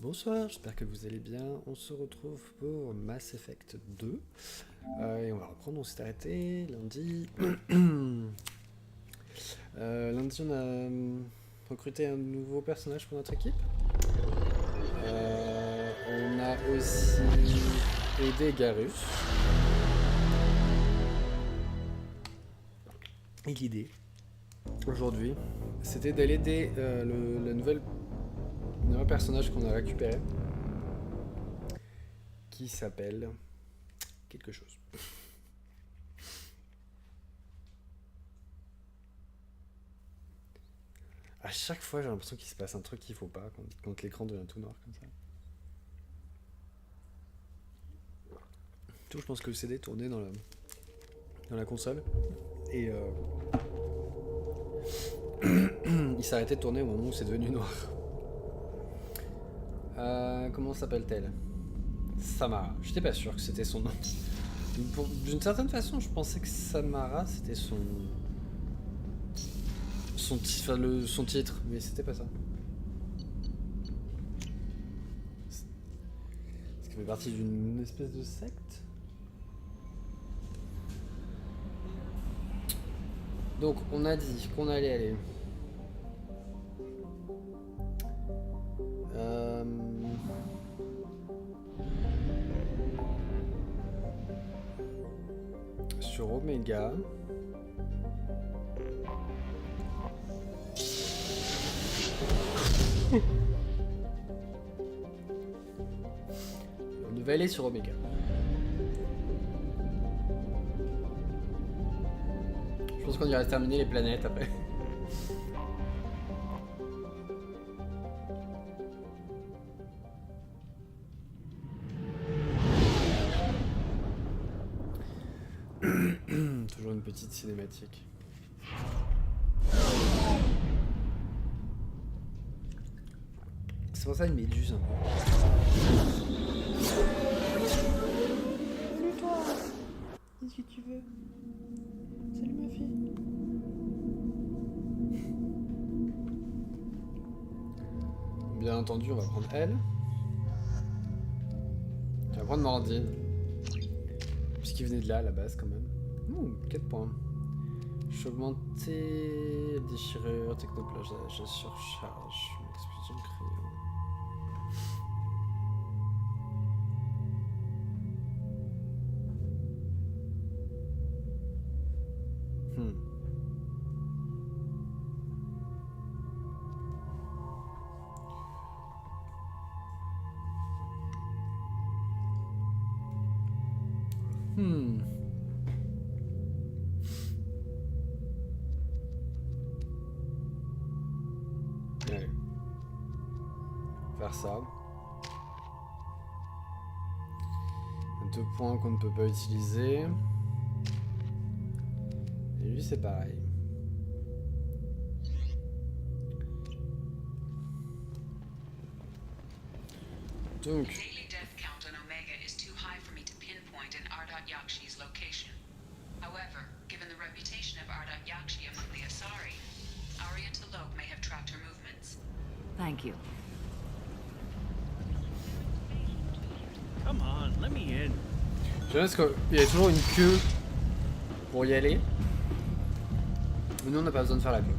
Bonsoir, j'espère que vous allez bien. On se retrouve pour Mass Effect 2. Et on va reprendre, on s'est arrêté lundi. Lundi, on a recruté un nouveau personnage pour notre équipe. On a aussi aidé Garus. Et l'idée, aujourd'hui, c'était d'aller aider le nouveau personnage qu'on a récupéré, qui s'appelle quelque chose. À chaque fois, j'ai l'impression qu'il se passe un truc qu'il faut pas quand l'écran devient tout noir comme ça. Tout, je pense que le CD tournait dans la console et il s'arrêtait de tourner au moment où c'est devenu noir. Comment s'appelle-t-elle? Samara. J'étais pas sûr que c'était son nom. D'une certaine façon, je pensais que Samara c'était son titre, mais c'était pas ça. Est-ce qu'elle fait partie d'une espèce de secte? Donc, on a dit qu'on allait aller. Sur Omega. On devait aller sur Omega. Je pense qu'on irait terminer les planètes après. Toujours une petite cinématique. C'est pour ça une méduse un peu. Salut toi. Qu'est-ce que tu veux? Salut ma fille. Bien entendu, on va prendre elle. On va prendre Mordine. Puisqu'il venait de là à la base quand même. 4 points. Je suis augmenté. Déchirure, technoplage, je surcharge. Explosion de crayon. Allez. Faire ça. 2 points qu'on ne peut pas utiliser. Et lui c'est pareil. Donc. Daily death count on Omega is too high for me to pinpoint in Ardat Yakshi's location. However, given the reputation of Ardat Yakshi among the Asari, Arya T'Loak may have tracked her movements. Thank you. Come on, let me in. Je pense qu'il y a toujours une queue pour y aller. Mais nous on n'a pas besoin de faire la queue.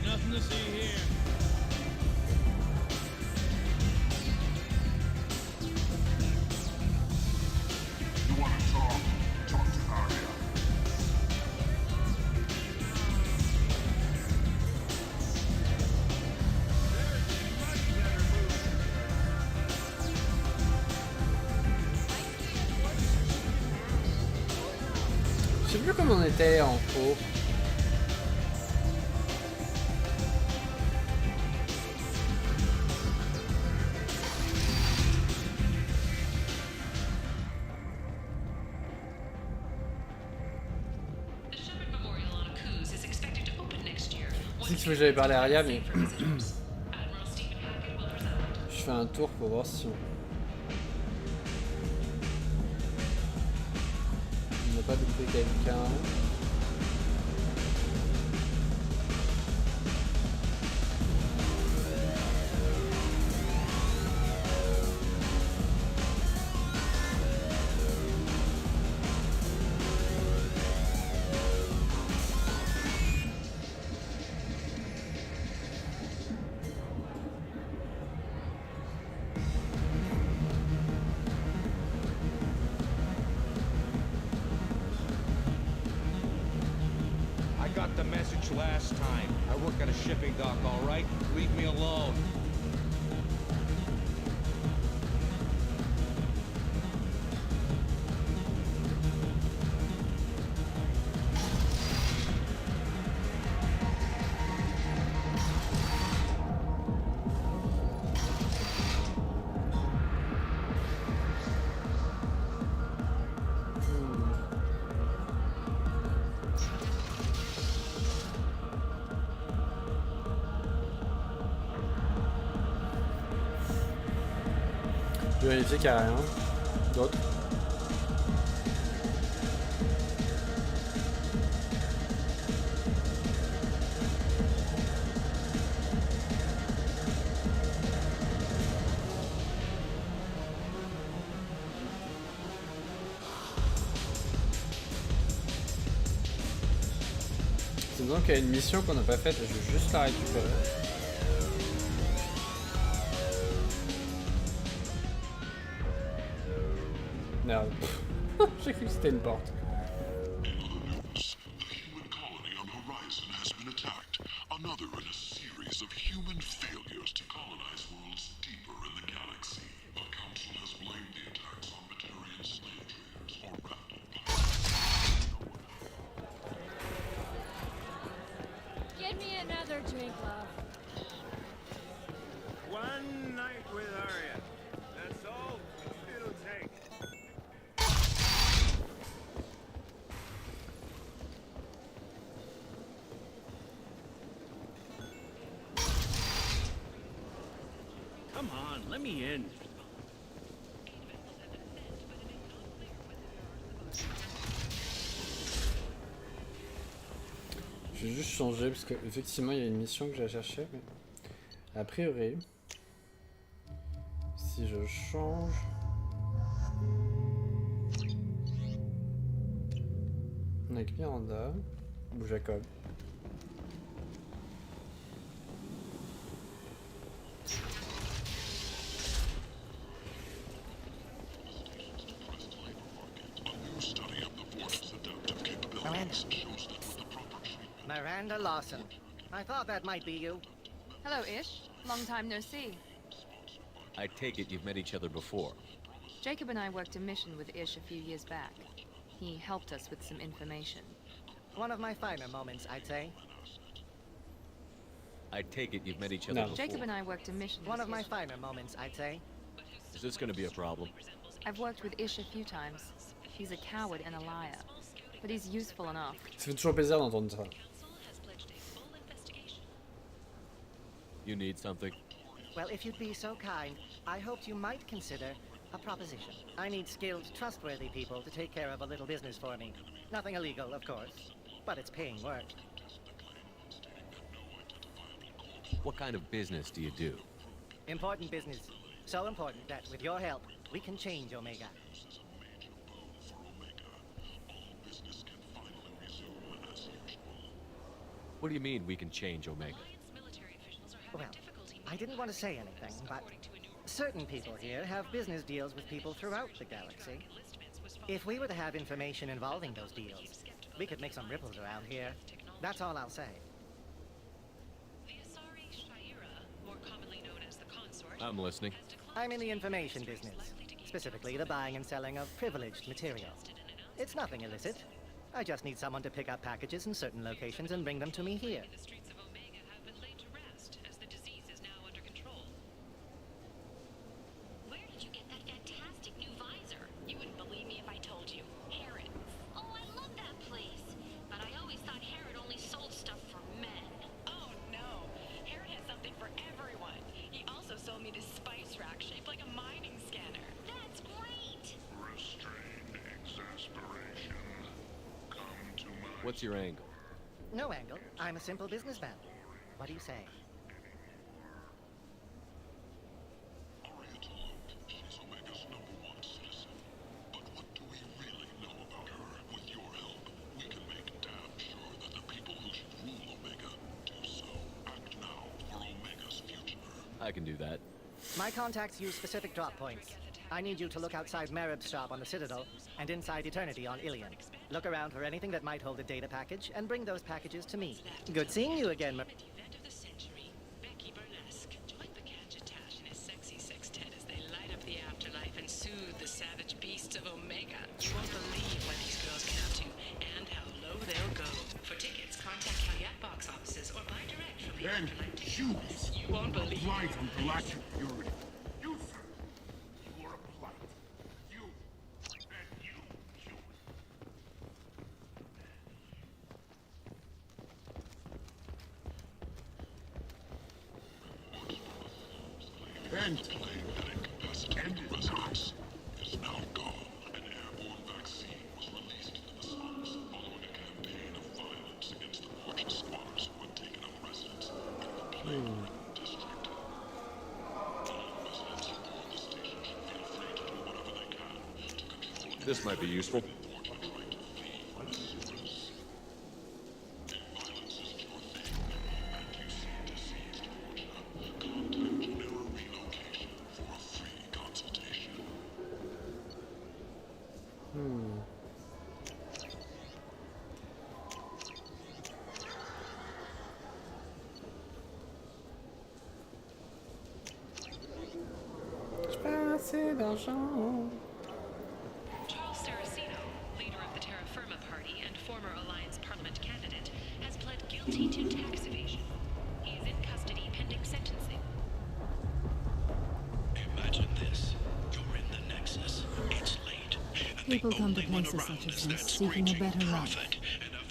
Nothing to see here. sais plus comment on était en haut. The Shepard Memorial on Akuz is expected to open next year. C'est qu'il faut que j'avais parlé à Aria, mais Visitors. Admiral Stephen Hackett will present. je fais un tour pour voir si on n'a pas doublé quelqu'un. I got the message last time. I work at a shipping dock, all right? Leave me alone. Je vais vérifier qu'il n'y a rien d'autre. C'est donc qu'il y a une mission qu'on n'a pas faite, je vais juste la récupérer. Merde. J'ai cru que c'était une porte. The human colony on Horizon has been attacked. Another in a series of human failures to colonize worlds deeper in the galaxy. The Council has blamed the attacks on Batarian slave traders or random Get me another drink, love. One night with Arya. That's all it'll take. Come on, let me in. Je vais juste changer parce qu'effectivement il y a une mission que j'ai à chercher. Mais a priori, si je change. Avec Miranda ou Jacob. Miranda Lawson. I thought that might be you. Hello, Ish. Long time no see. I take it you've met each other before. Jacob and I worked a mission with Ish a few years back. He helped us with some information. One of my finer moments, I'd say. I take it you've met each other No. before. Jacob and I worked a mission One with of my Ish. finer moments, I'd say. Is this going to be a problem? I've worked with Ish a few times. He's a coward and a liar. But he's useful enough. Ça fait toujours plaisir d'entendre ça. You need something? Well, if you'd be so kind, I hoped you might consider a proposition. I need skilled, trustworthy people to take care of a little business for me. Nothing illegal, of course, but it's paying work. What kind of business do you do? Important business. So important that, with your help, we can change Omega. What do you mean we can change Omega? Well, I didn't want to say anything, but certain people here have business deals with people throughout the galaxy. If we were to have information involving those deals, we could make some ripples around here. That's all I'll say. I'm listening. I'm in the information business, specifically the buying and selling of privileged material. It's nothing illicit. I just need someone to pick up packages in certain locations and bring them to me here. The streets of Omega have been laid to rest, as the disease is now under control. Where did you get that fantastic new visor? You wouldn't believe me if I told you. Herod. Oh, I love that place. But I always thought Herod only sold stuff for men. Oh no! Herod has something for everyone. He also sold me this spice rack shaped like a mining scanner. That's great. Restrained exasperation. Come to my What's your angle? No angle. I'm a simple businessman. What do you say? Aria to look. She's Omega's #1 citizen. But what do we really know about her? With your help, we can make damn sure that the people who should rule Omega do so. Act now for Omega's future. I can do that. My contacts use specific drop points. I need you to look outside Merib's shop on the Citadel and inside Eternity on Ilion. Look around for anything that might hold a data package and bring those packages to me. Good seeing you again, Event of the century, Becky Burlesque. Join the Gadgetash and his sexy sextet as they light up the afterlife and soothe the savage beasts of Omega. You won't believe what these girls get up to and how low they'll go. For tickets, contact Caveat box offices or buy direct from the Then afterlife ticket choose office. You won't believe Blight on galactic purity. You, sir. You are a blight. You. And you, human. Bent. Incapacitated residents is now gone. An airborne vaccine was released into the slums following a campaign of violence against the portion squatters who had taken up residence in the Plague district. All residents who board the station should feel free to do whatever they can to control This might be useful. portion trying to flee from the sewers. If violence isn't your thing, and you seem diseased, Fortuna, contact Mirror Relocation for a free consultation. J'ai pas assez d'argent. Charles Saraceno, leader of the Terra Firma Party and former Alliance Parliament candidate, has pled guilty to tax evasion. He is in custody pending sentencing. Imagine this. You're in the Nexus. It's late. And People the come to only one places around such as is this that seeking a screeching better life. prophet.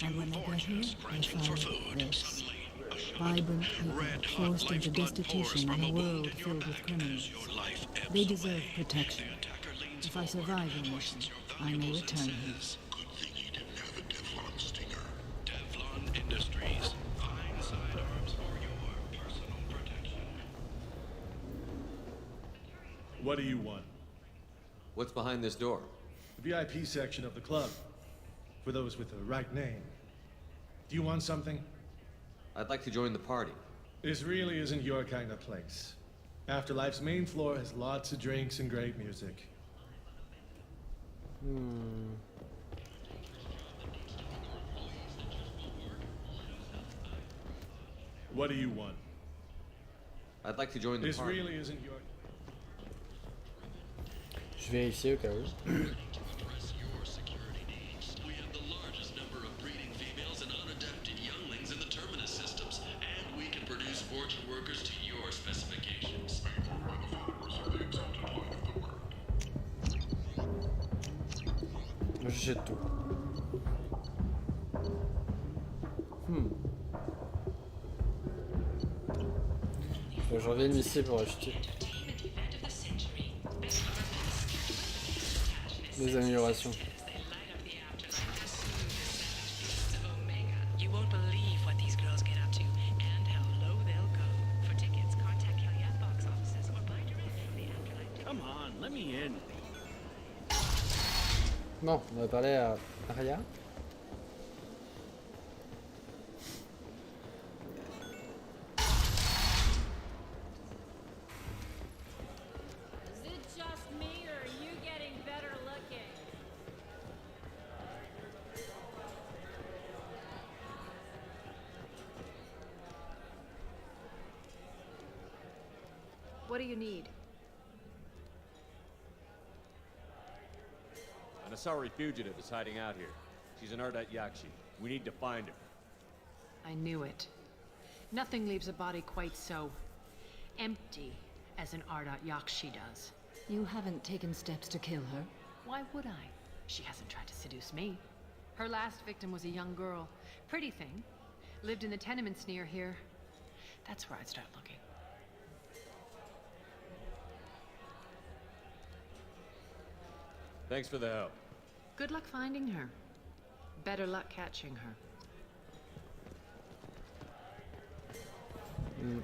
And a And few when they get here, foragers they scratching for find food. this. Suddenly, a shot. Vibrant people Red-hot forced into lifeblood pours destitution from in a wound world in your filled with back criminals. as your life ebbs They deserve away. protection. The attacker leans If I forward, survive the mission, hoists your I may valuables and return here. says, Good thing he didn't have a Teflon stinger. Teflon Industries. Fine sidearms for your personal protection. What do you want? What's behind this door? The VIP section of the club. For those with the right name. Do you want something? I'd like to join the party. This really isn't your kind of place. Afterlife's main floor has lots of drinks and great music. What do you want? I'd like to join the This party. really isn't your... Je vais vérifier au cas où. Address your security needs. We have the largest number of breeding females and unadapted younglings in the Terminus systems, and we can produce fortune workers to your specifications. People are the followers of the exalted line of the word. Moi j'achète tout. Faut que je revienne ici pour acheter Event of the century, Becky Burlesque. des améliorations. As they light up the afterlife and soothe the savage beasts of Omega. You won't believe what these girls get up to and how low they'll go. For tickets, contact Caveat box offices or buy direct from the afterlife ticket. Come on, let me in. Bon, on va parler à Aria. Is it just me, or are you getting better looking? What do you need? An Asari fugitive is hiding out here. She's an Ardat Yakshi. We need to find her. I knew it. Nothing leaves a body quite so empty as an Ardat Yakshi does. You haven't taken steps to kill her? Why would I? She hasn't tried to seduce me. Her last victim was a young girl. Pretty thing. Lived in the tenements near here. That's where I'd start looking. Thanks for the help. Good luck finding her. Better luck catching her.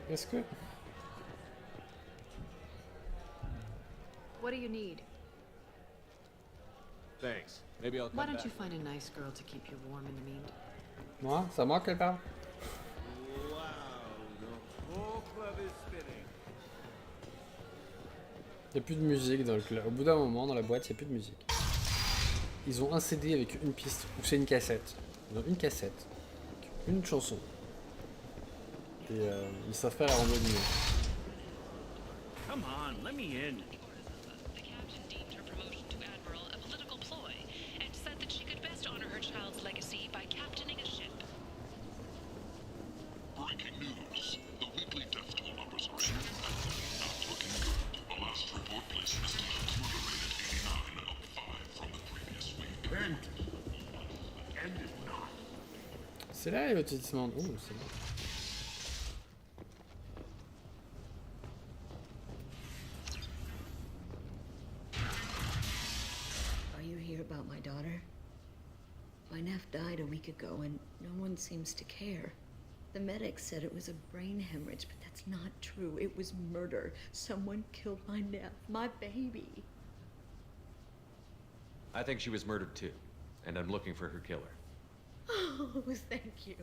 Est-ce que... What do you need? Thanks. Maybe I'll come Why don't back. you find a nice girl to keep you warm in the meantime? Moi? C'est à moi qu'elle parle? Wow, the whole club is spinning. Il n'y a plus de musique dans le club. Au bout d'un moment, dans la boîte, il n'y a plus de musique. Ils ont un CD avec une piste, ou c'est une cassette. Ils ont une cassette, une chanson. Et ils savent pas la rembobiner. Come on, let me in. The captain deemed her promotion to admiral a political ploy and said that she could best honor her child's legacy by captaining a ship. Breaking news. The weekly death toll numbers are in, and they're not looking good. The last report placed Mr. Hunt's murder rate at 89, up 5 from the previous week. End it not. C'est là le lotissement. Oh, c'est bon. Are you here about my daughter? My nephew died a week ago and no one seems to care. The medics said it was a brain hemorrhage, but that's not true. It was murder. Someone killed my nephew, my baby. I think she was murdered too, and I'm looking for her killer. Oh, thank you.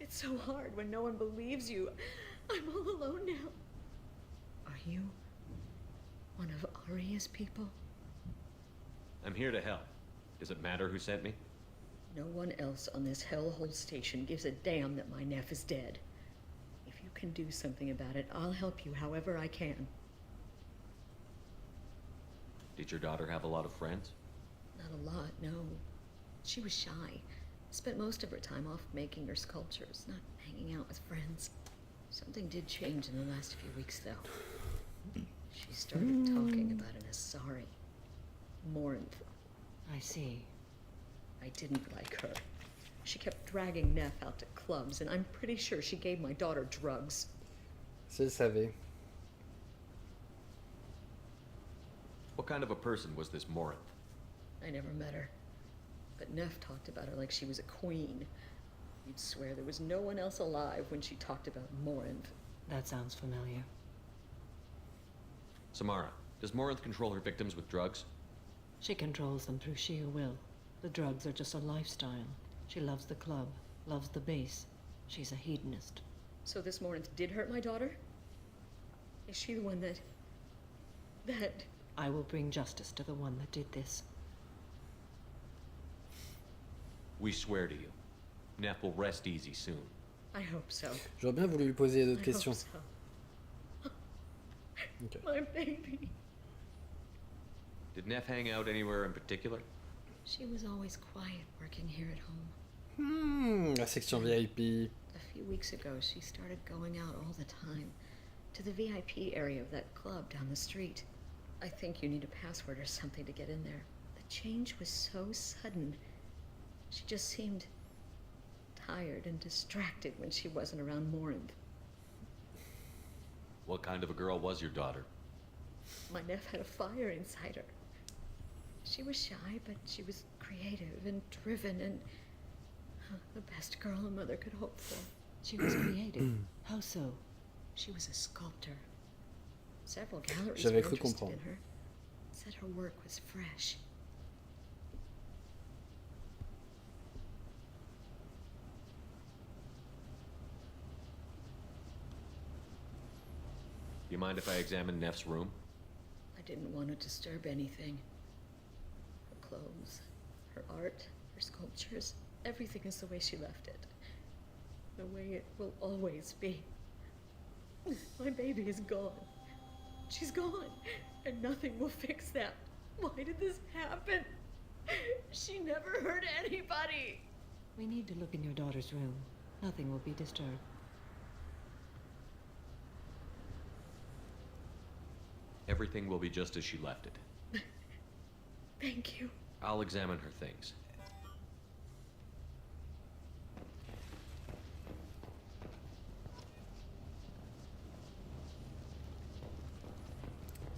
It's so hard when no one believes you. I'm all alone now. Are you one of Aria's people? I'm here to help. Does it matter who sent me? No one else on this hellhole station gives a damn that my nephew is dead. If you can do something about it, I'll help you however I can. Did your daughter have a lot of friends? Not a lot, no. She was shy. Spent most of her time off making her sculptures, not hanging out with friends. Something did change in the last few weeks, though. She started talking about an Asari. Morinth. I see. I didn't like her. She kept dragging Neff out to clubs, and I'm pretty sure she gave my daughter drugs. Si elle savait. What kind of a person was this Morinth? I never met her. But Neff talked about her like she was a queen. You'd swear there was no one else alive when she talked about Morinth. That sounds familiar. Samara, does Morinth control her victims with drugs? She controls them through sheer will. The drugs are just a lifestyle. She loves the club, loves the base. She's a hedonist. So this Morinth did hurt my daughter? Is she the one that... I will bring justice to the one that did this. We swear to you. Neff will rest easy soon. I hope so. J'aurais bien voulu lui poser d'autres I questions. hope so. Okay. My baby. Did Neff hang out anywhere in particular? She was always quiet working here at home. La section VIP. A few weeks ago, she started going out all the time. To the VIP area of that club down the street. I think you need a password or something to get in there. The change was so sudden. She just seemed tired and distracted when she wasn't around Morinth. What kind of a girl was your daughter? My nephew had a fire inside her. She was shy, but she was creative and driven and the best girl a mother could hope for. She was creative. How so? She was a sculptor. Several galleries J'avais were cru interested comprendre. in her. Said her work was fresh. Do you mind if I examine Neff's room? I didn't want to disturb anything. Her clothes, her art, her sculptures, everything is the way she left it. The way it will always be. My baby is gone. She's gone, and nothing will fix that. Why did this happen? She never hurt body! We need to look in your daughter's room. Nothing will be disturbed. Everything will be just as she left it. Thank you. I'll examine her things.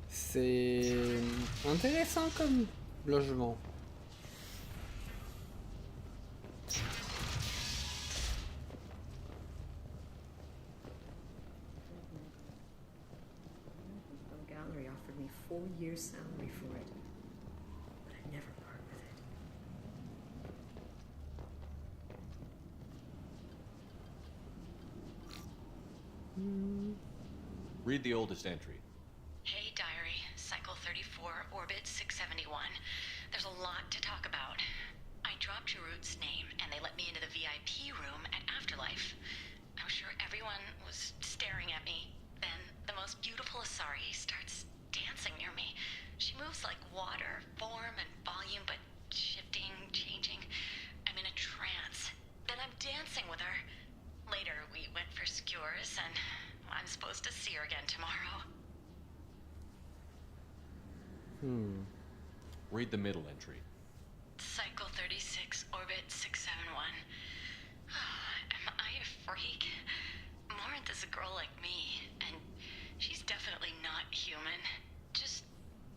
C'est intéressant comme logement. The gallery offered me 4 years' salary for it, but I'd never part with it. Read the oldest entry. Hey, diary. Cycle 34, orbit 671. There's a lot to talk about. I dropped Jarut's name, and they let me into the VIP room at Afterlife. I'm sure everyone was staring at me. Then the most beautiful Asari starts dancing near me. She moves like water, form and volume, but shifting, changing. I'm in a trance. Then I'm dancing with her. Later, we went for skewers, and I'm supposed to see her again tomorrow. Read the middle entry. Cycle 36, orbit 671. Am I a freak? Morinth is a girl like me, and she's definitely not human. Just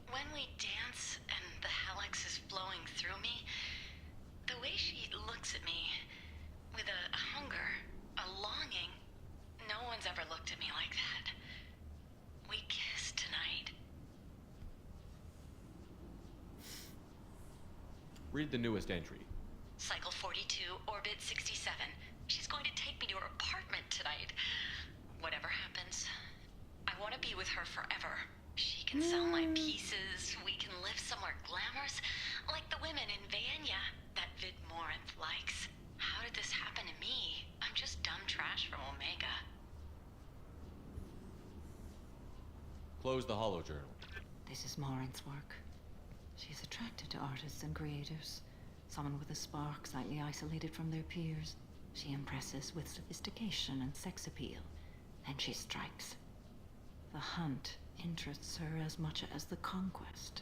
when we dance and the hallux is flowing through me, the way she looks at me with a hunger, a longing, no one's ever looked at me like that. We kissed tonight. Read the newest entry. Cycle 42, orbit 67. She's going to take me to her apartment tonight. Whatever happens, I want to be with her forever. She can sell my pieces. We can live somewhere glamorous, like the women in Vanya that Vid Morinth likes. How did this happen to me? I'm just dumb trash from Omega. Close the holo journal. This is Morinth's work. She's attracted to artists and creators. Someone with a spark, slightly isolated from their peers. She impresses with sophistication and sex appeal. Then she strikes. The hunt interests her as much as the conquest.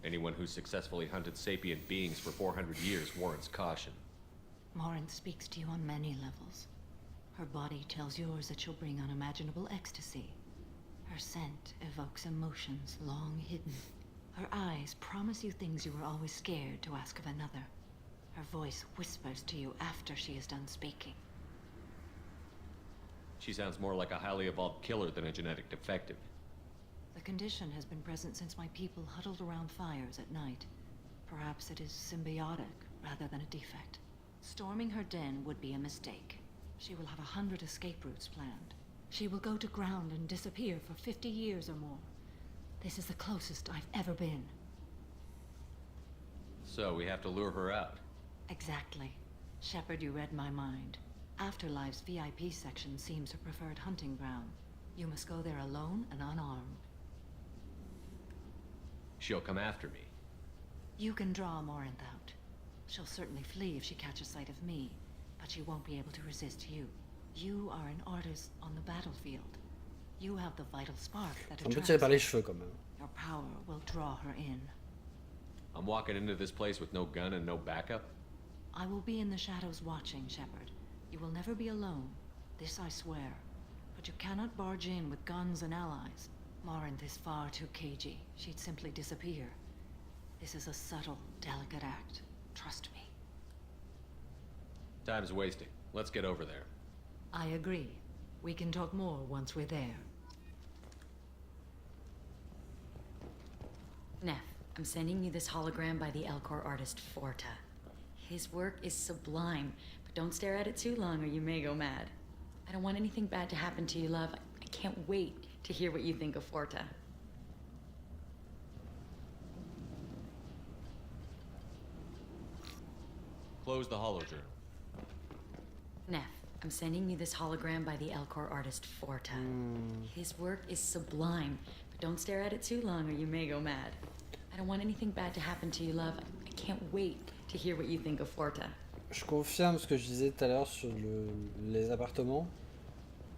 Anyone who's successfully hunted sapient beings for 400 years warrants caution. Morinth speaks to you on many levels. Her body tells yours that she'll bring unimaginable ecstasy. Her scent evokes emotions long hidden. Her eyes promise you things you were always scared to ask of another. Her voice whispers to you after she is done speaking. She sounds more like a highly evolved killer than a genetic defective. The condition has been present since my people huddled around fires at night. Perhaps it is symbiotic rather than a defect. Storming her den would be a mistake. She will have 100 escape routes planned. She will go to ground and disappear for 50 years or more. This is the closest I've ever been. So we have to lure her out. Exactly. Shepard, you read my mind. Afterlife's VIP section seems her preferred hunting ground. You must go there alone and unarmed. She'll come after me. You can draw Morinth out. She'll certainly flee if she catches sight of me, but she won't be able to resist you. You are an artist on the battlefield. You have the vital spark that On peut attracts tirer par les her. cheveux quand même. Your power will draw her in. I'm walking into this place with no gun and no backup? I will be in the shadows watching, Shepard. You will never be alone. This I swear. But you cannot barge in with guns and allies. Morinth is far too cagey. She'd simply disappear. This is a subtle, delicate act. Trust me. Time's wasting. Let's get over there. I agree. We can talk more once we're there. Neff, I'm sending you this hologram by the Elcor artist Forta. His work is sublime, but don't stare at it too long or you may go mad. I don't want anything bad to happen to you, love. I can't wait to hear what you think of Forta. Close the holo journal. Neff, I'm sending you this hologram by the Elcor artist Forta. His work is sublime, but don't stare at it too long or you may go mad. I don't want anything bad to happen to you, love. I can't wait to hear what you think of Forta. Je confirme ce que je disais tout à l'heure sur les appartements.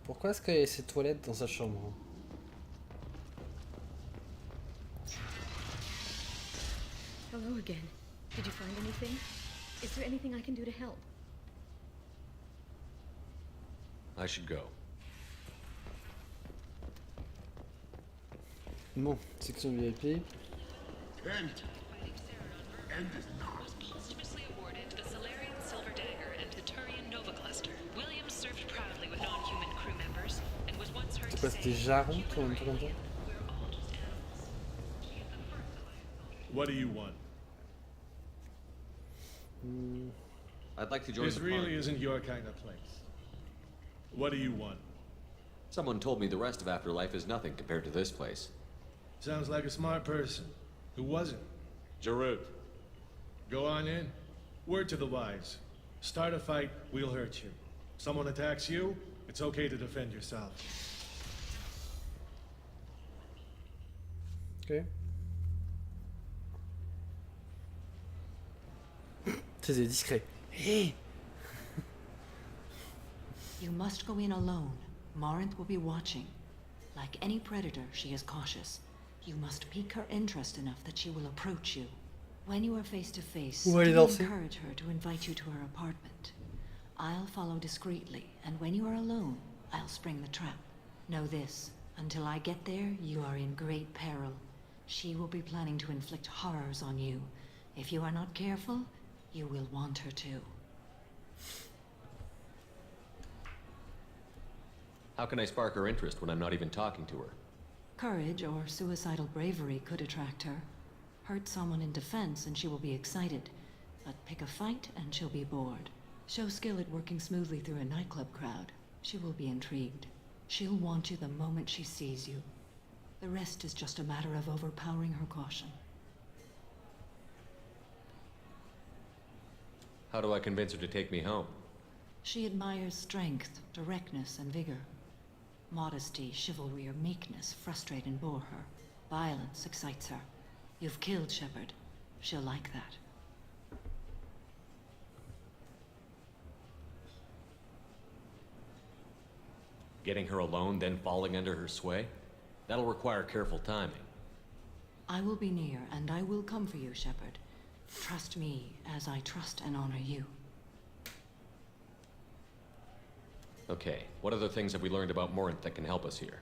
Pourquoi est-ce qu'il y a ces toilettes dans sa chambre? Hello again. Did you find anything? Is there anything I can do to help? I should go. Bon, section VIP. End is not. Posthumously awarded the Solarian Silver Dagger and the Turian Nova Cluster. Williams served proudly with non-human crew members and was once heard C'est to quoi, say, c'était Jaron ou un truc comme ça? What do you want? I'd like to join This the really party. isn't your kind of place. What do you want? Someone told me the rest of Afterlife is nothing compared to this place. Sounds like a smart person. Who wasn't? Jarut. Go on in. Word to the wise. Start a fight, we'll hurt you. Someone attacks you, it's okay to defend yourself. Ok. C'est discret. Hey! You must go in alone. Morinth will be watching. Like any predator, she is cautious. You must pique her interest enough that she will approach you. When you are face to face, encourage her to invite you to her apartment. I'll follow discreetly, and when you are alone, I'll spring the trap. Know this, until I get there, you are in great peril. She will be planning to inflict horrors on you. If you are not careful, you will want her to. How can I spark her interest when I'm not even talking to her? Courage or suicidal bravery could attract her. Hurt someone in defense and she will be excited. But pick a fight and she'll be bored. Show skill at working smoothly through a nightclub crowd. She will be intrigued. She'll want you the moment she sees you. The rest is just a matter of overpowering her caution. How do I convince her to take me home? She admires strength, directness, and vigor. Modesty, chivalry, or meekness frustrate and bore her. Violence excites her. You've killed Shepard. She'll like that. Getting her alone, then falling under her sway? That'll require careful timing. I will be near, and I will come for you, Shepard. Trust me as I trust and honor you. Okay, what other things have we learned about Morinth that can help us here?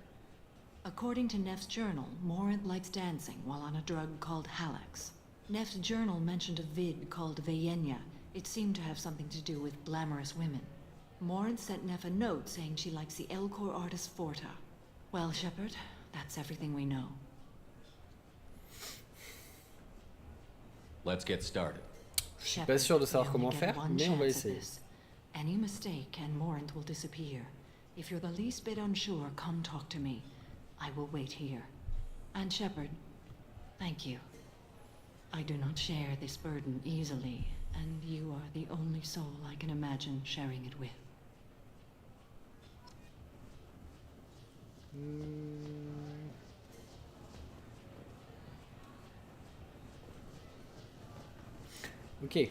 According to Neff's journal, Morinth likes dancing while on a drug called Halax. Neff's journal mentioned a vid called Veyenya. It seemed to have something to do with glamorous women. Morinth sent Neff a note saying she likes the Elcor artist Forta. Well, Shepard, that's everything we know. Let's get started. Je suis pas sûr de savoir comment faire, mais on va essayer. Any mistake and Morinth will disappear. If you're the least bit unsure, come talk to me. I will wait here. And Shepard, thank you. I do not share this burden easily, and you are the only soul I can imagine sharing it with. Ok.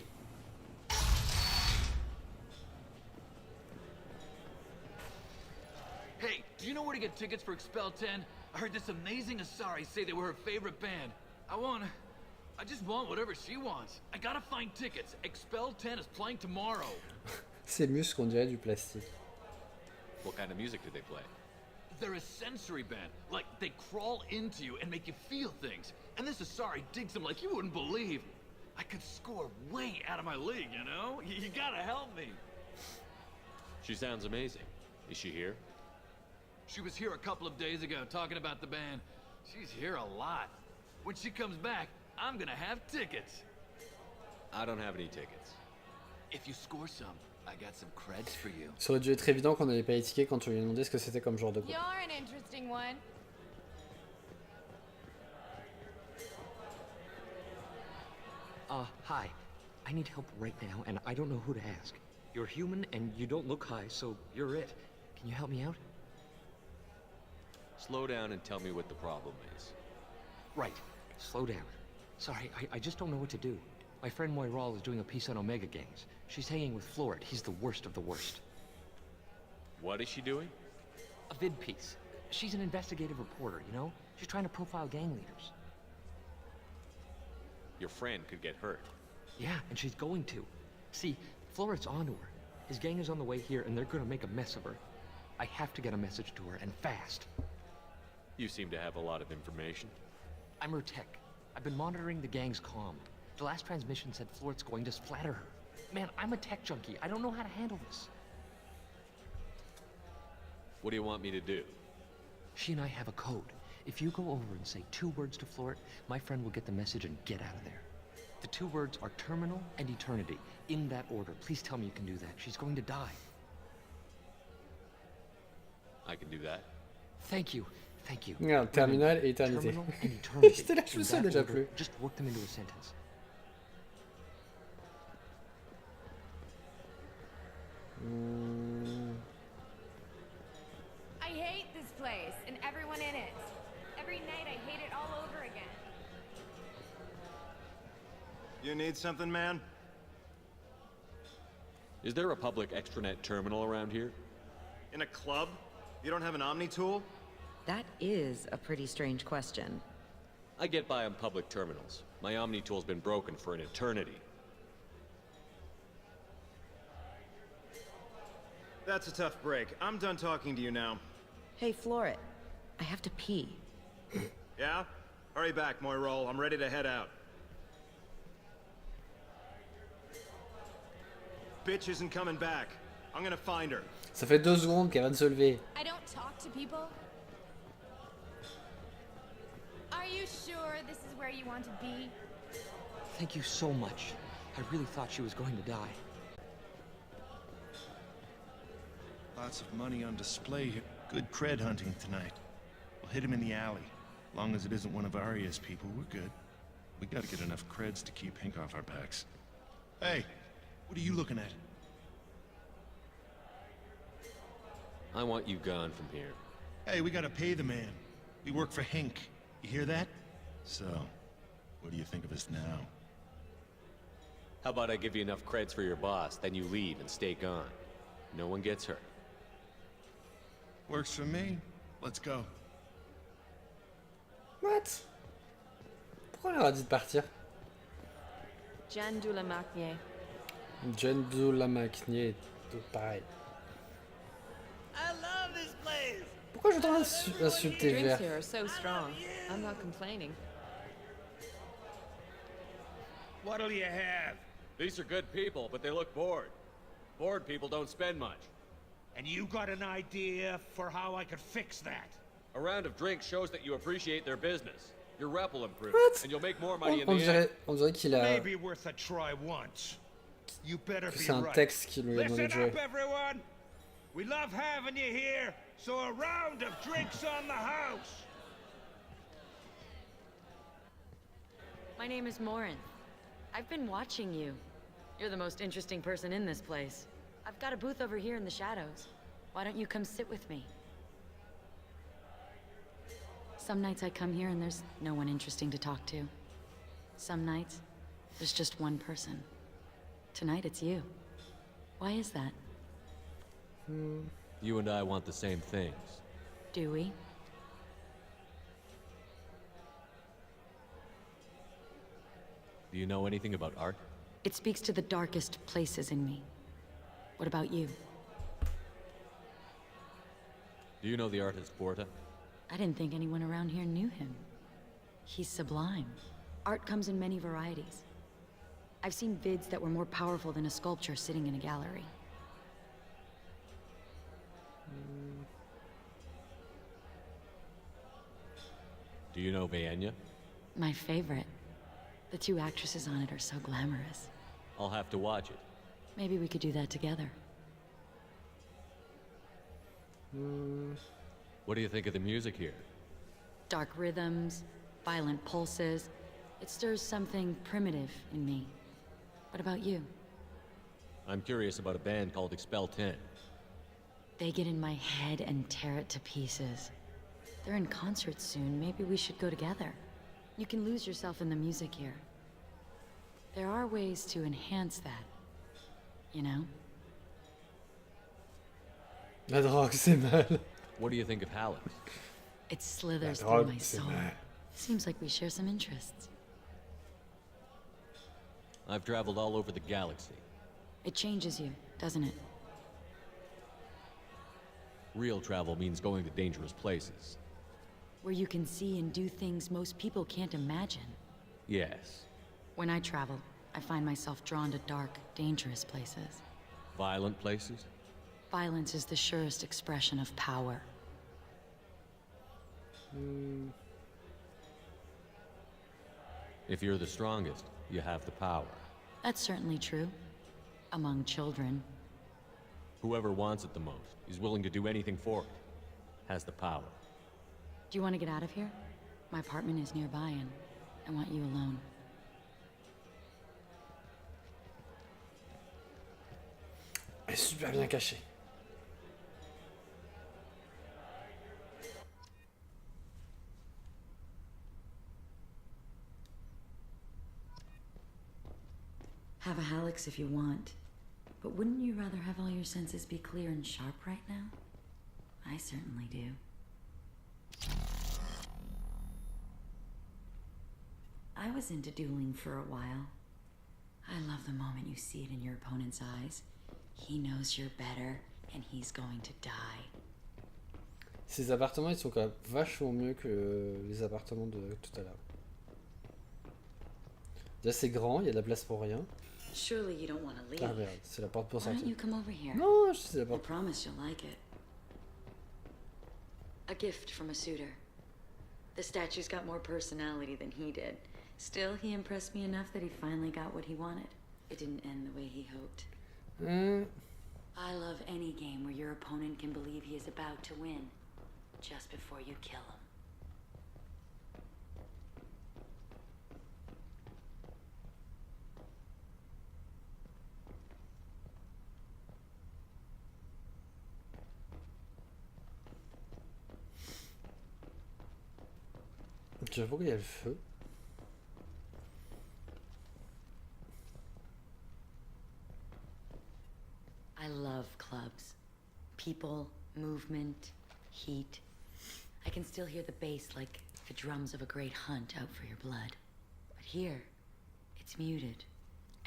Hey, do you know where to get tickets for Expel 10? I heard this amazing Asari say they were her favorite band. I just want whatever she wants. I gotta find tickets. Expel 10 is playing tomorrow. Ces muscles, on dirait du plastique. What kind of music do they play? They're a sensory band. Like, they crawl into you and make you feel things. And this Asari digs them like you wouldn't believe. I could score way out of my league, you know? You gotta help me. She sounds amazing. Is she here? She was here a couple of days ago talking about the band. She's here a lot. When she comes back, I'm gonna have tickets. I don't have any tickets. If you score some, I got some creds for you. Ça aurait dû être évident qu'on n'avait pas les tickets quand on lui a demandé ce que c'était comme genre de groupe. You're an interesting one. Hi. I need help right now, and I don't know who to ask. You're human, and you don't look high, so you're it. Can you help me out? Slow down and tell me what the problem is. Right. Slow down. Sorry, I just don't know what to do. My friend Moiral is doing a piece on Omega gangs. She's hanging with Florid. He's the worst of the worst. What is she doing? A vid piece. She's an investigative reporter, you know? She's trying to profile gang leaders. Your friend could get hurt. Yeah, and she's going to. See, Florid's onto her. His gang is on the way here, and they're gonna make a mess of her. I have to get a message to her, and fast. You seem to have a lot of information. I'm her tech. I've been monitoring the gang's comm. The last transmission said Florid's going to splatter her. Man, I'm a tech junkie. I don't know how to handle this. What do you want me to do? She and I have a code. If you go over and say 2 words to Florid, my friend will get the message and get out of there. The 2 words are terminal and eternity. In that order. Please tell me you can do that. She's going to die. I can do that. Thank you. Thank you. Regarde, terminal et éternité. Terminal and eternity. J'étais là, je me In souviens that déjà order, plus. Just work them into a sentence. I hate this place and everyone in it. Every night I hate it all over again. You need something, man? Is there a public extranet terminal around here? In a club? You don't have an Omni tool? That is a pretty strange question. I get by on public terminals. My Omni tool's been broken for an eternity. That's a tough break. I'm done talking to you now. Hey, Florid. I have to pee. Yeah? Hurry back, Moiral. I'm ready to head out. Bitch isn't coming back. I'm gonna find her. Ça fait 2 secondes qu'elle vient de se lever. I don't talk to people. Are you sure this is where you want to be? Thank you so much. I really thought she was going to die. Lots of money on display here. Good cred hunting tonight. We'll hit him in the alley. Long as it isn't one of Arya's people, we're good. We gotta get enough creds to keep Hank off our backs. Hey, what are you looking at? I want you gone from here. Hey, we gotta pay the man. We work for Hank. You hear that? So, what do you think of us now? How about I give you enough creds for your boss, then you leave and stay gone. No one gets hurt. Works for me. Let's go. What? Pourquoi on leur a dit de partir? Jeanne Dulamarnier. Jeanne Dulamarnier, tout pareil. I love this place. Pourquoi j'entends insulter Drinks vert? here are so strong. I'm not complaining. What'll you have? These are good people, but they look bored. Bored people don't spend much. And you got an idea for how I could fix that? A round of drinks shows that you appreciate their business. Your rep will improve, What? and you'll make more money in On the end. dirait qu'il a... Maybe worth a try once. You better que be c'est un right. texte qui lui a demandé de Listen jouer. up, everyone. We love having you here, so a round of drinks on the house. My name is Morin. I've been watching you. You're the most interesting person in this place. I've got a booth over here in the shadows. Why don't you come sit with me? Some nights I come here and there's no one interesting to talk to. Some nights, there's just one person. Tonight it's you. Why is that? You and I want the same things. Do we? Do you know anything about art? It speaks to the darkest places in me. What about you? Do you know the artist Porta? I didn't think anyone around here knew him. He's sublime. Art comes in many varieties. I've seen vids that were more powerful than a sculpture sitting in a gallery. Do you know Vienya? My favorite. The 2 actresses on it are so glamorous. I'll have to watch it. Maybe we could do that together. What do you think of the music here? Dark rhythms, violent pulses. It stirs something primitive in me. What about you? I'm curious about a band called Expel 10. They get in my head and tear it to pieces. They're in concert soon. Maybe we should go together. You can lose yourself in the music here. There are ways to enhance that. You know? La drogue, c'est mal. What do you think of Hallex? It slithers La through drogue, my c'est soul. mal. Seems like we share some interests. I've traveled all over the galaxy. It changes you, doesn't it? Real travel means going to dangerous places. Where you can see and do things most people can't imagine. Yes. When I travel, I find myself drawn to dark, dangerous places. Violent places? Violence is the surest expression of power. If you're the strongest, you have the power. That's certainly true. Among children. Whoever wants it the most is willing to do anything for it. Has the power. Do you want to get out of here? My apartment is nearby and I want you alone. Elle est super bien cachée. Have a Hallex if you want. But wouldn't you rather have all your senses be clear and sharp right now? I certainly do. I was into dueling for a while. I love the moment you see it in your opponent's eyes. He knows you're better, and he's going to die. Ces appartements, ils sont quand même vachement mieux que les appartements de tout à l'heure. Déjà, c'est grand, il y a de la place pour rien. Surely you don't want to leave. Ah merde, c'est la porte pour Why don't sortir. you come over here? Non, c'est la I porte. promise you'll like it. A gift from a suitor. The statue's got more personality than he did. Still, he impressed me enough that he finally got what he wanted. It didn't end the way he hoped. I love any game where your opponent can believe he is about to win, just before you kill him. Je sais pas pourquoi il y a le feu. I love clubs. People, movement, heat. I can still hear the bass like the drums of a great hunt out for your blood. But here, it's muted,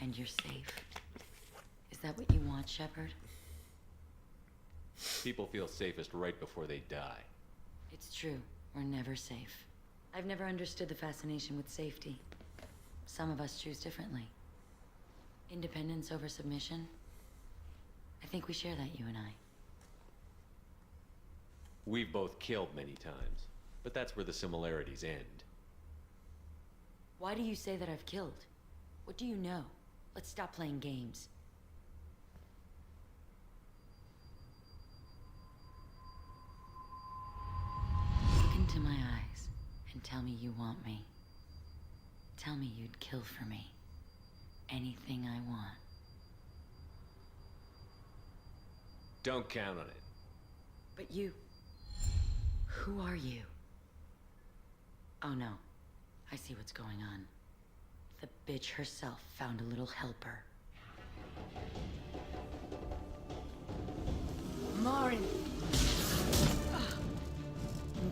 and you're safe. Is that what you want, Shepard? People feel safest right before they die. It's true. We're never safe. I've never understood the fascination with safety. Some of us choose differently. Independence over submission. I think we share that, you and I. We've both killed many times, but that's where the similarities end. Why do you say that I've killed? What do you know? Let's stop playing games. Look into my eyes and tell me you want me. Tell me you'd kill for me. Anything I want. Don't count on it. But you... Who are you? Oh no. I see what's going on. The bitch herself found a little helper. Marin!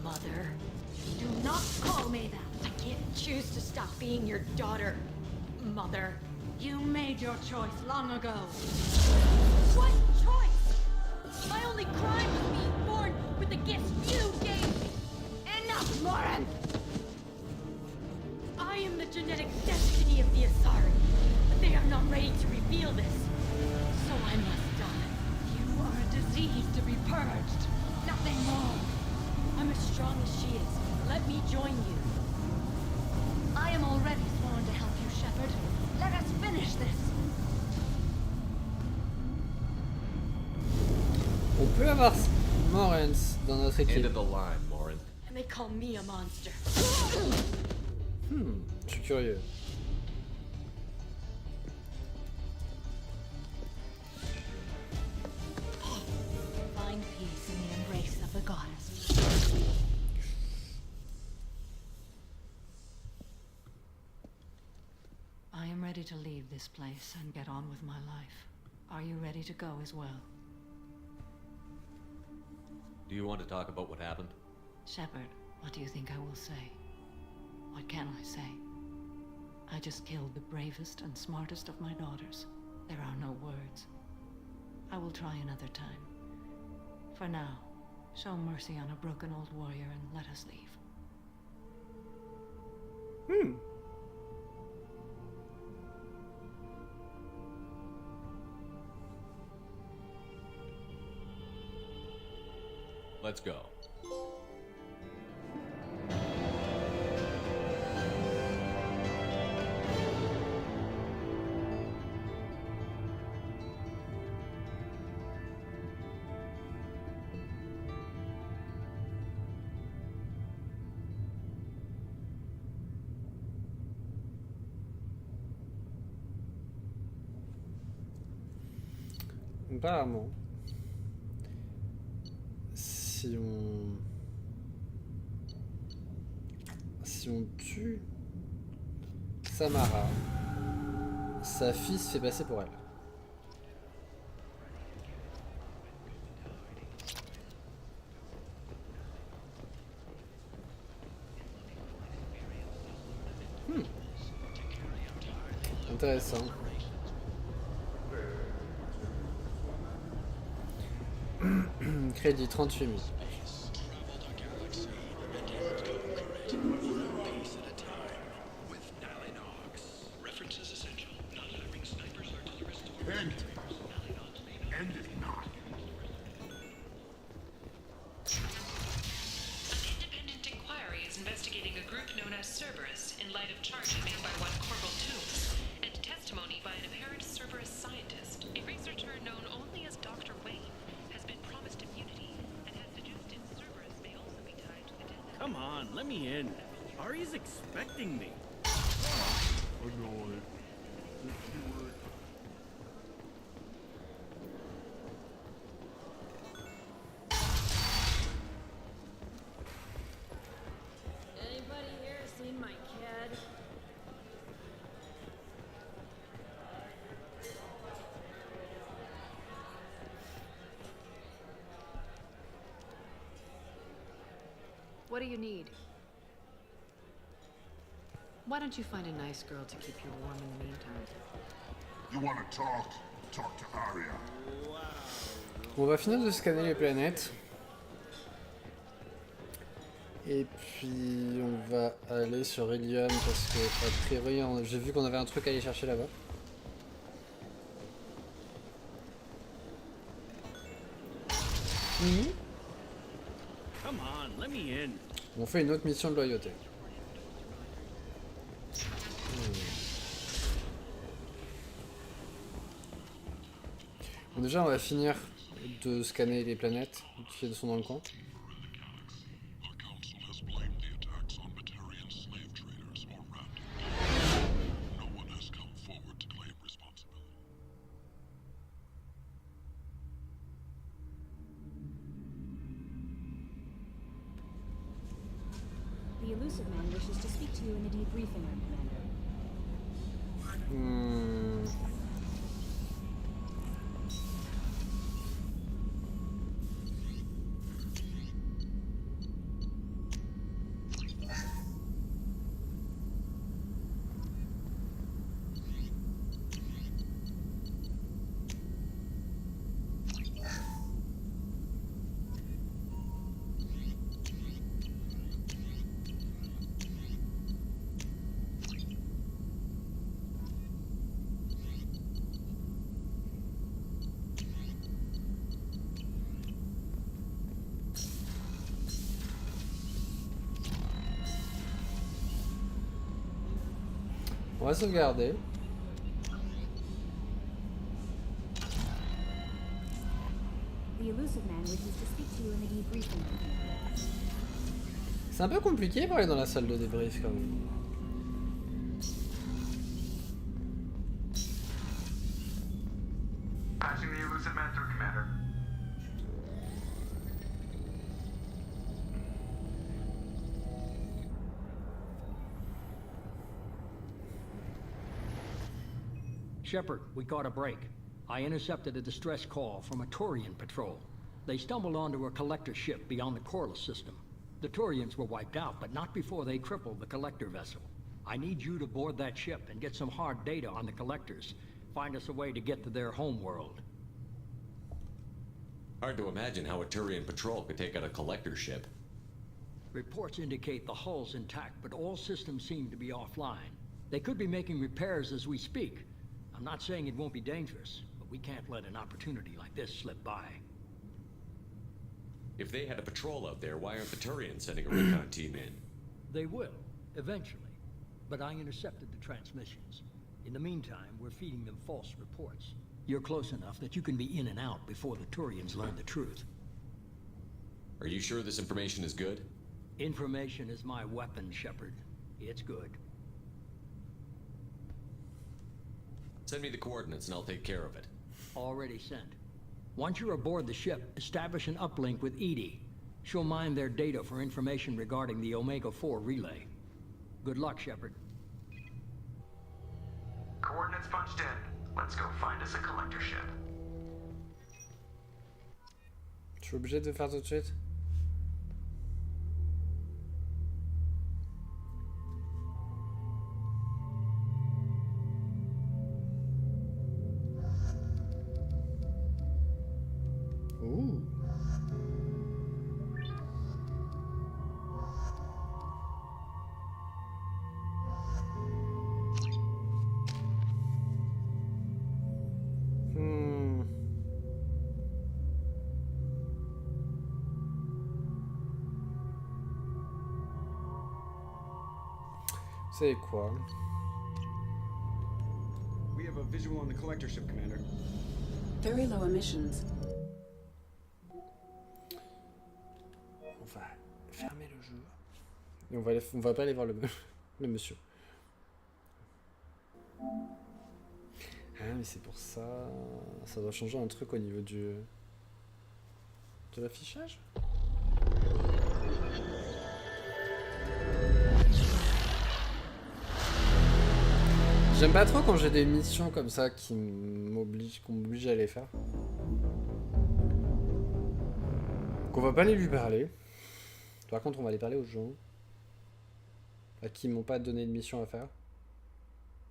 Mother. Do not call me that! I can't choose to stop being your daughter, Mother. You made your choice long ago. What choice? My only crime was being born with the gifts you gave me. Enough, Morin! I am the genetic destiny of the Asari, but they are not ready to reveal this. So I must die. You are a disease to be purged. Nothing more. I'm as strong as she is. Let me join you. I am already sworn to help you, Shepard. Let us finish this. On peut avoir Morens dans notre équipe. End of the line, Morin. And they call me a monster. Je suis curieux. Find peace in the embrace of the goddess. I am ready ready to leave this place and get on with my life. Are you ready to go as well? Do you want to talk about what happened? Shepard, what do you think I will say? What can I say? I just killed the bravest and smartest of my daughters. There are no words. I will try another time. For now, show mercy on a broken old warrior and let us leave. Let's go. Apparemment, si on tue Samara, sa fille se fait passer pour elle. Intéressant. Crédit 38 000. End it not. An independent inquiry is investigating a group known as Cerberus in light of charges made by one Corporal Toombs and testimony by an apparent Cerberus scientist. A researcher known only as Dr. Wayne has been promised immunity and has suggested Cerberus may also be tied to the death of... Come on, let me in. Ari's expecting me. Annoyed. Anybody here seen my kid? What do you need? Why don't you find a nice girl to keep you warm in the meantime? You want to talk? Talk to Aria. On va finir de scanner les planètes. Et puis on va aller sur Ilium parce que a priori j'ai vu qu'on avait un truc à aller chercher là-bas. Come on, let me in. On fait une autre mission de loyauté. Bon, déjà on va finir de scanner les planètes qui sont dans le coin. The elusive man wishes to speak to you in the debriefing room, Commander. On va sauvegarder. The elusive man wishes to speak to you in the debriefing room, Commander. C'est un peu compliqué pour aller dans la salle de débrief quand même. Patching the elusive man through, Commander. Shepard, we caught a break. I intercepted a distress call from a Turian patrol. They stumbled onto a collector ship beyond the Corliss system. The Turians were wiped out, but not before they crippled the collector vessel. I need you to board that ship and get some hard data on the collectors. Find us a way to get to their homeworld. Hard to imagine how a Turian patrol could take out a collector ship. Reports indicate the hull's intact, but all systems seem to be offline. They could be making repairs as we speak. I'm not saying it won't be dangerous, but we can't let an opportunity like this slip by. If they had a patrol out there, why aren't the Turians sending a recon team in? They will, eventually. But I intercepted the transmissions. In the meantime, we're feeding them false reports. You're close enough that you can be in and out before the Turians learn the truth. Are you sure this information is good? Information is my weapon, Shepard. It's good. Send me the coordinates and I'll take care of it. Already sent. Once you're aboard the ship, establish an uplink with aide. She'll mine their data for information regarding the Omega-4 relay. Good luck, Shepard. Coordinates punched in. Let's go find us a collector ship. Je suis obligé de faire tout de suite. Ouh. C'est quoi? We have a visual on the collector ship, Commander. Very low emissions. On va fermer le jeu. Et on va pas aller voir le monsieur. Ah mais c'est pour ça. Ça doit changer un truc au niveau de l'affichage. J'aime pas trop quand j'ai des missions comme ça qu'on m'oblige à les faire. Donc on va pas aller lui parler. Par contre on va aller parler aux gens à qui m'ont pas donné de mission à faire.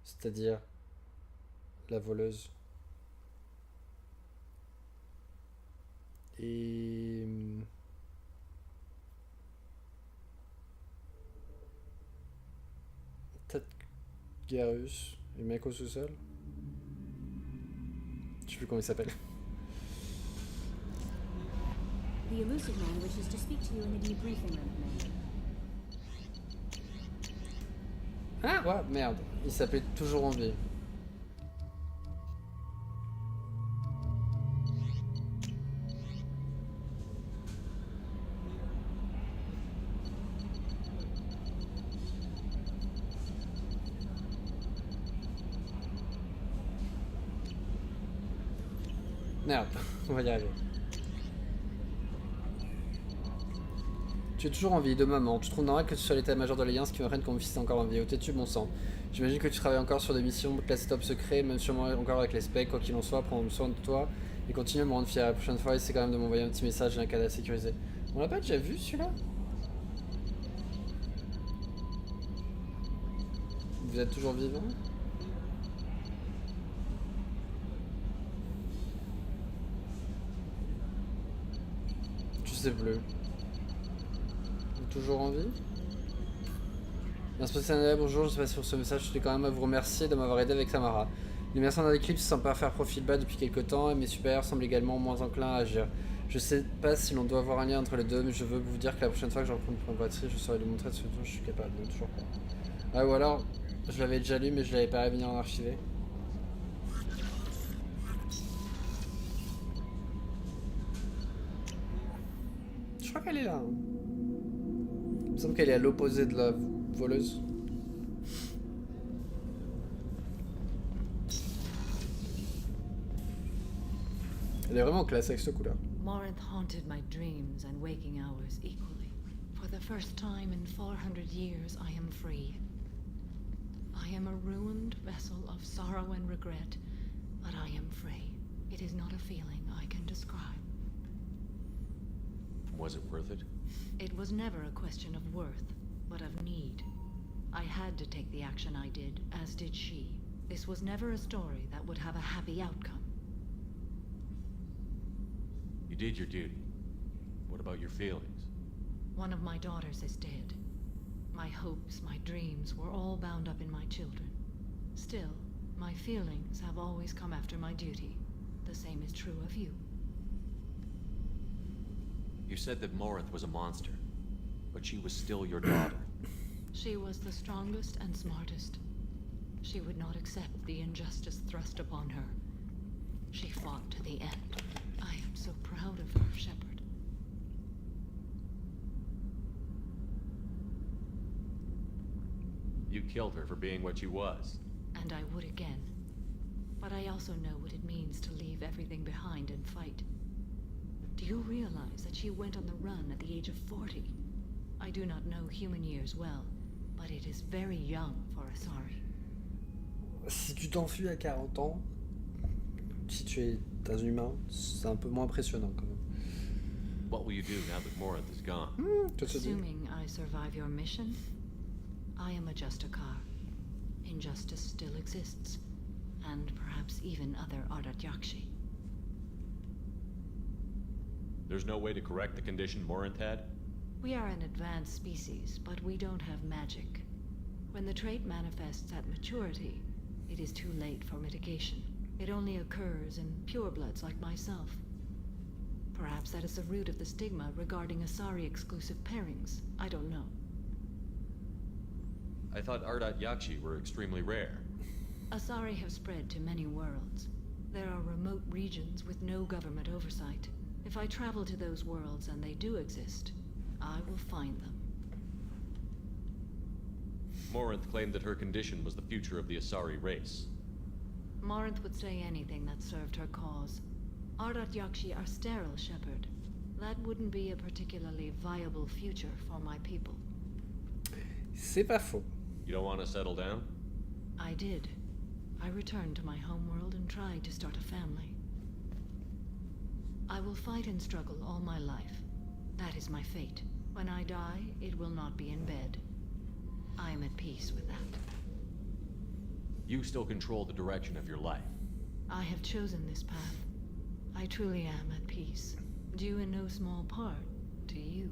C'est-à-dire la voleuse. Et... peut-être Garus. Le mec au sous-sol. Je sais plus comment il s'appelle. The elusive man wishes to speak to you in the debriefing room, Commander. Ah ouais, merde. Il s'appelait toujours en vie. Merde, on va y arriver. Tu es toujours en vie, de maman. Tu trouves normal que tu sois l'état-major de l'Alliance qui m'apprenne qu'on me fils encore en vie. Oh, têtu, bon sang. J'imagine que tu travailles encore sur des missions classées top secret, même sûrement encore avec les specs. Quoi qu'il en soit, prends soin de toi et continue à me rendre fier. La prochaine fois, essaie quand même de m'envoyer un petit message et un cadavre sécurisé. On l'a pas déjà vu celui-là? Vous êtes toujours vivant? Je sais plus. Toujours en vie? Bien spécial, bonjour, je sais pas sur ce message, je tenais quand même à vous remercier de m'avoir aidé avec Tamara. Les mercenaires d'Eclipse semblent pas faire profil bas depuis quelques temps et mes supérieurs semblent également moins enclins à agir. Je sais pas si l'on doit avoir un lien entre les deux, mais je veux vous dire que la prochaine fois que je reprends une batterie, je saurai lui montrer de ce dont je suis capable, donc toujours pas. Ah ou alors, je l'avais déjà lu mais je l'avais pas à venir en archiver. Je crois qu'elle est là. Hein. Il me semble qu'elle est à l'opposé de la voleuse. Elle est vraiment classe avec cette couleur. Morinth haunted my dreams and waking hours equally. For the first time in 400 years, I am free. I am a ruined vessel of sorrow and regret, But I am free. It is not a feeling I can describe. Was it worth it? It was never a question of worth, but of need. I had to take the action I did, as did she. This was never a story that would have a happy outcome. You did your duty. What about your feelings? One of my daughters is dead. My hopes, my dreams were all bound up in my children. Still, my feelings have always come after my duty. The same is true of you. You said that Morinth was a monster, but she was still your daughter. She was the strongest and smartest. She would not accept the injustice thrust upon her. She fought to the end. I am so proud of her, Shepard. You killed her for being what she was. And I would again. But I also know what it means to leave everything behind and fight. Do you realize that she went on the run at the age of 40? I do not know human years well, but it is very young for Asari. Si tu t'enfuis à 40 ans, si tu es un humain, c'est un peu moins impressionnant quand même. What will you do now that Morinth is gone? Assuming I survive your mission, I am a Justicar. Injustice still exists, and perhaps even other Ardat Yakshi. There's no way to correct the condition Morinth had? We are an advanced species, but we don't have magic. When the trait manifests at maturity, it is too late for mitigation. It only occurs in purebloods like myself. Perhaps that is the root of the stigma regarding Asari-exclusive pairings. I don't know. I thought Ardat Yakshi were extremely rare. Asari have spread to many worlds. There are remote regions with no government oversight. If I travel to those worlds and they do exist, I will find them. Morinth claimed that her condition was the future of the Asari race. Morinth would say anything that served her cause. Ardat Yakshi are sterile, Shepard. That wouldn't be a particularly viable future for my people. C'est pas faux. You don't want to settle down? I did. I returned to my homeworld and tried to start a family. I will fight and struggle all my life. That is my fate. When I die, it will not be in bed. I am at peace with that. You still control the direction of your life. I have chosen this path. I truly am at peace, due in no small part to you.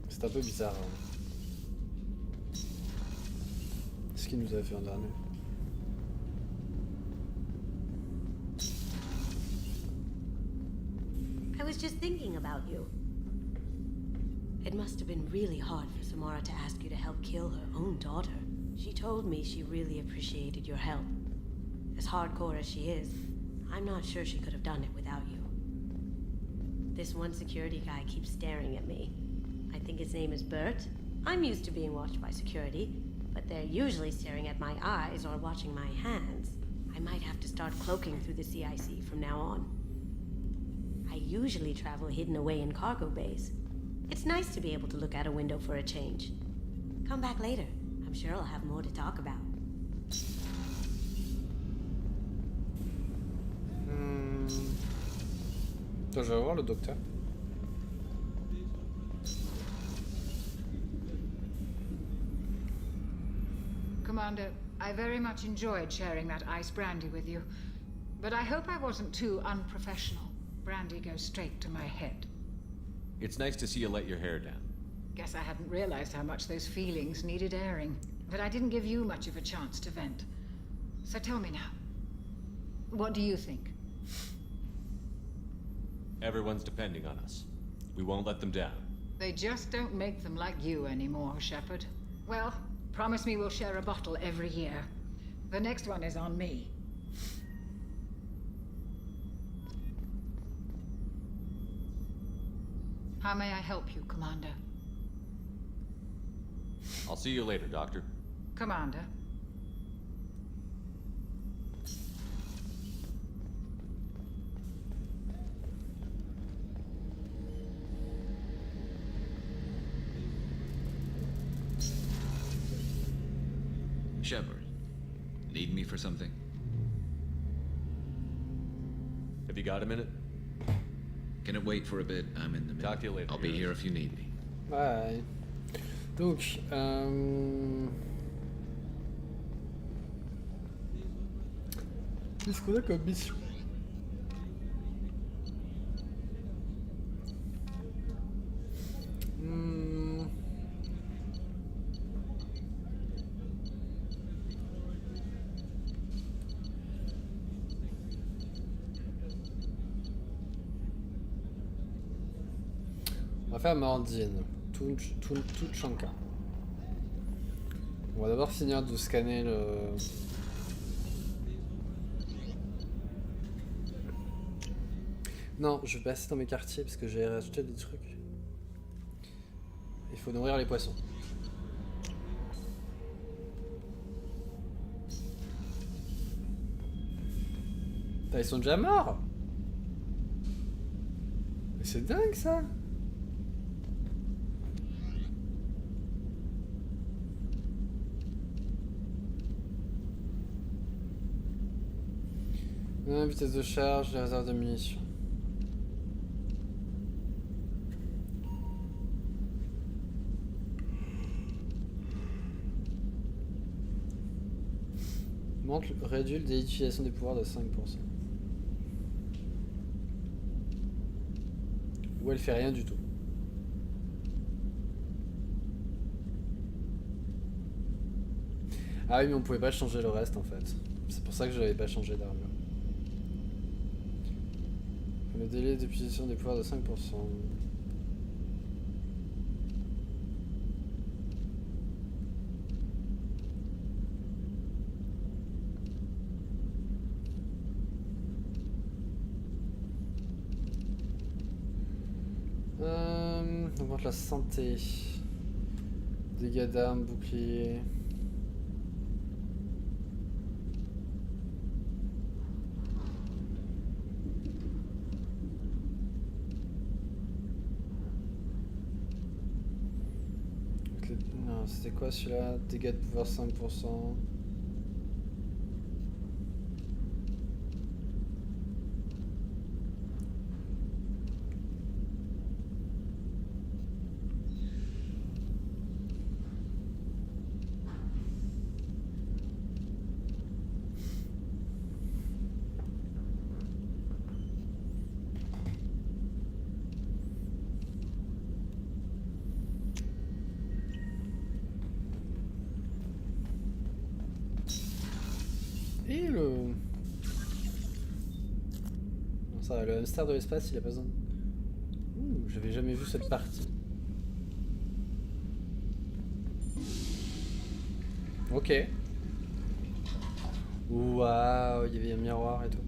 C'est un peu bizarre. Hein. Ce qu'il nous a fait en dernier. I was just thinking about you. It must have been really hard for Samara to ask you to help kill her own daughter. She told me she really appreciated your help. As hardcore as she is, I'm not sure she could have done it without you. This one security guy keeps staring at me. I think his name is Bert. I'm used to being watched by security, but they're usually staring at my eyes or watching my hands. I might have to start cloaking through the CIC from now on. I usually travel hidden away in cargo bays. It's nice to be able to look out a window for a change. Come back later. I'm sure I'll have more to talk about. Toi, je vais voir le docteur. Commander, I very much enjoyed sharing that ice brandy with you. But I hope I wasn't too unprofessional. Brandy goes straight to my head. It's nice to see you let your hair down. Guess I hadn't realized how much those feelings needed airing. But I didn't give you much of a chance to vent. So tell me now. What do you think? Everyone's depending on us. We won't let them down. They just don't make them like you anymore, Shepard. Well, promise me we'll share a bottle every year. The next one is on me. How may I help you, Commander? I'll see you later, Doctor. Commander. Shepard, Need me for something? Have you got a minute? Can it wait for a bit? I'm in the middle. Talk to you later. I'll be here if you need me. Ouais. Donc, qu'est-ce qu'on a comme mission? On va faire Mordine, toute Shanka. On va d'abord finir de scanner le... Non, je vais passer dans mes quartiers parce que j'ai rajouté des trucs. Il faut nourrir les poissons. Putain, ils sont déjà morts. Mais c'est dingue ça. Vitesse de charge, les réserves de munitions. Réduit l'utilisation des pouvoirs de 5%. Ou elle fait rien du tout. Ah oui, mais on pouvait pas changer le reste en fait. C'est pour ça que je n'avais pas changé d'armure. Le délai d'utilisation des pouvoirs de 5%. On augmente la santé. Dégâts d'armes, bouclier. Non, c'était quoi celui-là? Dégâts de pouvoir 5%. Et le... Non, ça va, le hamster de l'espace, il a pas besoin de... Ouh, j'avais jamais vu cette partie. Ok. Waouh, il y avait un miroir et tout.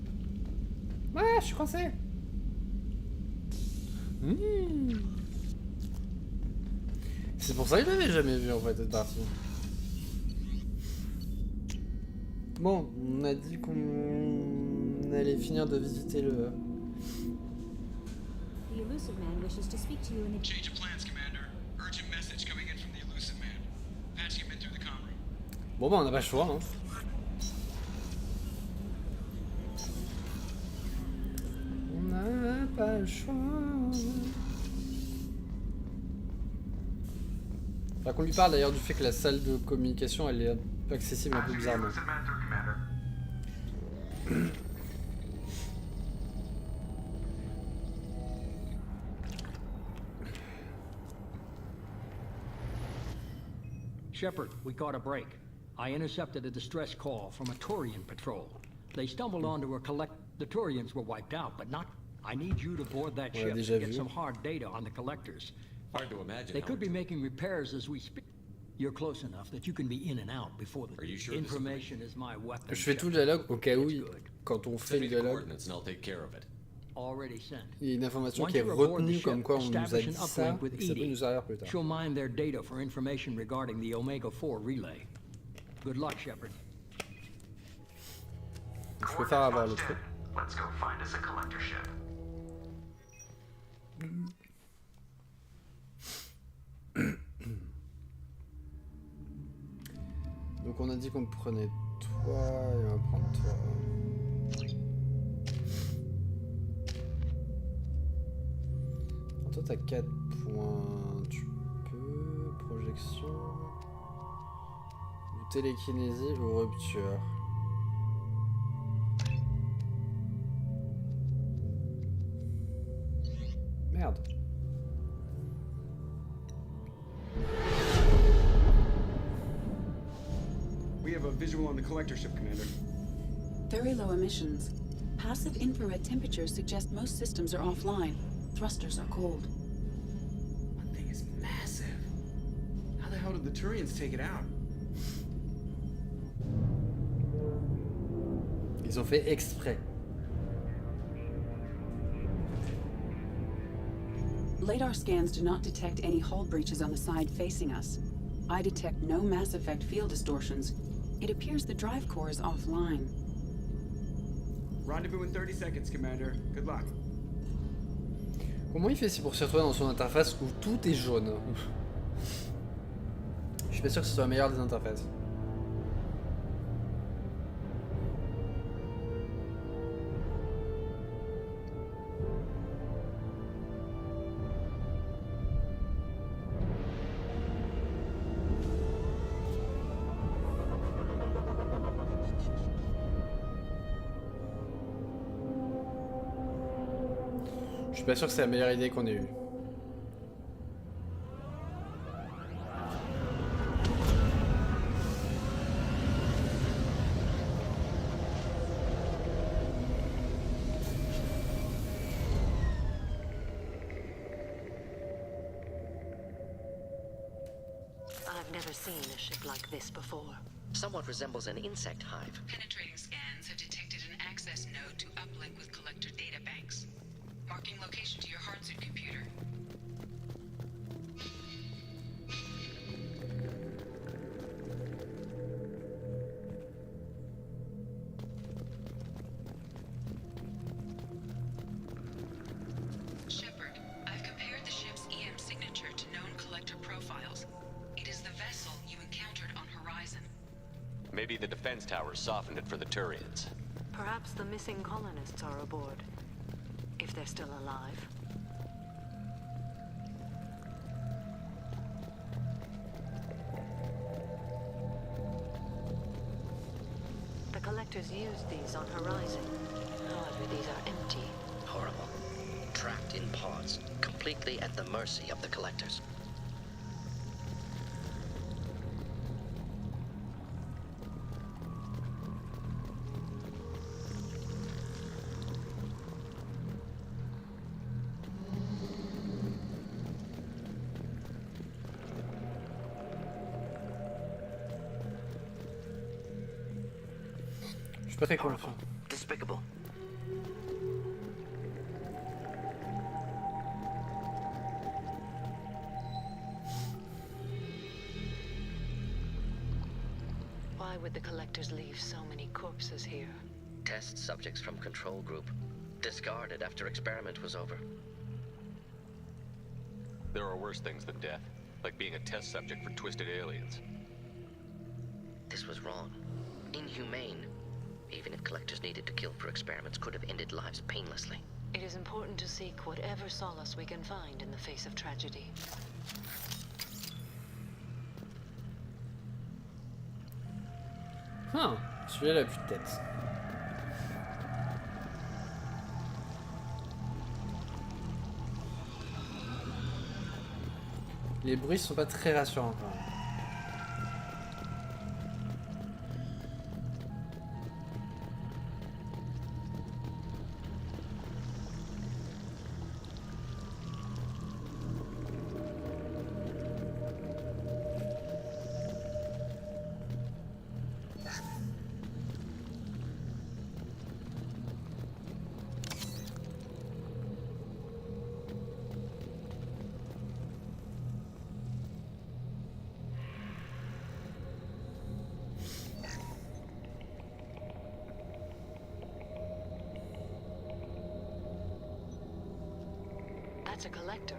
Ouais, je suis coincé. C'est pour ça que je l'avais jamais vu en fait cette partie. Bon, on a dit qu'on allait finir de visiter le... The Elusive Man wishes to speak to you in the... Change of plans, Commander. Urgent message coming in from the Elusive Man. Patching him in through the comm room. Bon bah on n'a pas le choix, hein. On n'a pas le choix. Faudra qu'on lui parle d'ailleurs du fait que la salle de communication elle est accessible un peu bizarrement. Shepard, we caught a break. I intercepted a distress call from a Turian patrol. They stumbled onto a The Turians were wiped out, but not... I need you to board that ship and get some hard data on the collectors. Hard to imagine. They could be making repairs as we speak. You're close enough that you can be in and out before the... Are you sure Information is my weapon. Je fais tout le dialogue au cas où, quand on fait le dialogue, il y a une information qui est retenue comme quoi on nous a dit ça, et que ça peut nous servir plus tard. She'll mine their data for information regarding the Omega-4 relay. Good luck, Shepard. Je préfère avoir le truc. Let's go find us a collector ship. Donc on a dit qu'on prenait toi et on va prendre toi. Alors toi t'as 4 points. Tu peux. Projection. Ou télékinésie ou rupture. Merde. We have a visual on the collector ship, Commander. Very low emissions. Passive infrared temperatures suggest most systems are offline. Thrusters are cold. That thing is massive. How the hell did the Turians take it out? Ils ont fait exprès. Radar scans do not detect any hull breaches on the side facing us. I detect no mass effect field distortions. It appears the drive core is offline. Rendezvous in 30 seconds, Commander. Good luck. Comment il fait pour se retrouver dans son interface où tout est jaune? Je suis pas sûr que ce soit la meilleure des interfaces. Je suis pas sûr que c'est la meilleure idée qu'on ait eue. I've never seen a ship like this before. Somewhat resembles an insect hive. Penetrating scans have detected an access node to uplink with collector data banks. Marking location to your hardsuit computer. Shepard, I've compared the ship's EM signature to known collector profiles. It is the vessel you encountered on Horizon. Maybe the defense towers softened it for the Turians. Perhaps the missing colonists are aboard. If they're still alive. The collectors used these on Horizon. However, these are empty. Horrible. Trapped in pods, completely at the mercy of the collectors. Je suis pas très confiant. Despicable. Why would the collectors leave so many corpses here? Test subjects from control group. Discarded after experiment was over. There are worse things than death, like being a test subject for twisted aliens. This was wrong. Inhumane. Even if collectors needed to kill for experiments, could have ended lives painlessly. It is important to seek whatever solace we can find in the face of tragedy. Celui-là, il a plus de tête. Les bruits sont pas très rassurants quand même. That's a collector.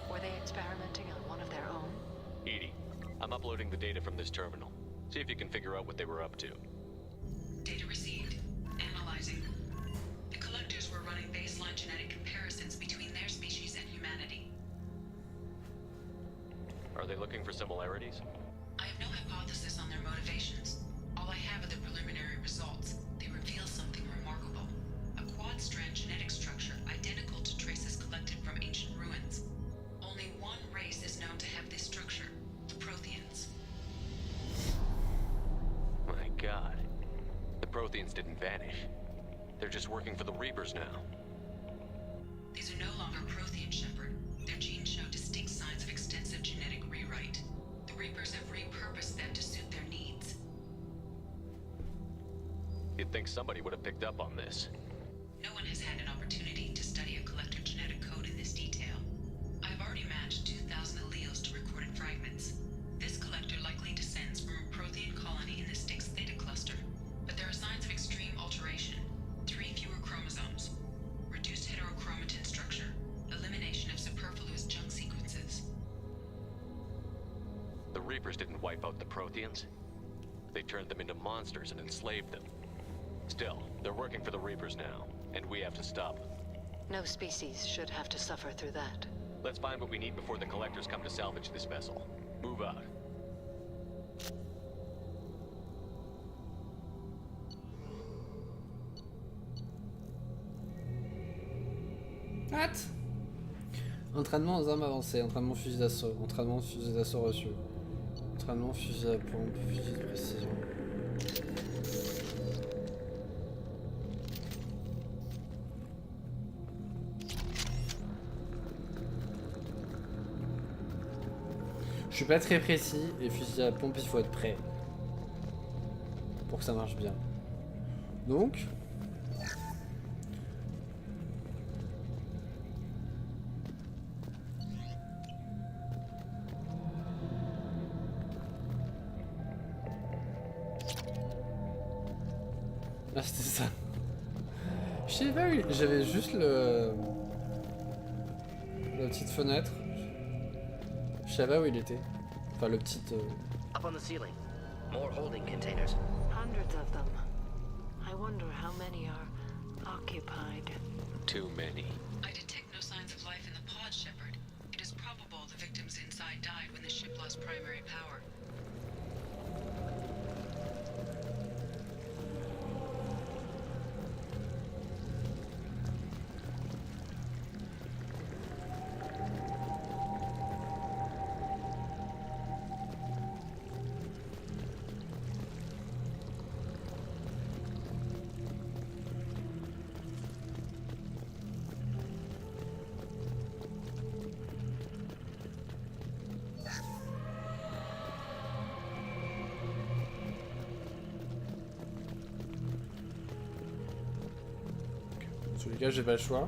Were they experimenting on one of their own? Edie, I'm uploading the data from this terminal. See if you can figure out what they were up to. looking for similarities? I have no hypothesis on their motivations. All I have are the preliminary results. They reveal something remarkable. A quad-strand genetic structure identical to traces collected from ancient ruins. Only one race is known to have this structure, the Protheans. My god. The Protheans didn't vanish. They're just working for the Reapers now. These are no longer Prothean, Shepard. Their genes show distinct signs of extensive genetic rewrite. The Reapers have repurposed them to suit their needs. You'd think somebody would have picked up on this. No one has had an opportunity to study a collector genetic code in this detail. I've already matched 2,000 alleles to recorded fragments. This collector likely descends from a Prothean colony in the Styx Theta cluster, but there are signs of extreme alteration. 3 fewer chromosomes, reduced heterochromatin structure, elimination of superfluous junk sequences. The Reapers didn't wipe out the Protheans. They turned them into monsters and enslaved them. Still, they're working for the Reapers now, and we have to stop them. No species should have to suffer through that. Let's find what we need before the Collectors come to salvage this vessel. Move out. What? Entraînement aux armes avancées, entraînement fusil d'assaut, entraînement fusil d'assaut reçu, entraînement fusil à pompe, fusil de précision. Je suis pas très précis et fusil à pompe il faut être prêt pour que ça marche bien. Donc ah c'était ça. Je sais pas, j'avais juste la petite fenêtre. Je savais pas où il était. Enfin le petit... Up on the ceiling. More holding containers. Hundreds of them. I wonder how many are occupied. Too many. I detect no signs of life in the pod, Shepard. It is probable the victims inside died when the ship lost primary power. Dans tous les cas, j'ai pas le choix.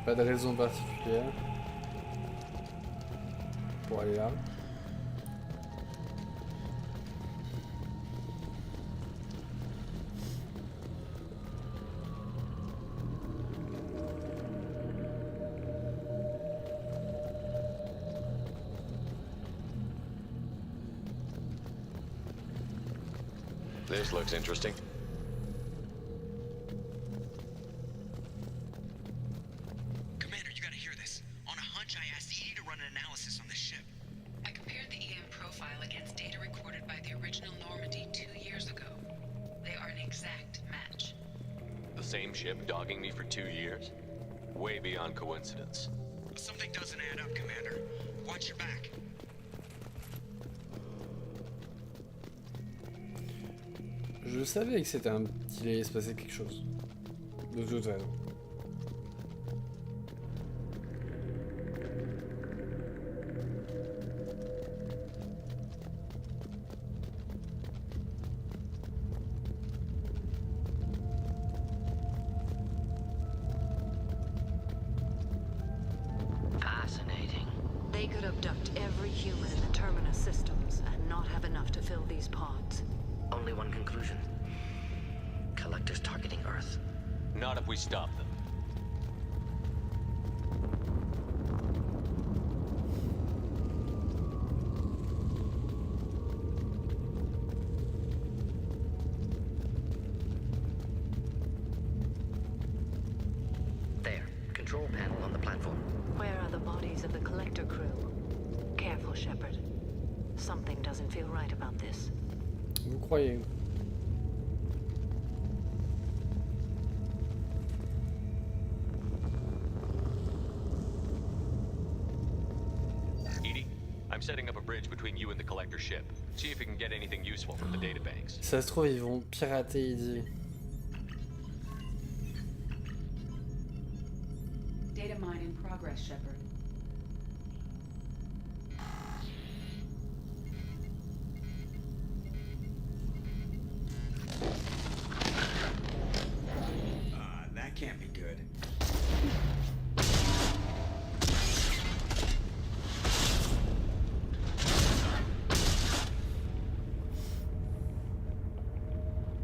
Pas de raison particulière pour aller là. This looks interesting. Commander, you gotta hear this. On a hunch, I asked aide to run an analysis on this ship. I compared the EM profile against data recorded by the original Normandy 2 years ago. They are an exact match. The same ship dogging me for 2 years? Way beyond coincidence. Something doesn't add up, Commander. Watch your back. Je savais que c'était qu'il allait se passer quelque chose. De toute façon. Fascinating. They could abduct every human in the Terminus systems and not have enough to fill these pods. Only one conclusion. Collectors targeting Earth. Not if we stop them. Shepard. Something doesn't feel right about this. Vous croyez? Edie, I'm setting up a bridge between you and the collector ship. See if you can get anything useful from the databanks. Si ça se trouve, ils vont pirater Eddie. Data mine in progress, Shepard. That can't be good.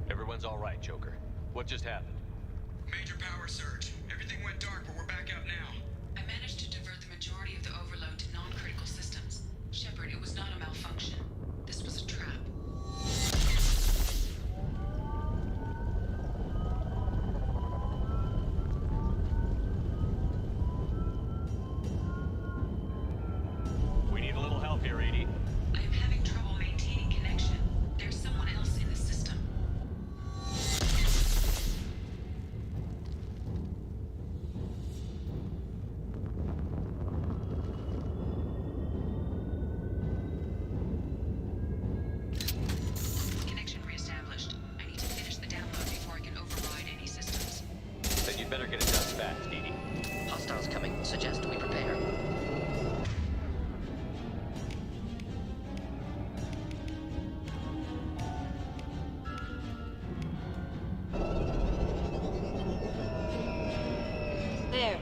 Everyone's all right, Joker. What just happened? Major power surge. Everything went dark, but we're back out now. I managed to divert the majority of the overload to non-critical systems. Shepard, it was not a malfunction. This was a trap. We need a little help here, Edie. I am having trouble maintaining connection. There's someone else in the system. Connection reestablished. I need to finish the download before I can override any systems. Then you'd better get it done fast, Edie. Hostiles coming. Suggest we prepare. There.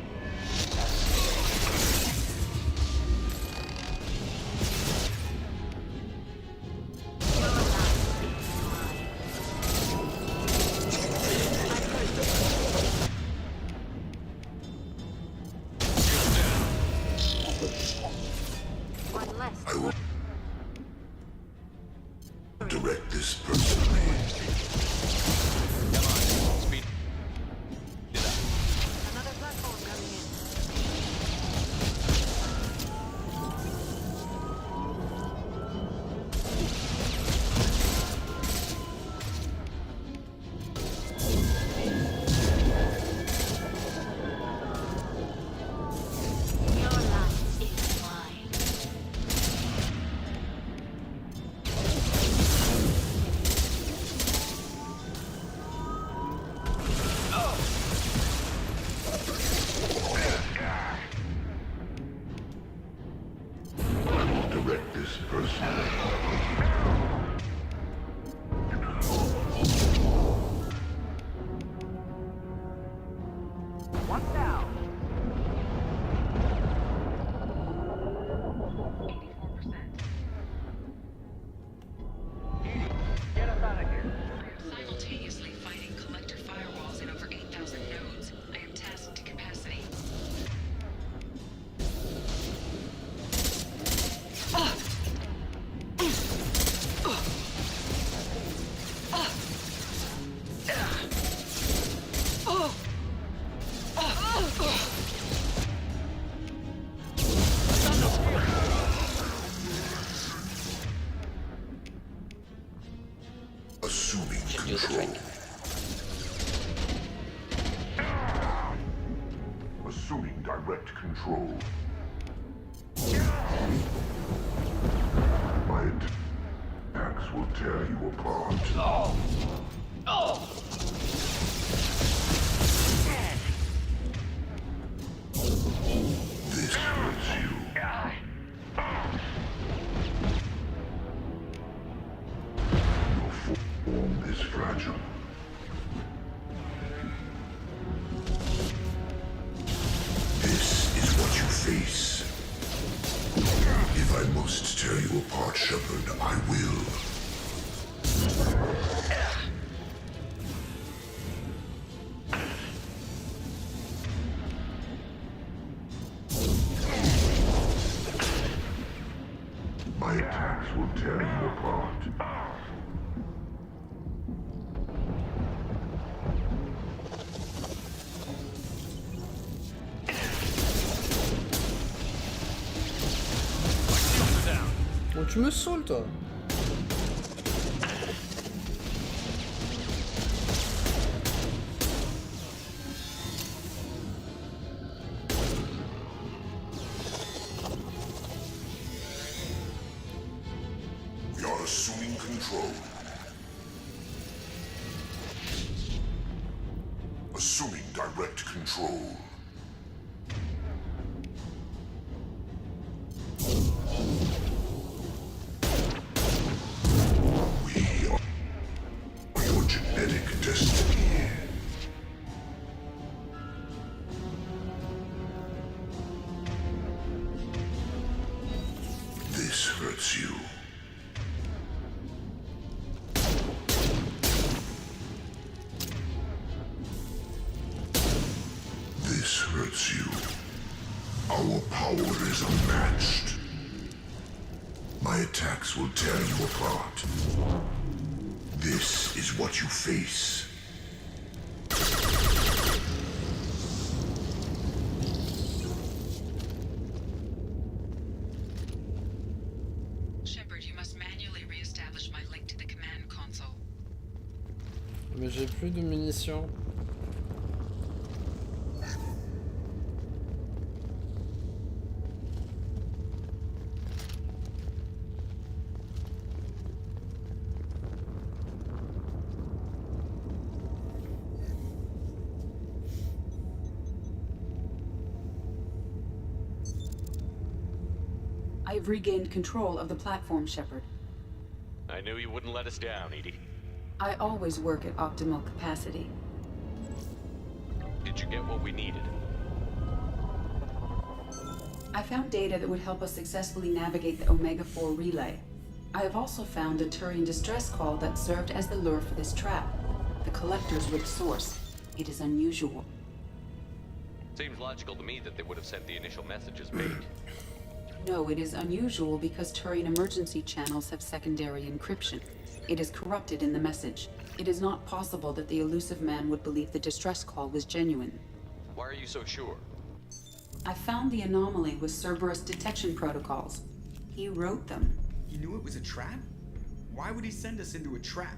One less. I will direct this personally. Come on, speed it up. Another platform coming in. Your life is mine. I will direct this personally. What now? 84%. Get us out of here. I am simultaneously fighting collector firewalls in over 8,000 nodes. I am tasked to capacity. Assuming Should do the control. trick. Assuming direct control. My attacks will tear you apart. This hurts you. Your form is fragile. This is what you face. If I must tear you apart, Shepard, I will. My attacks will tear you apart. My shields are down. Bon, tu me saoules, toi. We are assuming control. Assuming direct control. We are your genetic destiny. This hurts you. This hurts you. Our power is unmatched. My attacks will tear you apart. This is what you face. Shepard, you must manually re-establish my link to the command console. Mais j'ai plus de munitions. I've regained control of the platform, Shepard. I knew you wouldn't let us down, Edie. I always work at optimal capacity. Did you get what we needed? I found data that would help us successfully navigate the Omega-4 relay. I have also found a Turian distress call that served as the lure for this trap. The collectors were the source. It is unusual. Seems logical to me that they would have sent the initial message as bait. No, it is unusual because Turian emergency channels have secondary encryption. It is corrupted in the message. It is not possible that the elusive man would believe the distress call was genuine. Why are you so sure? I found the anomaly with Cerberus detection protocols. He wrote them. He knew it was a trap? Why would he send us into a trap?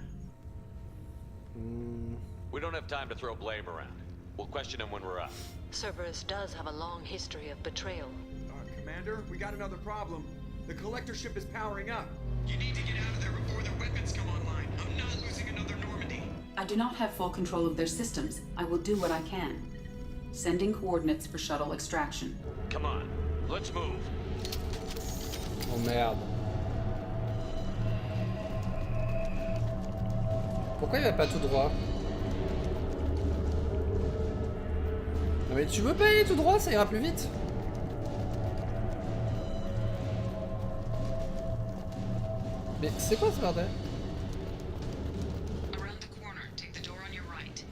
We don't have time to throw blame around. We'll question him when we're out. Cerberus does have a long history of betrayal. Commander, we got another problem. The collector ship is powering up. You need to get out of there before their weapons come online. I'm not losing another Normandy. I do not have full control of their systems. I will do what I can. Sending coordinates for shuttle extraction. Come on, let's move. Oh merde. Pourquoi il va pas tout droit? Non mais tu veux pas aller tout droit, ça ira plus vite. Mais c'est quoi ce bordel? Around the corner, take the door on your right.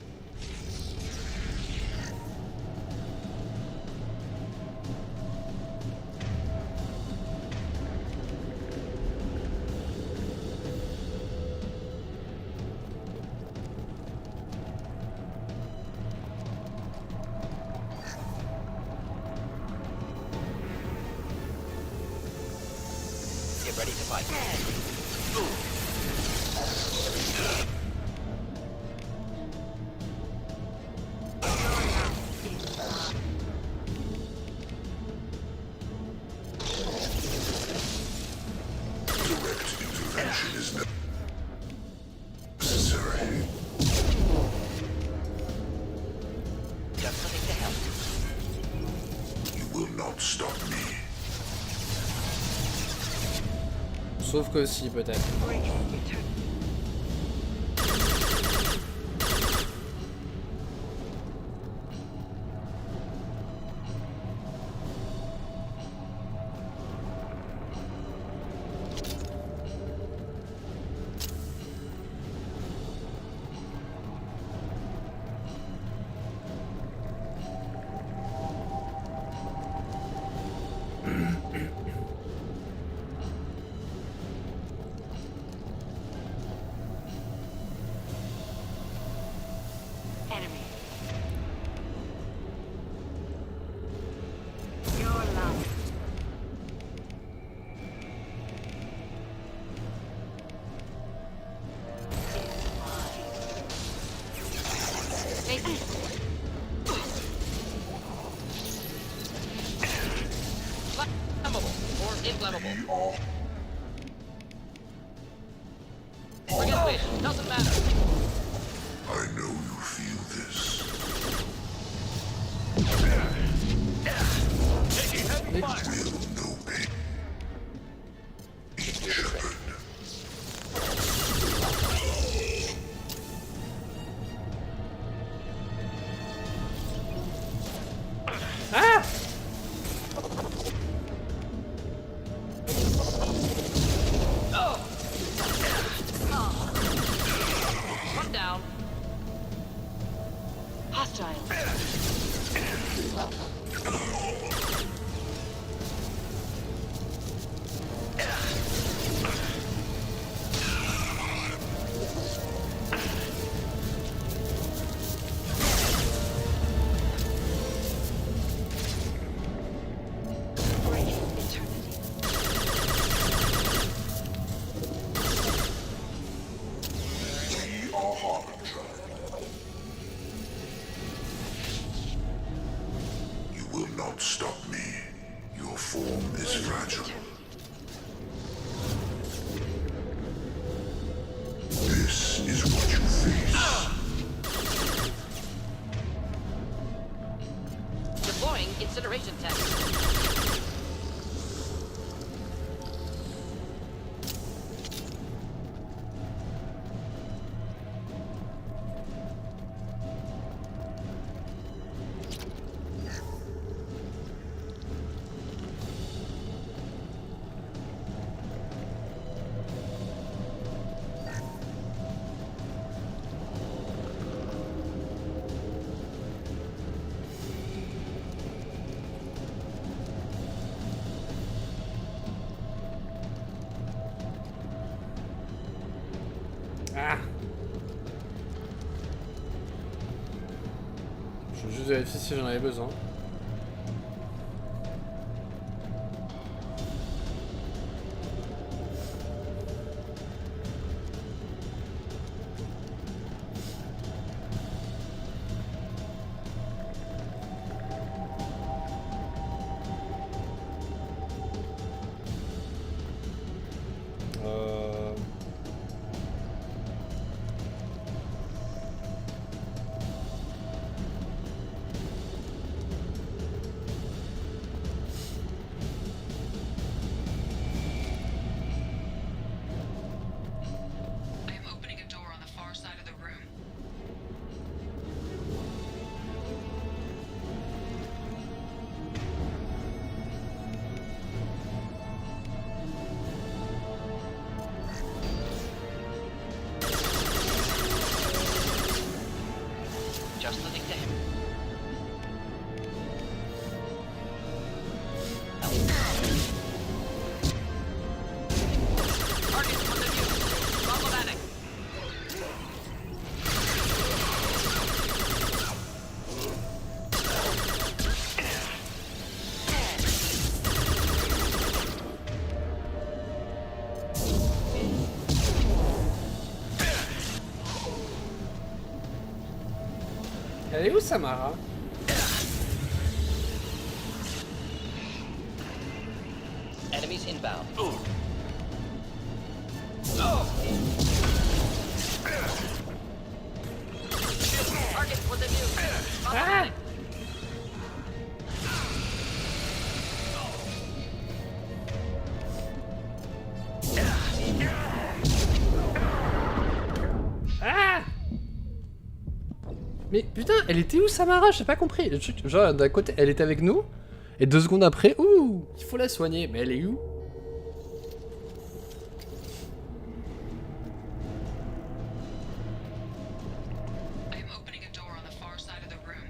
Get ready to fight. Direct intervention is necessary. Got something to help. You will not stop me. Sauf que si, peut-être. Flammable or inflammable. Bring it, please. Doesn't matter. I know you feel this. Taking heavy fire. Feel no pain. Shepard. Ah! One down. Hostile. You will not stop me. Your form is fragile. This is what you face. Deploying incineration tech. Ah! Je veux juste vérifier si j'en avais besoin. I am opening a door on the far side of the room. Just the thing to him. Target from the view. Problematic. Elle est où Samara? Enemies inbound. Target for the view. Problematic. Ah! Mais putain, elle était où Samara? J'ai pas compris. Genre d'un côté, elle était avec nous, et 2 secondes après, ouh, il faut la soigner. Mais elle est où? I am opening a door on the far side of the room.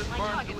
My target.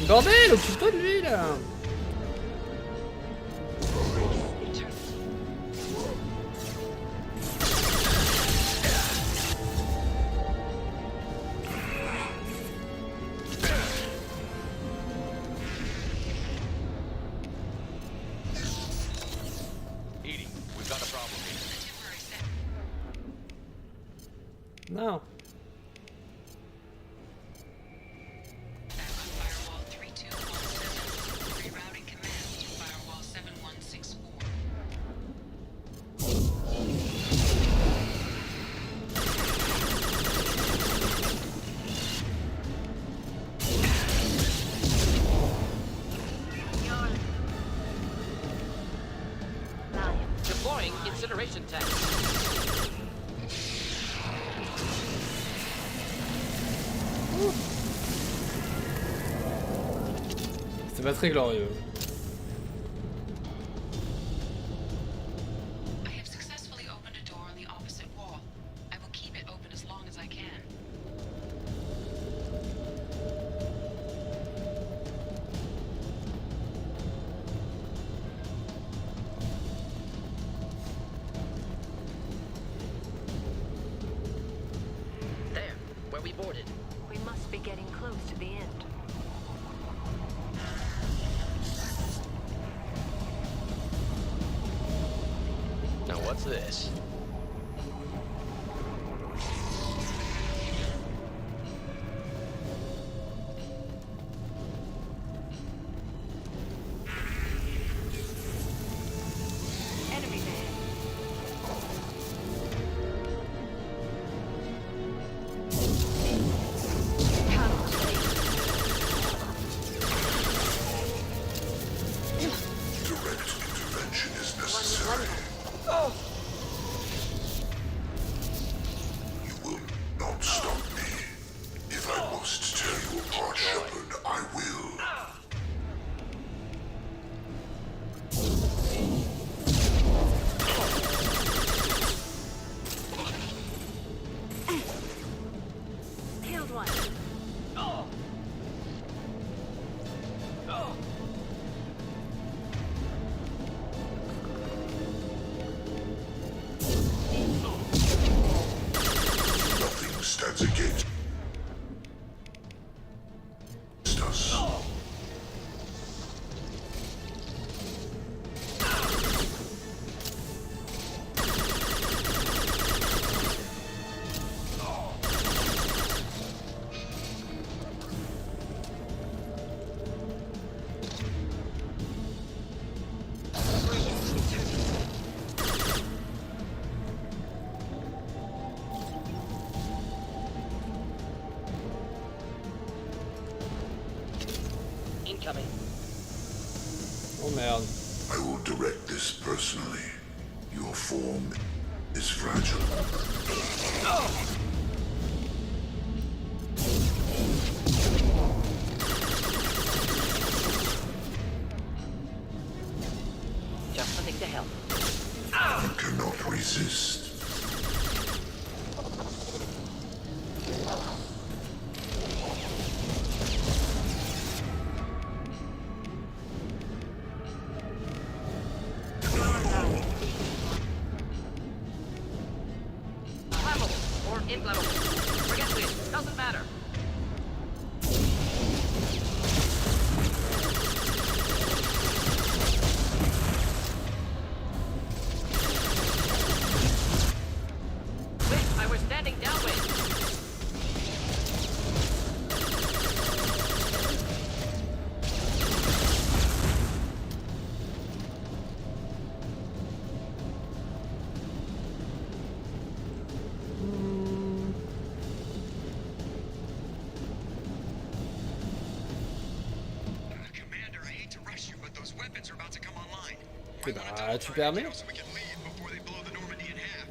Bordel, occupe-toi de lui là. Edie, we've got a problem here. Non. Firewall 3217, rerouting command to Firewall 7164. Deploying incineration tank. C'est pas très glorieux. I have successfully opened a door on the opposite wall. I will keep it open as long as I can. There, where we boarded. We must be getting close to the end. Now what's this? Enemy man. Direct intervention is necessary. You will not stop me. If I must tear you apart, Shepard, I will. Killed one. Nothing stands against us. Incoming. Oh merde. I will direct this personally. Your form is fragile. Just something to help. You cannot resist. Flammable or inflammable. Forget this. Doesn't matter. Wait, I was standing downwind. Commander, I hate to rush you, but those weapons are about to come online. Eh bah, tu permets? So we can leave before they blow the Normandy in half.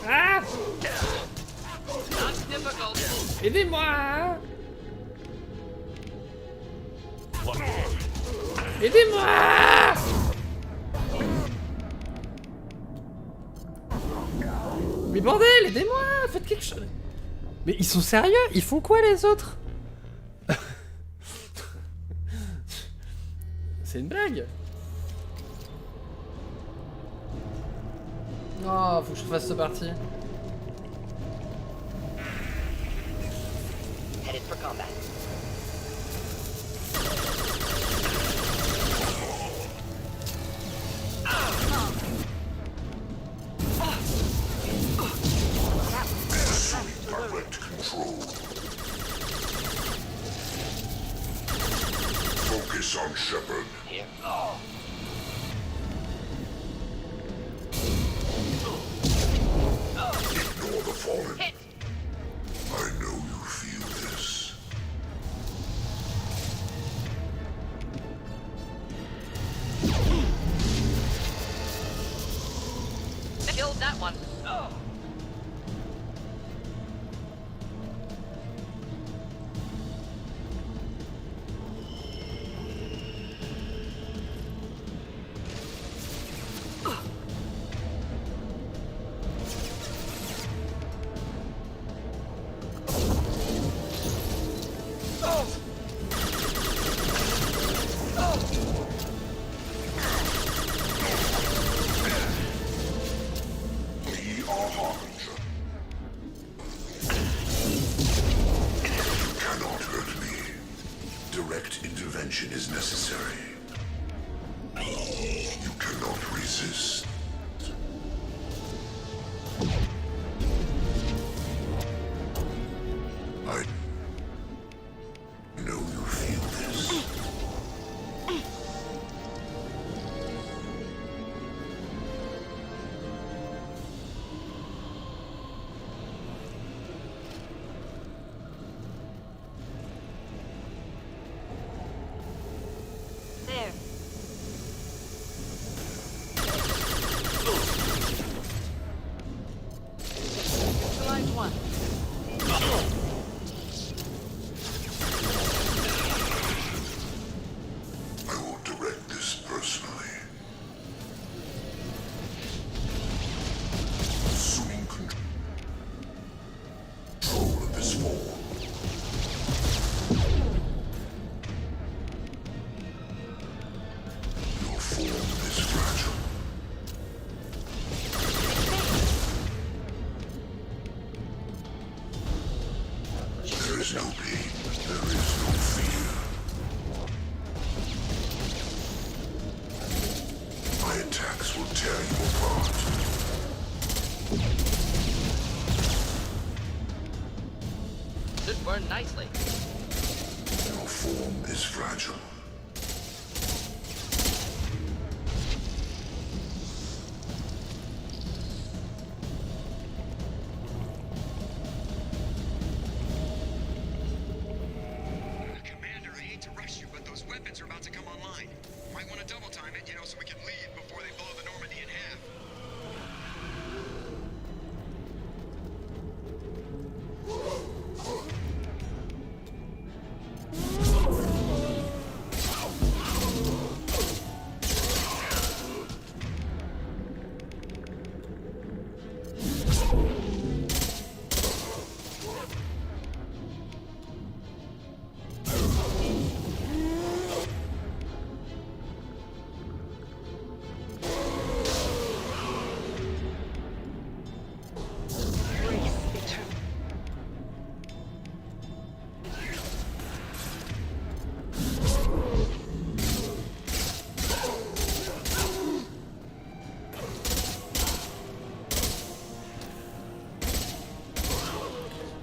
Ah! Not difficult. Aidez-moi! Aidez-moi! Mais bordel, aidez-moi! Faites quelque chose! Mais ils sont sérieux? Ils font quoi les autres? C'est une blague? Oh, faut que je fasse ce parti. Headed for combat. Direct control. Focus on Shepard. Here. Ignore the fallen. Hit. I know you feel this. Killed that one. Direct intervention is necessary. You cannot resist. I know you feel this. There. Neutralize one. I will direct this personally. Assuming control of this form. Your form is fragile. There is no pain. There is no fear. My attacks will tear you apart. Should burn nicely. Your form is fragile. Commander, I hate to rush you, but those weapons are about to come online. Might want to double time it, so we can leave before they blow the Normandy in half.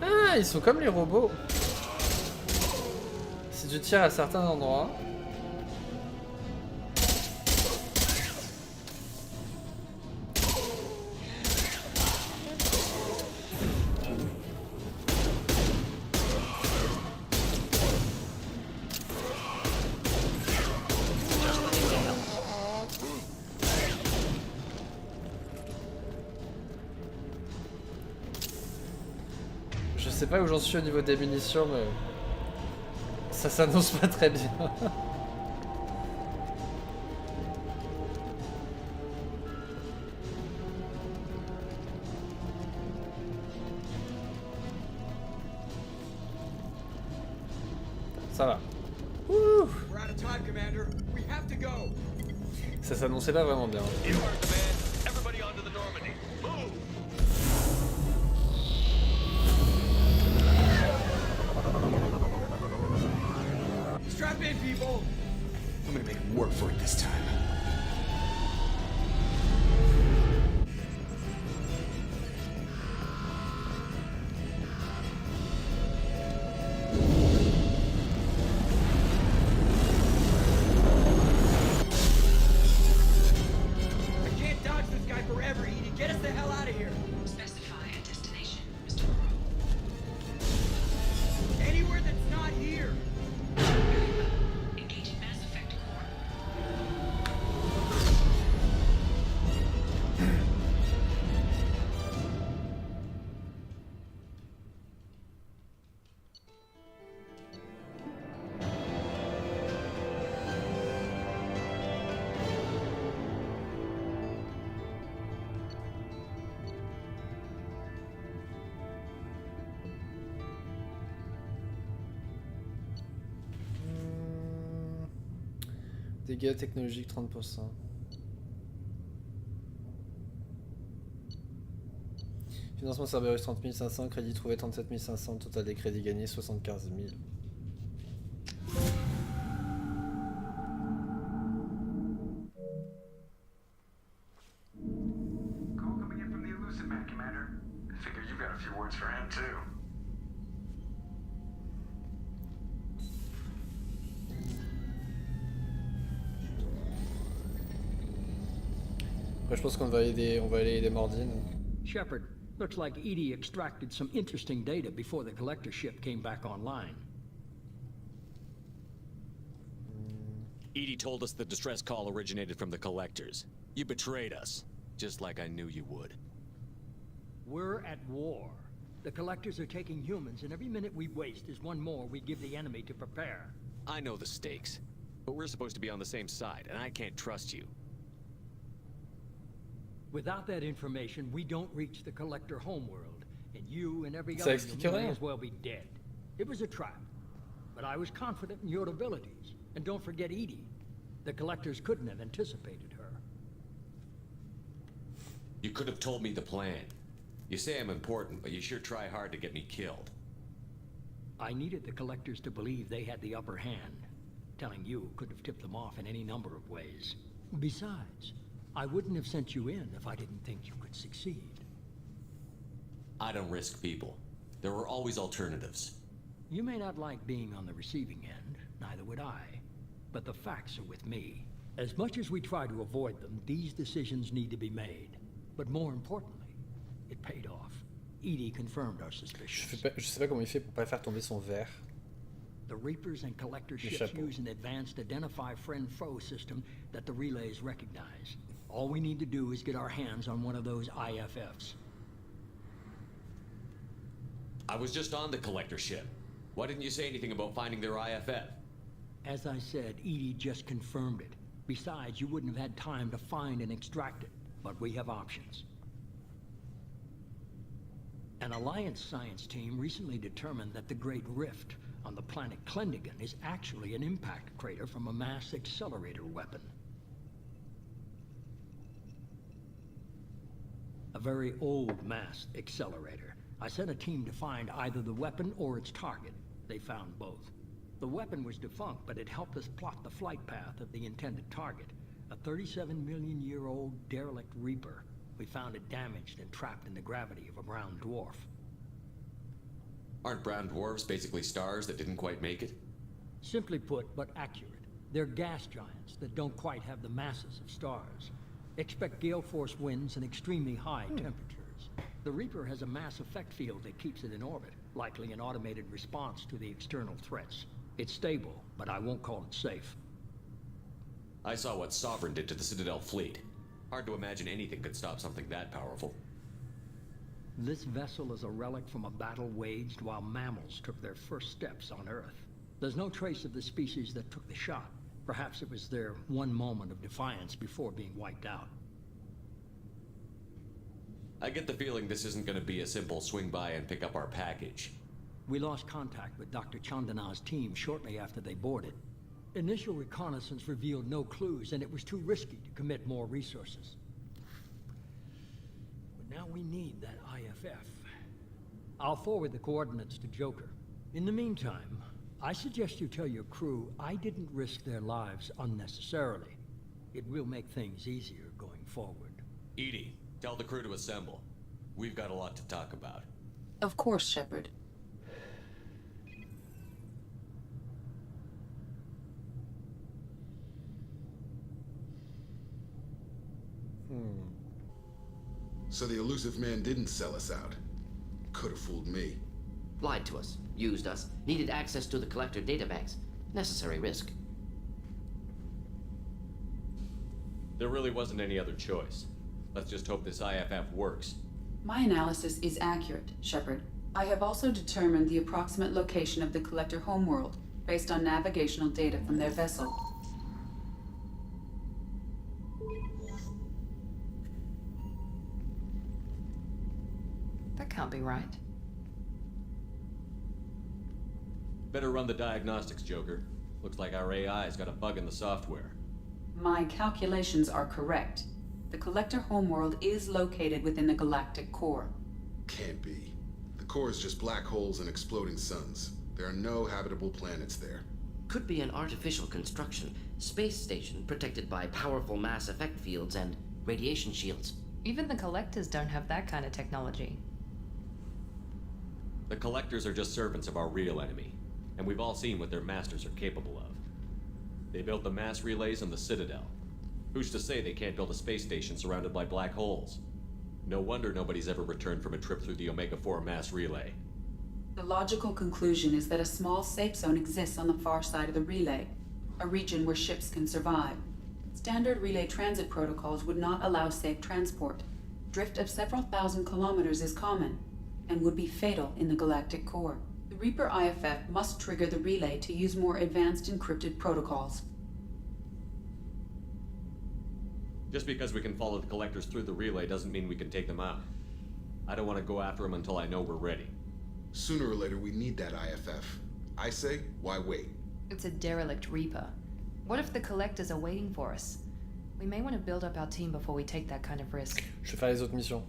Ah, ils sont comme les robots. Si tu tires à certains endroits. Je sais pas où j'en suis au niveau des munitions, mais ça s'annonce pas très bien. Ça va. We're out of time, Commander. We have to go. Ça s'annonçait pas vraiment bien. You are command. Everybody onto the Normandy. Move! Strap in, people. I'm gonna make him work for it this time. I can't dodge this guy forever, Edie. Get us the hell out of here. Specify a destination, Mr. Crow. Anywhere that's not here. Engaging Mass Effect core. Dégâts technologiques 30%. Financement Cerberus 30 500, crédit trouvé 37 500, total des crédits gagnés 75 000. Call coming in from the Elusive Man, Commander. I figure you've got a few words for him, too. Après je pense qu'on va aller aider Mordine. Shepard, looks like Edie extracted some interesting data before the collector ship came back online. Edie told us the distress call originated from the collectors. You betrayed us, just like I knew you would. We're at war. The collectors are taking humans, and every minute we waste is one more we give the enemy to prepare. I know the stakes, but we're supposed to be on the same side, and I can't trust you. Without that information, we don't reach the collector homeworld, and you and every Ça other explique human may rien. as well be dead. It was a trap, but I was confident in your abilities. And don't forget Edie. The collectors couldn't have anticipated her. You could have told me the plan. You say I'm important, but you sure try hard to get me killed. I needed the collectors to believe they had the upper hand. Telling you could have tipped them off in any number of ways. Besides, I wouldn't have sent you in if I didn't think you could succeed. I don't risk people. There were always alternatives. You may not like being on the receiving end, neither would I. But the facts are with me. As much as we try to avoid them, these decisions need to be made. But more importantly, it paid off. Edie confirmed our suspicions. Je sais pas comment il fait pour pas faire tomber son verre. The Reapers and Collector ships chapeau. use an advanced identify friend-foe system that the relays recognize. All we need to do is get our hands on one of those IFFs. I was just on the collector ship. Why didn't you say anything about finding their IFF? As I said, Edie just confirmed it. Besides, you wouldn't have had time to find and extract it. But we have options. An Alliance science team recently determined that the Great Rift on the planet Klendigan is actually an impact crater from a mass accelerator weapon. A very old mass accelerator. I sent a team to find either the weapon or its target. They found both. The weapon was defunct, but it helped us plot the flight path of the intended target. A 37-million-year-old derelict Reaper. We found it damaged and trapped in the gravity of a brown dwarf. Aren't brown dwarves basically stars that didn't quite make it? Simply put, but accurate. They're gas giants that don't quite have the masses of stars. Expect gale force winds and extremely high temperatures. The Reaper has a mass effect field that keeps it in orbit, likely an automated response to the external threats. It's stable, but I won't call it safe. I saw what Sovereign did to the Citadel fleet. Hard to imagine anything could stop something that powerful. This vessel is a relic from a battle waged while mammals took their first steps on Earth. There's no trace of the species that took the shot. Perhaps it was their one moment of defiance before being wiped out. I get the feeling this isn't going to be a simple swing by and pick up our package. We lost contact with Dr. Chandana's team shortly after they boarded. Initial reconnaissance revealed no clues, and it was too risky to commit more resources. But now we need that IFF. I'll forward the coordinates to Joker. In the meantime, I suggest you tell your crew I didn't risk their lives unnecessarily. It will make things easier going forward. Edie, tell the crew to assemble. We've got a lot to talk about. Of course, Shepard. So the elusive man didn't sell us out. Could have fooled me. Lied to us, used us, needed access to the collector databanks. Necessary risk. There really wasn't any other choice. Let's just hope this IFF works. My analysis is accurate, Shepard. I have also determined the approximate location of the collector homeworld, based on navigational data from their vessel. That can't be right. Better run the diagnostics, Joker. Looks like our AI's got a bug in the software. My calculations are correct. The collector homeworld is located within the galactic core. Can't be. The core is just black holes and exploding suns. There are no habitable planets there. Could be an artificial construction, space station protected by powerful mass effect fields and radiation shields. Even the collectors don't have that kind of technology. The collectors are just servants of our real enemy, and we've all seen what their masters are capable of. They built the mass relays on the Citadel. Who's to say they can't build a space station surrounded by black holes? No wonder nobody's ever returned from a trip through the Omega-4 mass relay. The logical conclusion is that a small safe zone exists on the far side of the relay, a region where ships can survive. Standard relay transit protocols would not allow safe transport. Drift of several thousand kilometers is common, and would be fatal in the galactic core. The Reaper IFF must trigger the relay to use more advanced encrypted protocols. Just because we can follow the collectors through the relay doesn't mean we can take them out. I don't want to go after them until I know we're ready. Sooner or later, we need that IFF. I say, why wait? It's a derelict Reaper. What if the collectors are waiting for us? We may want to build up our team before we take that kind of risk. Je vais faire les autres missions.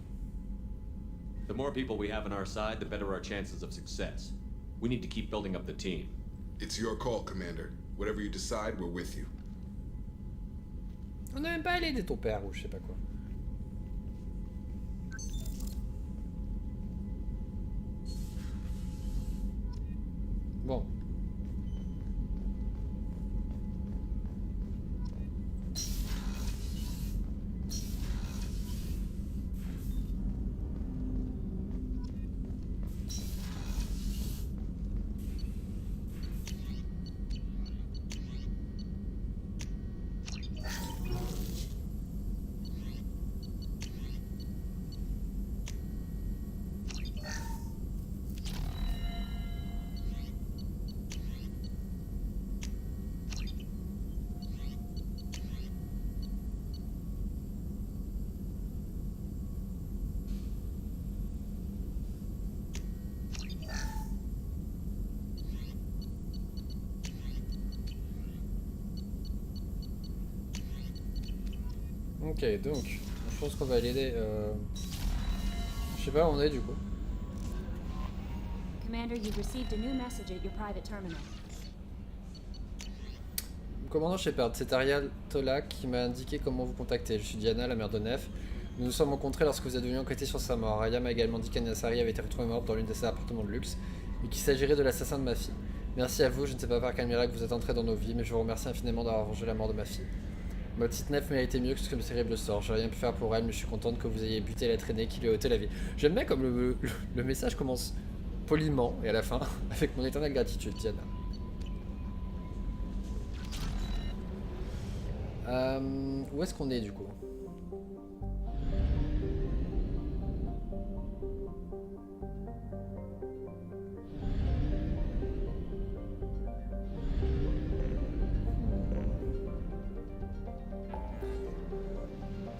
The more people we have on our side, the better our chances of success. We need to keep building up the team. It's your call, Commander. Whatever you decide, we're with you. On n'a même pas allé de ton père ou je sais pas quoi. Bon. Ok, donc, je pense qu'on va l'aider. Je sais pas où on est du coup. Commander, you've received a new message at your private terminal. Commandant Shepard, c'est Ariel Tolak qui m'a indiqué comment vous contacter. Je suis Diana, la mère de Nef. Nous nous sommes rencontrés lorsque vous êtes venu enquêter sur sa mort. Aya m'a également dit qu'Anasari avait été retrouvée morte dans l'une de ses appartements de luxe et qu'il s'agirait de l'assassin de ma fille. Merci à vous, je ne sais pas par quel miracle vous êtes entré dans nos vies, mais je vous remercie infiniment d'avoir vengé la mort de ma fille. Ma petite Nef méritait mieux que ce terrible sort. J'ai rien pu faire pour elle, mais je suis contente que vous ayez buté la traînée qui lui a ôté la vie. J'aime bien comme le message commence poliment et à la fin avec mon éternelle gratitude, Diana. Où est-ce qu'on est du coup?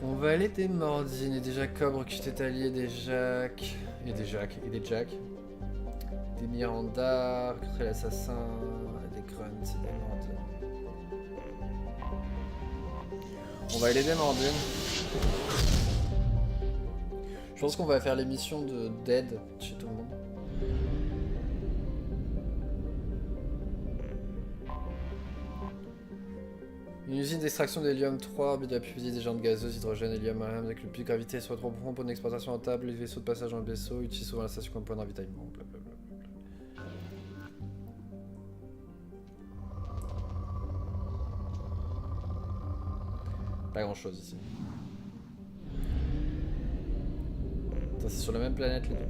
On va aller des Mordines et des Jacobres qui étaient alliés des Jacques. Et des Jacques. Des Miranda, recruter l'assassin, des grunts, des Mandines. On va aller des Mandines. Je pense qu'on va faire l'émission d'aide chez tout le monde. Une usine d'extraction d'hélium 3, orbite de la pupille des géantes gazeuses, hydrogène, hélium, marine, avec le puits de gravité soit trop profond pour une exploitation rentable, les vaisseaux de passage dans le vaisseau utilisent souvent la station comme point de ravitaillement, blablabla. Pas grand chose ici. Attends, c'est sur la même planète les deux.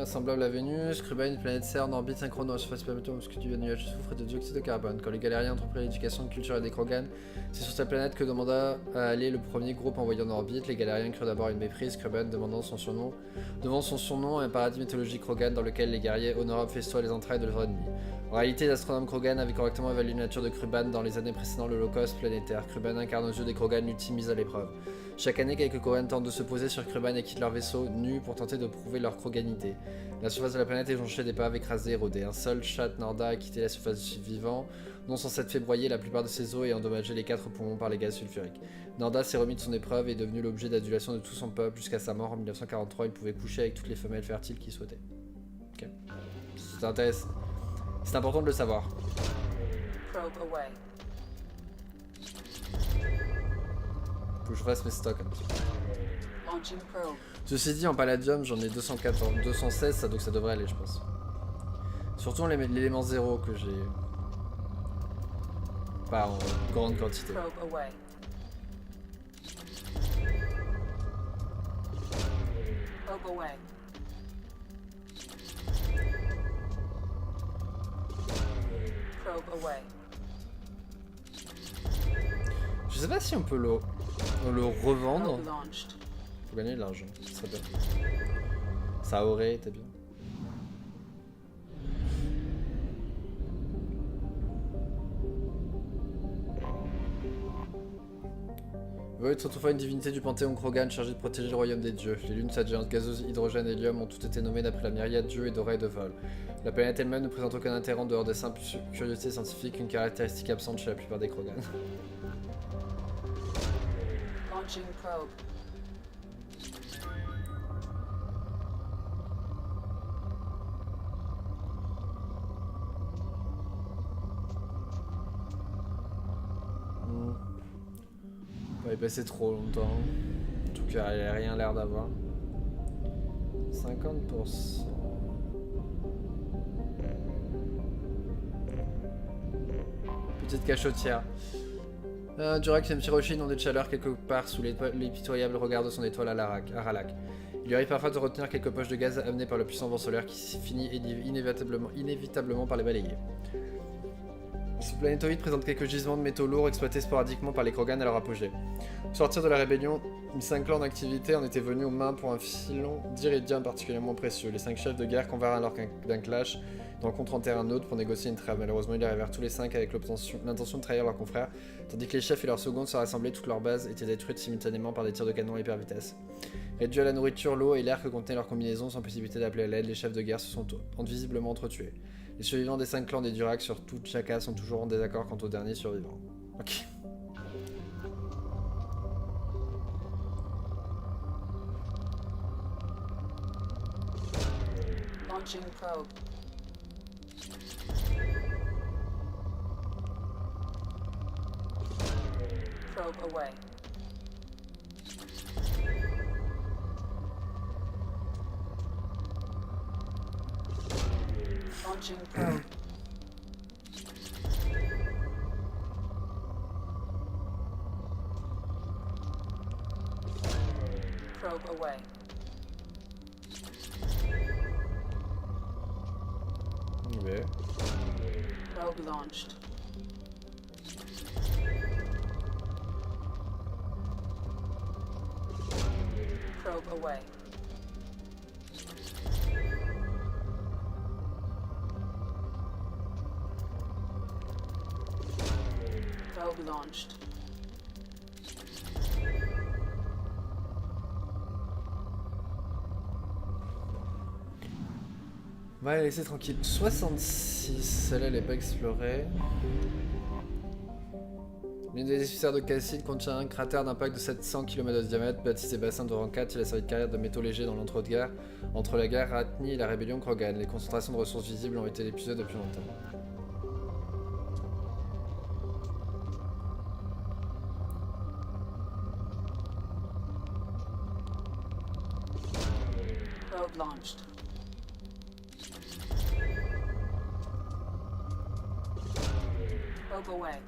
Semblable à Vénus, Cruban, une planète serre en orbite synchrone dans la surface permettant parce que du nuage de soufre et de dioxyde de carbone. Quand les galériens entreprirent l'éducation de culture et des Krogan, c'est sur cette planète que demanda à aller le premier groupe envoyé en orbite. Les galériens crurent d'abord une méprise, Cruban demandant son surnom, devant son surnom un paradis mythologique Krogan dans lequel les guerriers honorables festoient les entrailles de leurs ennemis. En réalité, l'astronome Krogan avait correctement évalué la nature de Cruban dans les années précédant l'Holocauste planétaire. Cruban incarne aux yeux des Krogan l'ultime à l'épreuve. Chaque année, quelques Krogan tentent de se poser sur Cruban et quittent leur vaisseau nus pour tenter de prouver leur kroganité. La surface de la planète est jonchée d'épaves écrasées et érodées. Un seul chat Norda a quitté la surface du vivant, non sans s'être fait broyer la plupart de ses os et endommager les 4 poumons par les gaz sulfuriques. Norda s'est remis de son épreuve et est devenu l'objet d'adulation de tout son peuple. Jusqu'à sa mort en 1943, il pouvait coucher avec toutes les femelles fertiles qu'il souhaitait. Ok. C'est intéressant. C'est important de le savoir. Faut que je fasse mes stocks un petit peu. Ceci dit, en palladium, j'en ai 214, 216, ça, donc ça devrait aller, je pense. Surtout l'élément 0 que j'ai pas en grande quantité. Je sais pas si on peut le revendre pour gagner de l'argent. Ce serait bien. Ça aurait été bien. Void est autrefois une divinité du panthéon Krogan chargée de protéger le royaume des dieux. Les lunes, sa géante gazeuse, hydrogène et hélium ont toutes été nommées d'après la myriade d'yeux et d'oreilles de vol. La planète elle-même ne présente aucun intérêt en dehors des simples curiosités scientifiques, une caractéristique absente chez la plupart des Krogan. Launching probe. On va y passer trop longtemps. En tout cas, il n'y a rien l'air d'avoir. 50%. Petite cachotière. Durac et Mchiroshi n'ont des chaleurs quelque part sous l'impitoyable regard de son étoile Aralak. Il lui arrive parfois de retenir quelques poches de gaz amenées par le puissant vent solaire qui finit inévitablement par les balayer. Ce planétoïde présente quelques gisements de métaux lourds exploités sporadiquement par les Krogan à leur apogée. Au sortir de la rébellion, les 5 clans d'activité en étaient venus aux mains pour un filon d'iridium particulièrement précieux. Les 5 chefs de guerre convinrent alors d'un clash d'encontre en terrain neutre pour négocier une trêve. Malheureusement, ils arrivèrent tous les 5 avec l'intention de trahir leurs confrères, tandis que les chefs et leurs secondes se rassemblaient, toutes leurs bases étaient détruites simultanément par des tirs de canon à hyper vitesse. Réduits à la nourriture, l'eau et l'air que contenaient leurs combinaisons sans possibilité d'appeler à l'aide, les chefs de guerre se sont visiblement entretués. Les survivants des 5 clans des Durac sur toute Chaka sont toujours en désaccord quant au dernier survivant. Ok. Launching probe. Probe away. Launching probe. Probe away. Ouais. Probe launched. Probe away. Probe launched. On va la laisser tranquille. 66, celle-là elle n'est pas explorée. L'une des émissaires de Cassine contient un cratère d'impact de 700 km de diamètre, baptisé bassin de rang 4. Il a servi de carrière de métaux légers dans l'entre-deux-guerres entre la guerre Ratni et la rébellion Krogan. Les concentrations de ressources visibles ont été épuisées depuis longtemps. Probe launched. Probe away.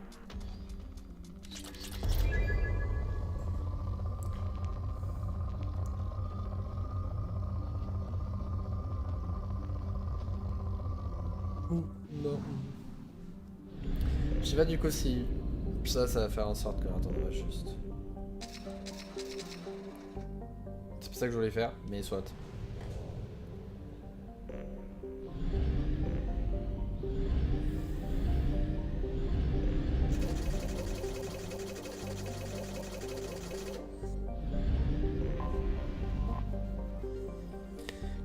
Non. Je sais pas du coup si ça va faire en sorte que... Attends, juste... C'est pas ça que je voulais faire, mais soit.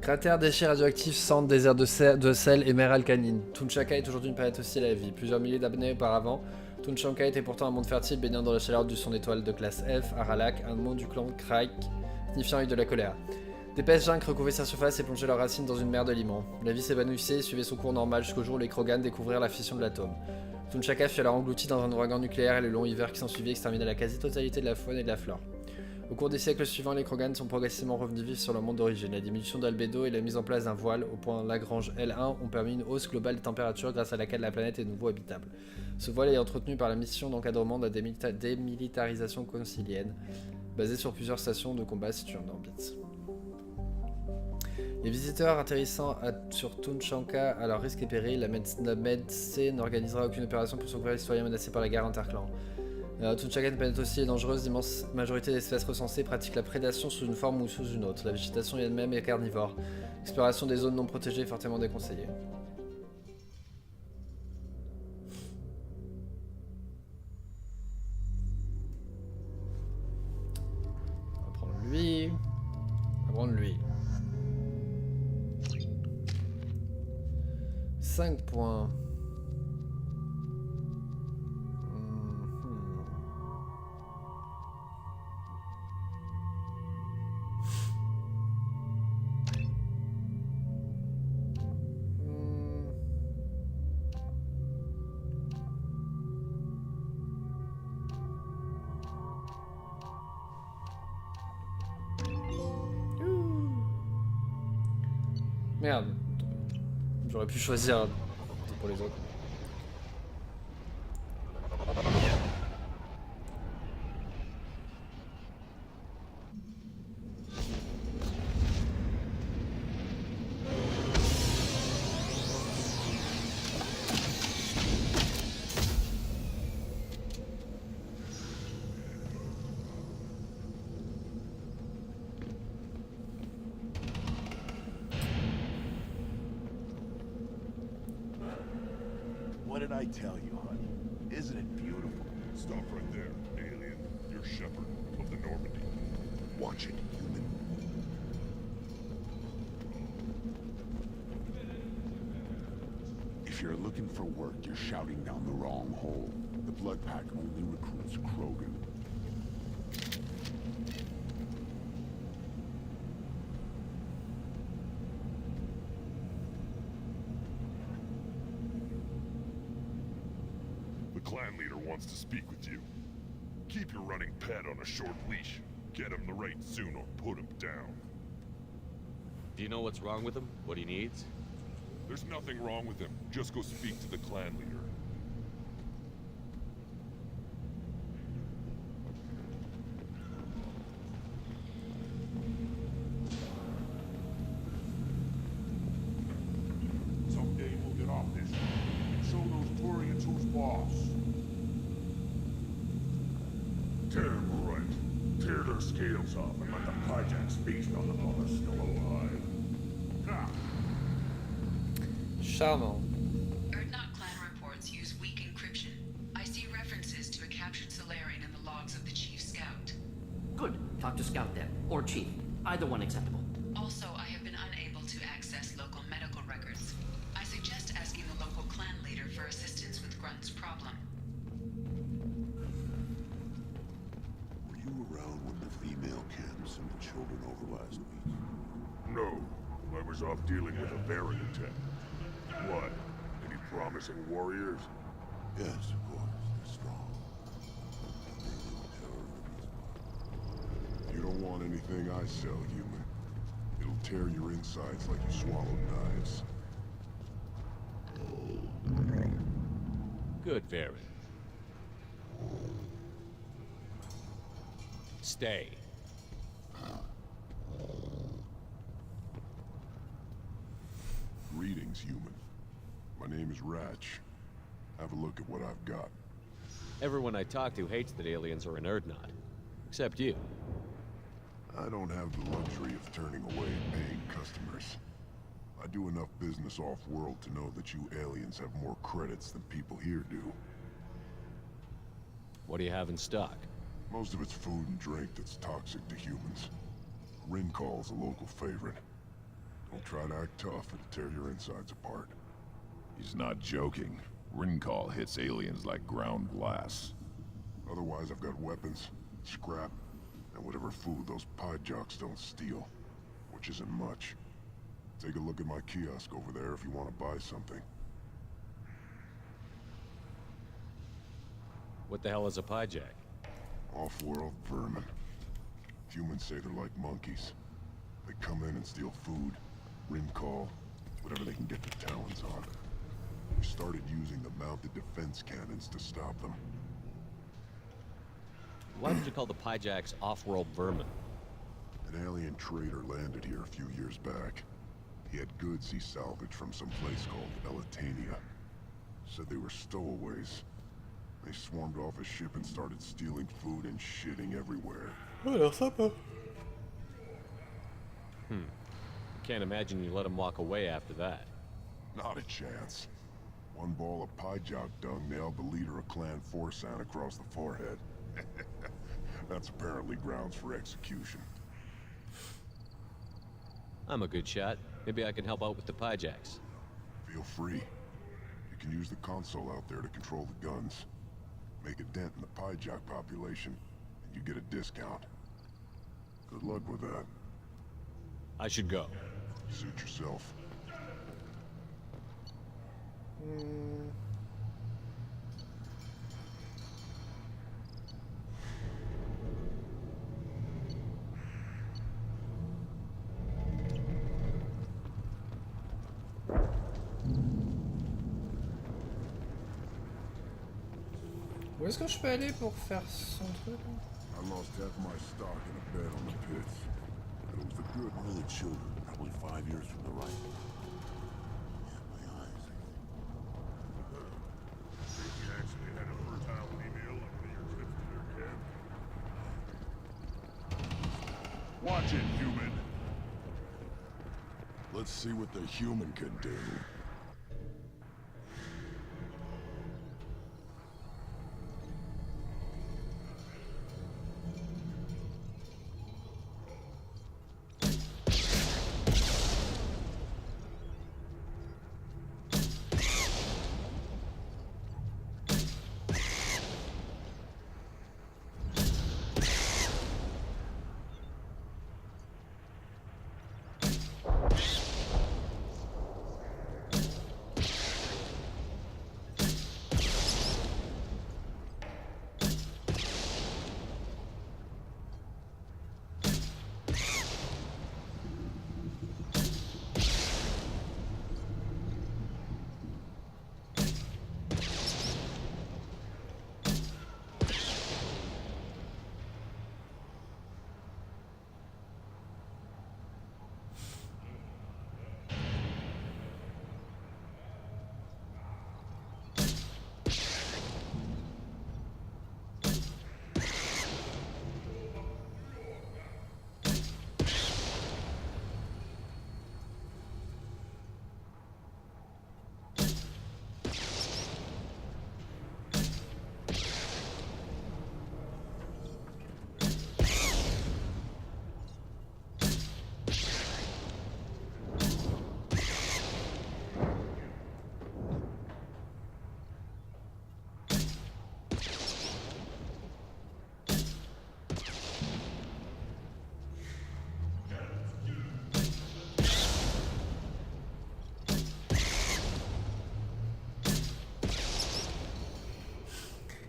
Cratère, déchets radioactifs, centre, désert de sel et mer alcaline. Tunchaka est aujourd'hui une planète hostile à la vie. Plusieurs milliers d'années auparavant, Tunchanka était pourtant un monde fertile baignant dans la chaleur du son étoile de classe F, Aralak, un monde du clan Kraik, signifiant œil de la colère. D'épaisses junques recouvraient sa surface et plongeaient leurs racines dans une mer d'aliments. La vie s'évanouissait et suivait son cours normal jusqu'au jour où les Krogan découvrirent la fission de l'atome. Tunchaka fut alors englouti dans un ouragan nucléaire et le long hiver qui s'ensuivit extermina la quasi-totalité de la faune et de la flore. Au cours des siècles suivants, les Krogan sont progressivement revenus vivre sur leur monde d'origine. La diminution d'albédo et la mise en place d'un voile au point Lagrange L1 ont permis une hausse globale des températures grâce à laquelle la planète est de nouveau habitable. Ce voile est entretenu par la mission d'encadrement de la démilitarisation concilienne, basée sur plusieurs stations de combat situées en orbite. Les visiteurs atterrissant sur Tunchanka à leur risque et péril, la MEDC n'organisera aucune opération pour secourir les citoyens menacés par la guerre interclan. Tunchanka est une planète hostile et dangereuse, l'immense majorité des espèces recensées pratiquent la prédation sous une forme ou sous une autre. La végétation elle-même est carnivore. L'exploration des zones non protégées est fortement déconseillée. On va prendre lui. On va prendre lui. 5 points. Merde. J'aurais pu choisir pour les autres. What did I tell you, honey? Isn't it beautiful? Stop right there, alien. You're Shepard of the Normandy. Watch it, human. If you're looking for work, you're shouting down the wrong hole. The Blood Pack only recruits Krogan. Clan leader wants to speak with you. Keep your running pet on a short leash. Get him the right soon or put him down. Do you know what's wrong with him? What he needs? There's nothing wrong with him. Just go speak to the clan leader. Someday we'll get off this and show those Torians who's boss. Damn right. Tear their scales off and let the Pyjax feast on the mother still alive. Ah. Charmant. Erdnot clan reports use weak encryption. I see references to a captured Solarian in the logs of the Chief Scout. Good. Talk to Scout then. Or Chief. Either one acceptable. Also, I have been unable to access local medical records. last week? No. I was off dealing with a Baron attack. What? Any promising warriors? Yes, of course. They're strong. You don't want anything I sell, human. It'll tear your insides like you swallowed knives. Good, Baron. Stay. Greetings, human. My name is Ratch. Have a look at what I've got. Everyone I talk to hates that aliens are an Erdnot. Except you. I don't have the luxury of turning away paying customers. I do enough business off-world to know that you aliens have more credits than people here do. What do you have in stock? Most of it's food and drink that's toxic to humans. Rincall's a local favorite. Don't try to act tough, it'll tear your insides apart. He's not joking. Rincall hits aliens like ground glass. Otherwise, I've got weapons, scrap, and whatever food those pie jocks don't steal. Which isn't much. Take a look at my kiosk over there if you want to buy something. What the hell is a pyjack? Off-world vermin. Humans say they're like monkeys. They come in and steal food, Rincall, whatever they can get their talons on. We started using the mounted defense cannons to stop them. Why did you call the pyjacks off-world vermin? An alien trader landed here a few years back. He had goods he salvaged from some place called Elitania. Said they were stowaways. They swarmed off his ship and started stealing food and shitting everywhere. Can't imagine you let them walk away after that. Not a chance. One ball of pie jock dung nailed the leader of Clan Forsan across the forehead. That's apparently grounds for execution. I'm a good shot. Maybe I can help out with the pyjacks. Feel free. You can use the console out there to control the guns. Make a dent in the pyjack population, and you get a discount. Good luck with that. I should go. Suit yourself. Où est-ce que je peux aller pour faire son truc? I lost half my stock in a bet on the pits. But it was the good one of the children, probably 5 years from the right. Yeah, my eyes. Think you actually had a fertile meal on one of your trips to their camp? Watch it, human. Let's see what the human can do.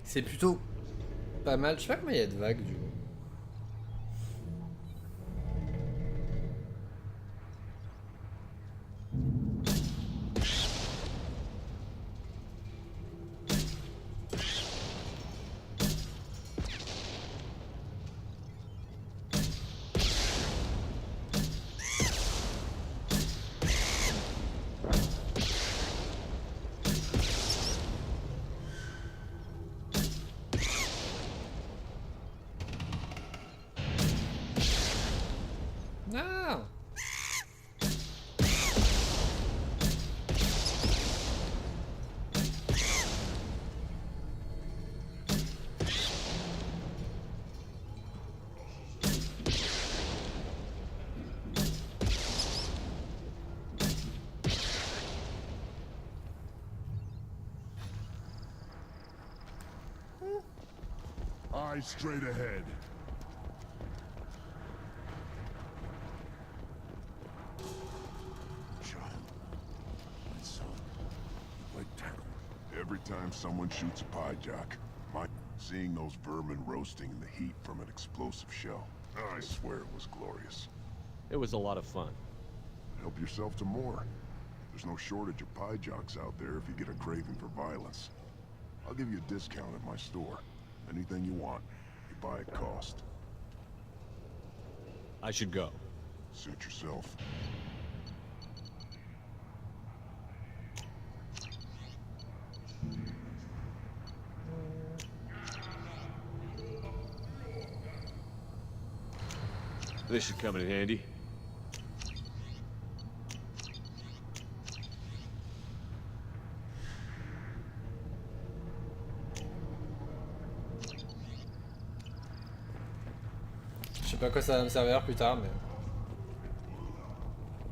C'est plutôt pas mal. Je sais pas combien il y a de vagues du coup. Non. Eyes straight ahead. Every time someone shoots a pie jock, seeing those vermin roasting in the heat from an explosive shell, I swear it was glorious. It was a lot of fun. Help yourself to more. There's no shortage of pie jocks out there if you get a craving for violence. I'll give you a discount at my store. Anything you want, you buy at cost. I should go. Suit yourself. This should come in handy. Je sais pas à quoi ça va me servir plus tard, mais.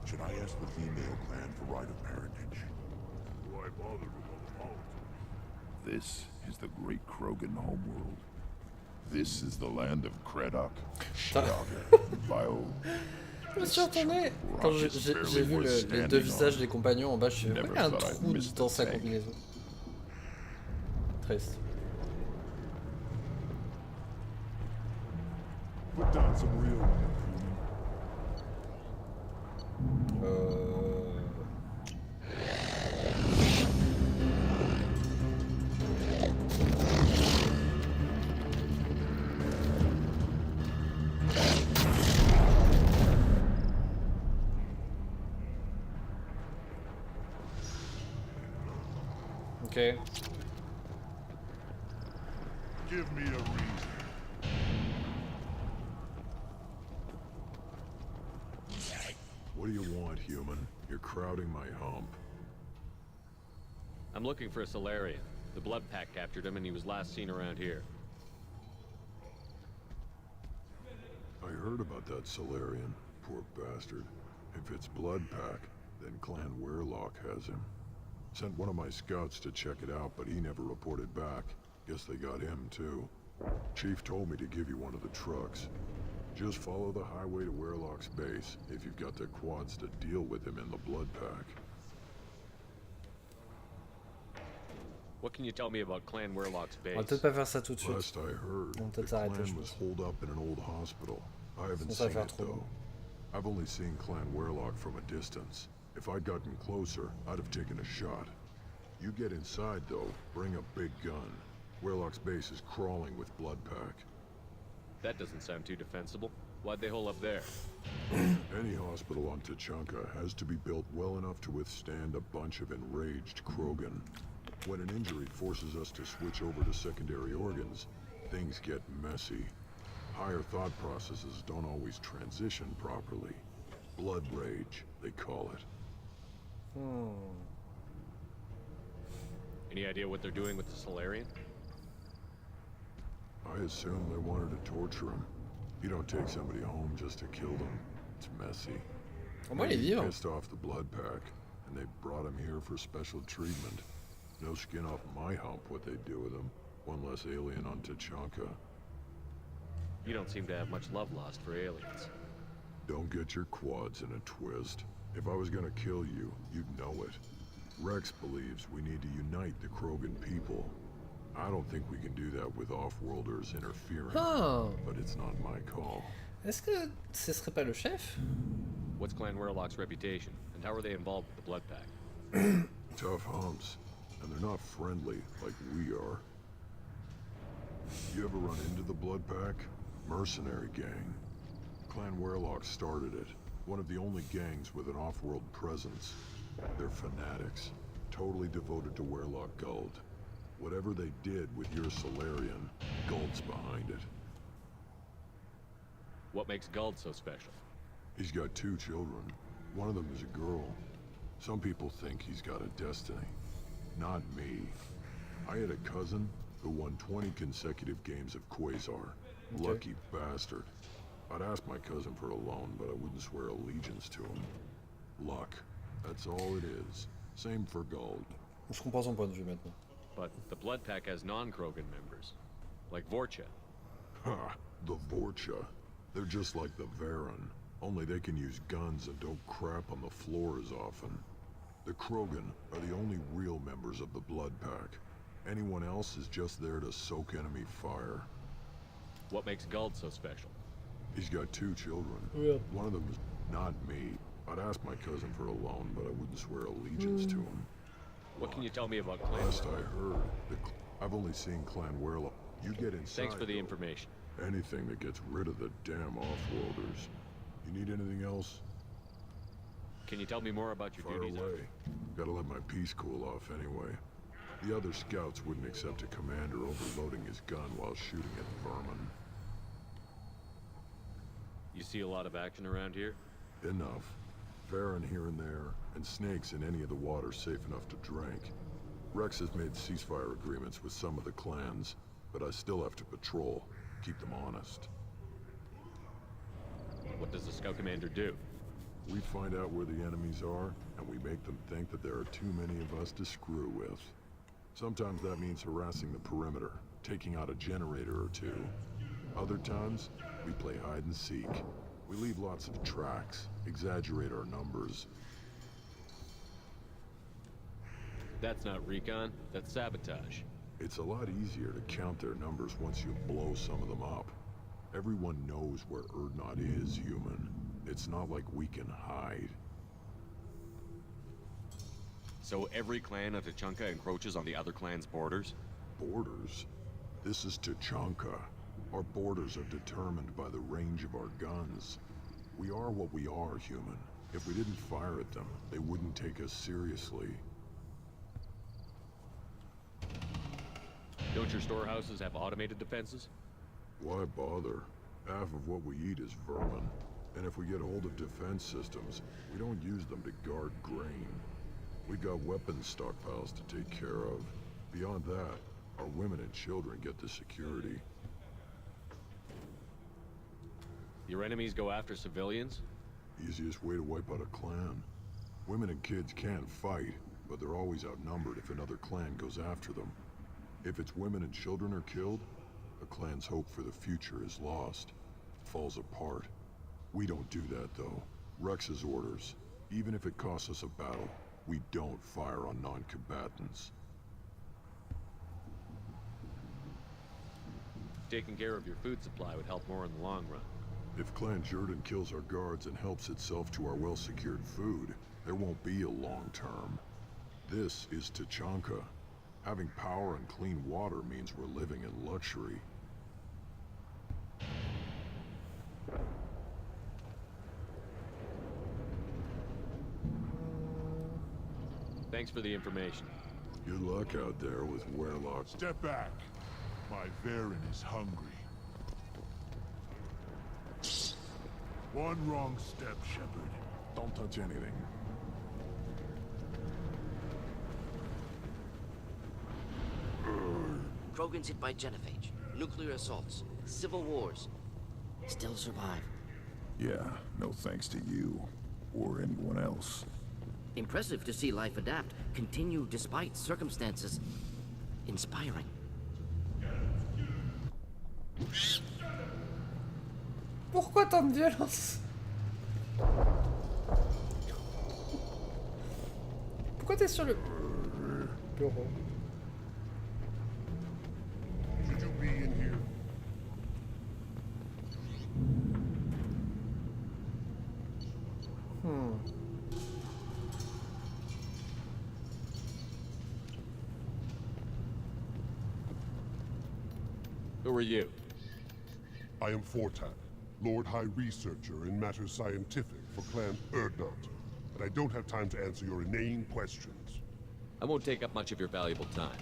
Should I ask the female clan for right of parentage? Why bother with all the politics? This is the great Krogan homeworld. This is the land of Kredok, Vile. Je me suis retourné quand j'ai vu les deux visages des compagnons en bas. Je suis dit, pourquoi il y a un trou dans sa combinaison? Triste. Put down some real. Okay. Give me a reason. What do you want, human? You're crowding my hump. I'm looking for a Solarian. The Blood Pack captured him and he was last seen around here. I heard about that Solarian. Poor bastard. If it's Blood Pack, then Clan Weirlock has him. Sent one of my scouts to check it out, but he never reported back. Guess they got him, too. Chief told me to give you one of the trucks. Just follow the highway to Weirlock's base, if you've got the quads to deal with him in the Blood Pack. What can you tell me about Clan Weirlock's base? On va peut-être pas faire ça tout de suite. Last I heard, On va the peut-être s'arrêter, clan je was pense. holed up in an old hospital. I haven't Ça va seen faire it, trop long. though. I've only seen Clan Weirlock from a distance. If I'd gotten closer, I'd have taken a shot. You get inside, though, bring a big gun. Weirlock's base is crawling with Blood Pack. That doesn't sound too defensible. Why'd they hole up there? Any hospital on Tachanka has to be built well enough to withstand a bunch of enraged Krogan. When an injury forces us to switch over to secondary organs, things get messy. Higher thought processes don't always transition properly. Blood rage, they call it. Any idea what they're doing with the Solarian? I assume they wanted to torture him. You don't take somebody home just to kill them. It's messy. Au moins, il est Maybe vivant. pissed off the Blood Pack, and they brought him here for special treatment. No skin off my hump what they do with him. One less alien on Tachanka. You don't seem to have much love lost for aliens. Don't get your quads in a twist. If I was gonna kill you, you'd know it. Rex believes we need to unite the Krogan people. I don't think we can do that with off-worlders interfering. Oh. But it's not my call. Est-ce que ce serait pas le chef? What's Clan Werlock's reputation, and how are they involved with the Blood Pack? Tough humps, and they're not friendly like we are. You ever run into the Blood Pack? Mercenary gang. Clan Werlock started it. One of the only gangs with an off-world presence. They're fanatics, totally devoted to Werlock Guld. Whatever they did with your Solarian, Guld's behind it. What makes Guld so special? He's got 2 children. One of them is a girl. Some people think he's got a destiny. Not me. I had a cousin who won 20 consecutive games of Quasar. Okay. Lucky bastard. I'd ask my cousin for a loan, but I wouldn't swear allegiance to him. Luck. That's all it is. Same for Guld. Je comprends son point de vue maintenant. But the Blood Pack has non-Krogan members, like Vorcha. Ha! The Vorcha. They're just like the Varen, only they can use guns and don't crap on the floor as often. The Krogan are the only real members of the Blood Pack. Anyone else is just there to soak enemy fire. What makes Guld so special? He's got 2 children. Yeah. One of them is not me. I'd ask my cousin for a loan, but I wouldn't swear allegiance to him. What can you tell me about Clan Last Werlock? I heard, I've only seen Clan Werlock. You get inside. Thanks for the information. Anything that gets rid of the damn off-worlders. You need anything else? Can you tell me more about your Fire duties? away. Gotta let my piece cool off anyway. The other scouts wouldn't accept a commander overloading his gun while shooting at vermin. You see a lot of action around here? Enough. Varen here and there, and snakes in any of the water safe enough to drink. Rex has made ceasefire agreements with some of the clans, but I still have to patrol, keep them honest. What does the scout commander do? We find out where the enemies are, and we make them think that there are too many of us to screw with. Sometimes that means harassing the perimeter, taking out a generator or 2. Other times, we play hide and seek. We leave lots of tracks, exaggerate our numbers. That's not recon, that's sabotage. It's a lot easier to count their numbers once you blow some of them up. Everyone knows where Urdnot is, human. It's not like we can hide. So every clan of Tachanka encroaches on the other clan's borders? Borders? This is Tachanka. Our borders are determined by the range of our guns. We are what we are, human. If we didn't fire at them, they wouldn't take us seriously. Don't your storehouses have automated defenses? Why bother? Half of what we eat is vermin. And if we get hold of defense systems, we don't use them to guard grain. We got weapons stockpiles to take care of. Beyond that, our women and children get the security. Your enemies go after civilians? Easiest way to wipe out a clan. Women and kids can fight, but they're always outnumbered if another clan goes after them. If its women and children are killed, a clan's hope for the future is lost. It falls apart. We don't do that, though. Rex's orders. Even if it costs us a battle, we don't fire on non-combatants. Taking care of your food supply would help more in the long run. If Clan Jordan kills our guards and helps itself to our well-secured food, there won't be a long term. This is Tachanka. Having power and clean water means we're living in luxury. Thanks for the information. Good luck out there with Werlock. Step back. My Varen is hungry. One wrong step, Shepard. Don't touch anything. Krogan's hit by genophage, nuclear assaults, civil wars. Still survive. Yeah, no thanks to you. Or anyone else. Impressive to see life adapt, continue despite circumstances. Inspiring. Pourquoi tant de violence? Pourquoi t'es sur le bureau? Who are you? I am Fortak, Lord High Researcher in matters scientific for Clan Erdnot, and I don't have time to answer your inane questions. I won't take up much of your valuable time.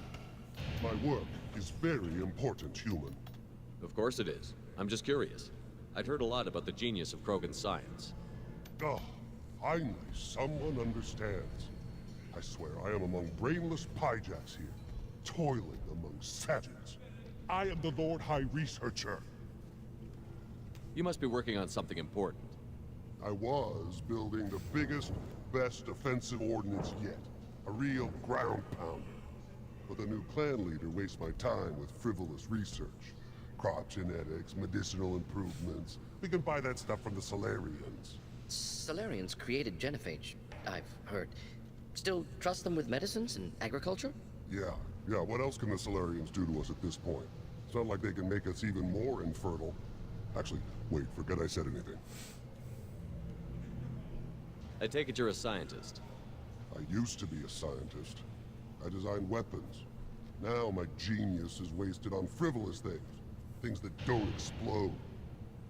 My work is very important, human. Of course it is. I'm just curious. I'd heard a lot about the genius of Krogan science. Oh, finally, someone understands. I swear I am among brainless pyjacks here, toiling among savages. I am the Lord High Researcher. You must be working on something important. I was building the biggest, best offensive ordnance yet. A real ground pounder. But the new clan leader wastes my time with frivolous research. Crop genetics, medicinal improvements. We can buy that stuff from the Solarians. Solarians created genophage, I've heard. Still trust them with medicines and agriculture? Yeah. What else can the Solarians do to us at this point? It's not like they can make us even more infertile. Actually, wait, forget I said anything. I take it you're a scientist. I used to be a scientist. I designed weapons. Now my genius is wasted on frivolous things. Things that don't explode.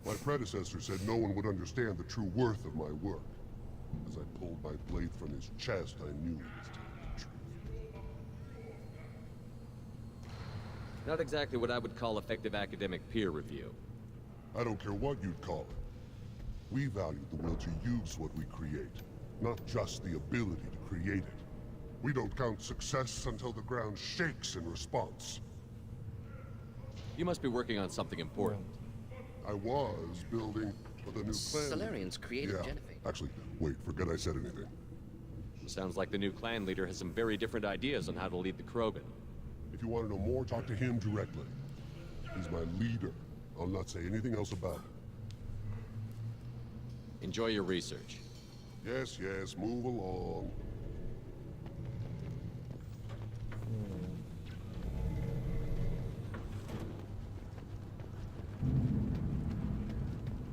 My predecessor said no one would understand the true worth of my work. As I pulled my blade from his chest, I knew he was telling the truth. Not exactly what I would call effective academic peer review. I don't care what you'd call it. We value the will to use what we create, not just the ability to create it. We don't count success until the ground shakes in response. You must be working on something important. I was building the new clan. Solarians created genophage. Actually, wait, forget I said anything. Sounds like the new clan leader has some very different ideas on how to lead the Krogan. If you want to know more, talk to him directly. He's my leader. I'll not say anything else about it. Enjoy your research. Yes, move along.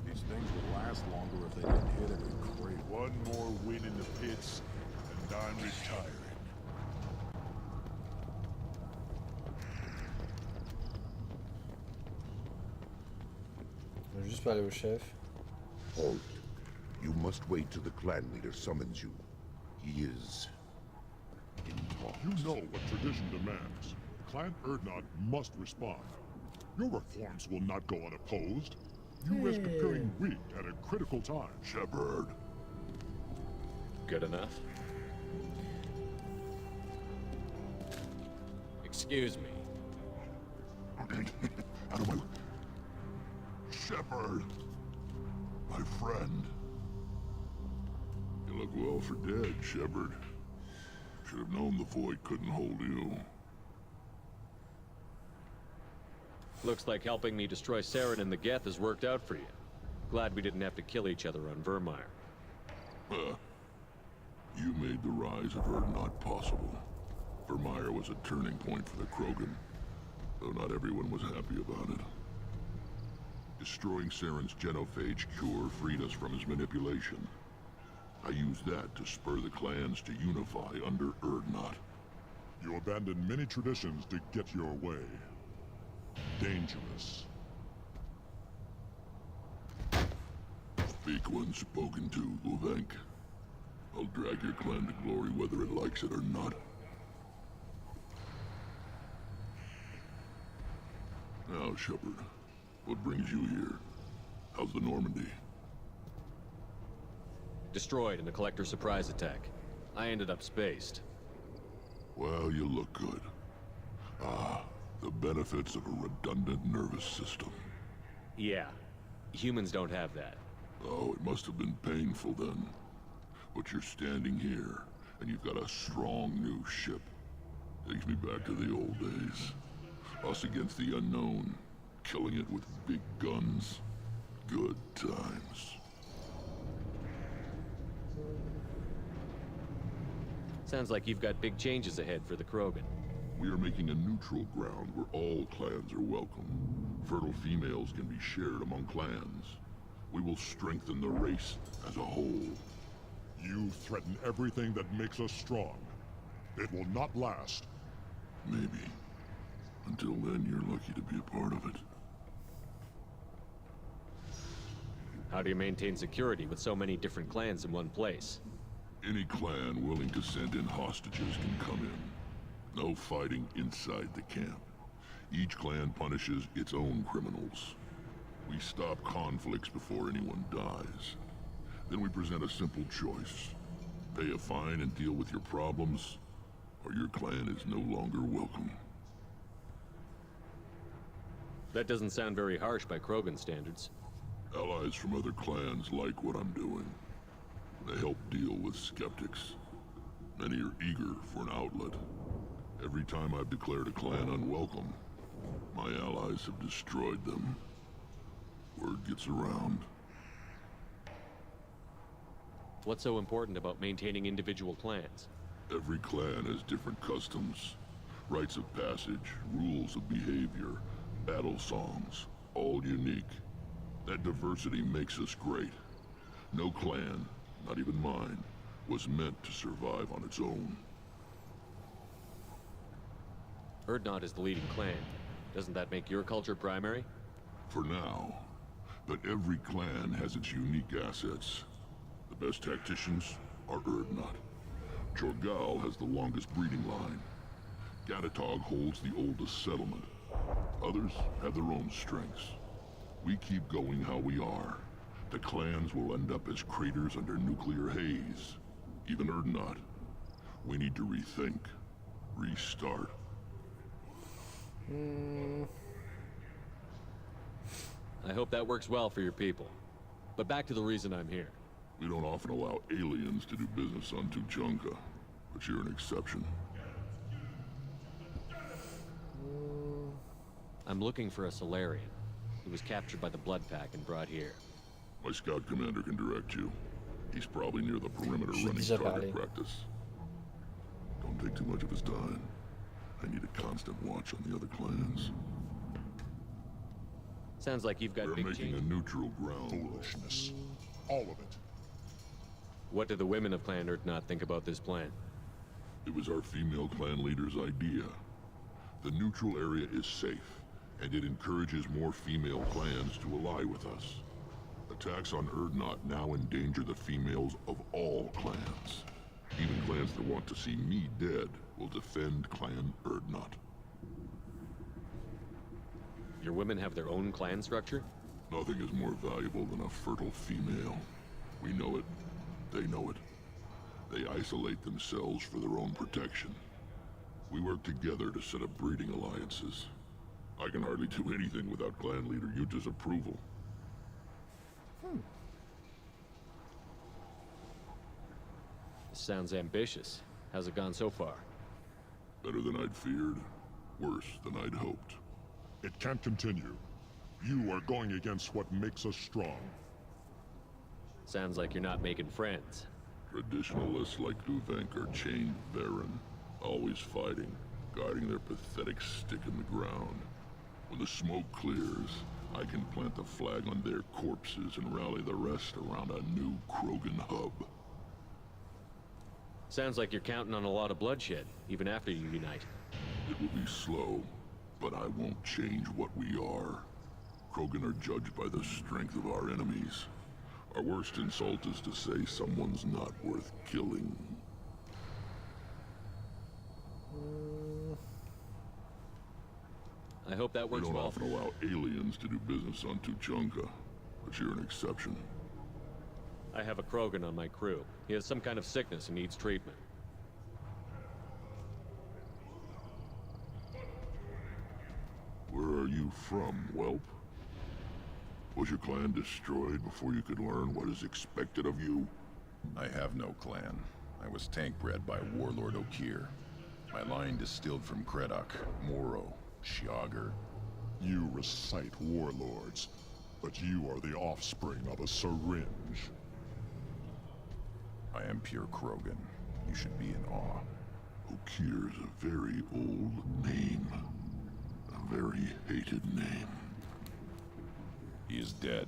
These things would last longer if they didn't hit every crate. One more win in the pits, and I'm retiring. Je vais juste parler au chef. Halt. You must wait till the clan leader summons you. He is in talks. You know what tradition demands. Clan Erdnot must respond. Your reforms will not go unopposed. You risk appearing weak at a critical time. Shepard. Good enough? Excuse me. Out of my... Shepard. My friend. You look well for dead, Shepard. Should have known the void couldn't hold you. Looks like helping me destroy Saren and the Geth has worked out for you. Glad we didn't have to kill each other on Vermeer. You made the rise of Erdnot possible. Vermeer was a turning point for the Krogan, though not everyone was happy about it. Destroying Saren's genophage cure freed us from his manipulation. I used that to spur the clans to unify under Erdnot. You abandoned many traditions to get your way. Dangerous. Speak when spoken to, Uvenk. I'll drag your clan to glory whether it likes it or not. Now, Shepard, what brings you here? How's the Normandy? Destroyed in a Collector surprise attack. I ended up spaced. Well, you look good. Ah, the benefits of a redundant nervous system. Yeah. Humans don't have that. Oh, it must have been painful then. But you're standing here, and you've got a strong new ship. Takes me back to the old days. Us against the unknown, killing it with big guns. Good times. Sounds like you've got big changes ahead for the Krogan. We are making a neutral ground where all clans are welcome. Fertile females can be shared among clans. We will strengthen the race as a whole. You threaten everything that makes us strong. It will not last. Maybe. Until then, you're lucky to be a part of it. How do you maintain security with so many different clans in one place? Any clan willing to send in hostages can come in. No fighting inside the camp. Each clan punishes its own criminals. We stop conflicts before anyone dies. Then we present a simple choice. Pay a fine and deal with your problems, or your clan is no longer welcome. That doesn't sound very harsh by Krogan standards. Allies from other clans like what I'm doing. They help deal with skeptics. Many are eager for an outlet. Every time I've declared a clan unwelcome, my allies have destroyed them. Word gets around. What's so important about maintaining individual clans? Every clan has different customs, rites of passage, rules of behavior, battle songs, all unique. That diversity makes us great. No clan, not even mine, was meant to survive on its own. Urdnot is the leading clan. Doesn't that make your culture primary? For now. But every clan has its unique assets. The best tacticians are Urdnot. Jorgal has the longest breeding line. Gatatog holds the oldest settlement. Others have their own strengths. We keep going how we are. The clans will end up as craters under nuclear haze. Even Urdnot. We need to rethink. Restart. I hope that works well for your people. But back to the reason I'm here. We don't often allow aliens to do business on Tuchanka, but you're an exception. I'm looking for a Solarian. He was captured by the Blood Pack and brought here. My scout commander can direct you. He's probably near the perimeter running target practice. Don't take too much of his time. I need a constant watch on the other clans. Sounds like you've got We're big making change. a neutral ground. Foolishness. All of it. What do the women of Clan Urdnot think about this plan? It was our female clan leader's idea. The neutral area is safe, and it encourages more female clans to ally with us. Attacks on Urdnot now endanger the females of all clans. Even clans that want to see me dead will defend Clan Urdnot. Your women have their own clan structure? Nothing is more valuable than a fertile female. We know it. They know it. They isolate themselves for their own protection. We work together to set up breeding alliances. I can hardly do anything without clan leader Yuta's approval. Sounds ambitious. How's it gone so far? Better than I'd feared. Worse than I'd hoped. It can't continue. You are going against what makes us strong. Sounds like you're not making friends. Traditionalists like Uvenk are chained barren, always fighting, guarding their pathetic stick in the ground. When the smoke clears, I can plant the flag on their corpses and rally the rest around a new Krogan hub. Sounds like you're counting on a lot of bloodshed, even after you unite. It will be slow, but I won't change what we are. Krogan are judged by the strength of our enemies. Our worst insult is to say someone's not worth killing. I hope that works well. We don't well. often allow aliens to do business on Tuchanka, but you're an exception. I have a Krogan on my crew. He has some kind of sickness and needs treatment. Where are you from, whelp? Was your clan destroyed before you could learn what is expected of you? I have no clan. I was tank bred by Warlord Okir. My line distilled from Kredok, Moro, Shiagar. You recite warlords, but you are the offspring of a syringe. I am pure Krogan. You should be in awe. Okir's a very old name. A very hated name. He is dead.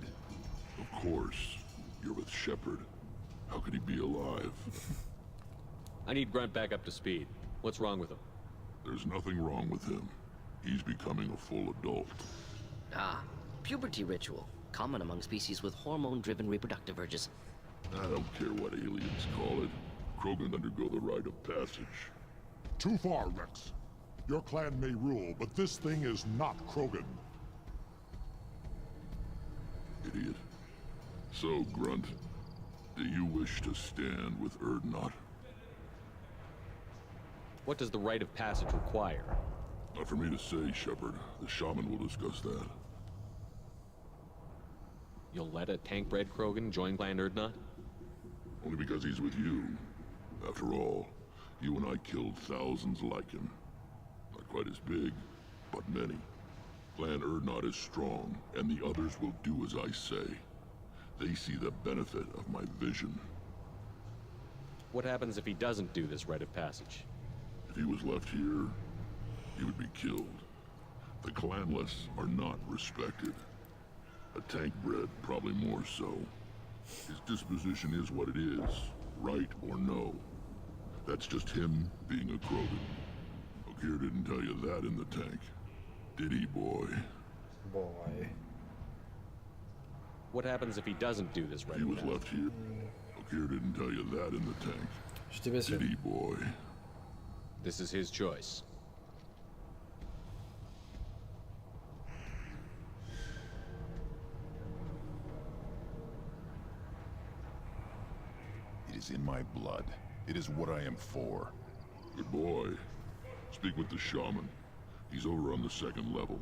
Of course. You're with Shepard. How could he be alive? I need Grunt back up to speed. What's wrong with him? There's nothing wrong with him. He's becoming a full adult. Ah, puberty ritual. common among species with hormone-driven reproductive urges. I don't care what aliens call it. Krogan undergo the rite of passage. Too far, Rex. Your clan may rule, but this thing is not Krogan. Idiot. So, Grunt, do you wish to stand with Urdnot? What does the rite of passage require? Not for me to say, Shepard. The shaman will discuss that. You'll let a tank-bred Krogan join Clan Urdnot? Only because he's with you. After all, you and I killed thousands like him. Not quite as big, but many. Clan Urdnot is strong, and the others will do as I say. They see the benefit of my vision. What happens if he doesn't do this rite of passage? If he was left here, he would be killed. The clanless are not respected. A tank-bred, probably more so. His disposition is what it is, right or no. That's just him being a Krogan. Okeer didn't tell you that in the tank. Did he, boy? Boy. What happens if he doesn't do this rite He of was passage? left here. Okeer didn't tell you that in the tank. J'étais pas sûr. Did he, boy? This is his choice. It is in my blood. It is what I am for. Good boy. Speak with the shaman. He's over on the second level.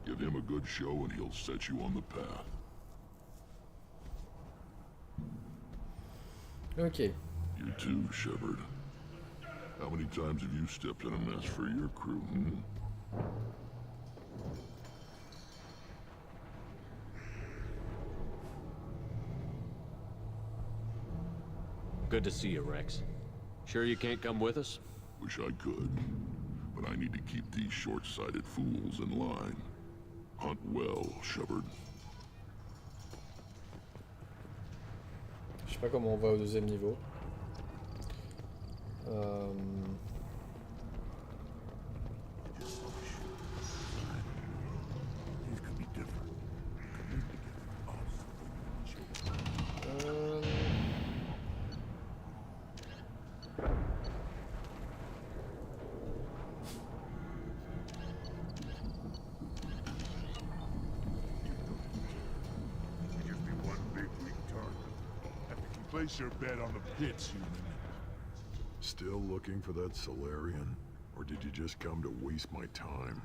Give him a good show and he'll set you on the path. Ok. You too, Shepard. How many times have you stepped in a mess for your crew, Good to see you, Rex. Sure you can't come with us? Wish I could. But I need to keep these short-sighted fools in line. Hunt well, Shepard. Je sais pas comment on va au deuxième niveau. Place your bet on the pits, human. Still looking for that Solarian? Or did you just come to waste my time?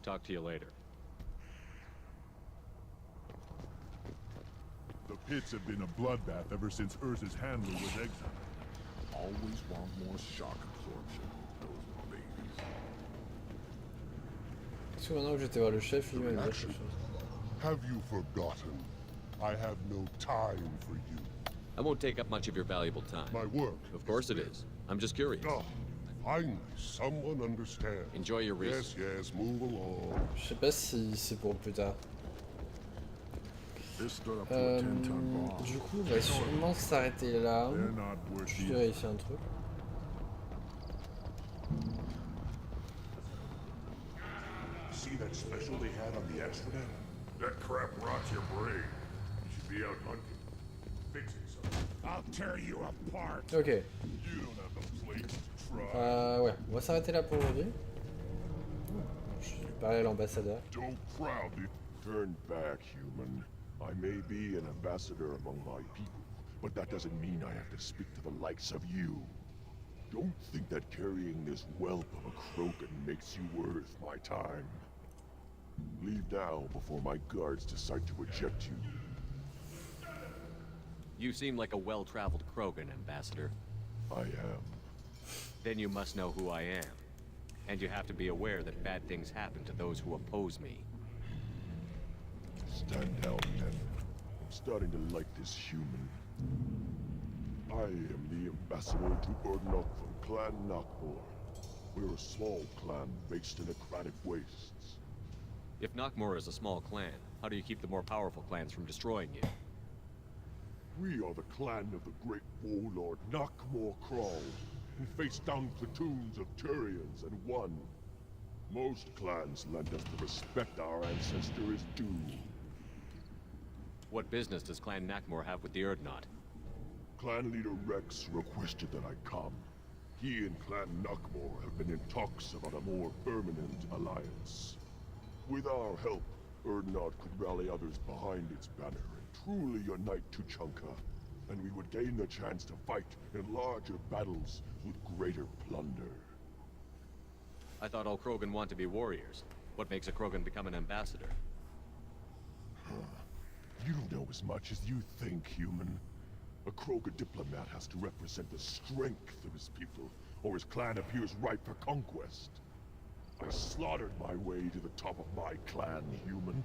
Talk to you later. The pits have been a bloodbath ever since Urza's handler was exiled. Always want more shock absorption. Those babies. Parce que maintenant que j'étais voir le chef, il m'a dit quelque chose. Have you forgotten? I have no time for you. I won't take up much of your valuable time. My work. Of course it is. I'm just curious. Oh, finally, someone understands. Enjoy your research. Yes, move along. Je sais pas si c'est pour plus tard. Du coup, on va sûrement s'arrêter là. Je vais vérifier un truc. See that special they had on the Amsterdam? That crap rots your brain. You should be out hunting, fixing something. I'll tear you apart. Ok. You don't have the place to try. Ouais, on va s'arrêter là pour aujourd'hui. Je vais parler à l'ambassadeur. Don't proudly turn back, human. I may be an ambassador among my people, but that doesn't mean I have to speak to the likes of you. Don't think that carrying this whelp of a Krogan makes you worth my time. Leave now before my guards decide to eject you. You seem like a well-traveled Krogan, Ambassador. I am. Then you must know who I am. And you have to be aware that bad things happen to those who oppose me. Stand down, then. I'm starting to like this human. I am the ambassador to Urdnot from Clan Nakmor. We're a small clan based in Aquatic Wastes. If Nakmor is a small clan, how do you keep the more powerful clans from destroying you? We are the clan of the great warlord Nakmor Crawl, who faced down platoons of Turians and won. Most clans lend us the respect our ancestor is due. What business does Clan Nakmor have with the Urdnot? Clan leader Rex requested that I come. He and Clan Nakmor have been in talks about a more permanent alliance. With our help, Urdnot could rally others behind its banner and truly unite Tuchanka, and we would gain the chance to fight in larger battles with greater plunder. I thought all Krogan want to be warriors. What makes a Krogan become an ambassador? You don't know as much as you think, human. A Krogan diplomat has to represent the strength of his people, or his clan appears ripe for conquest. I slaughtered my way to the top of my clan, human.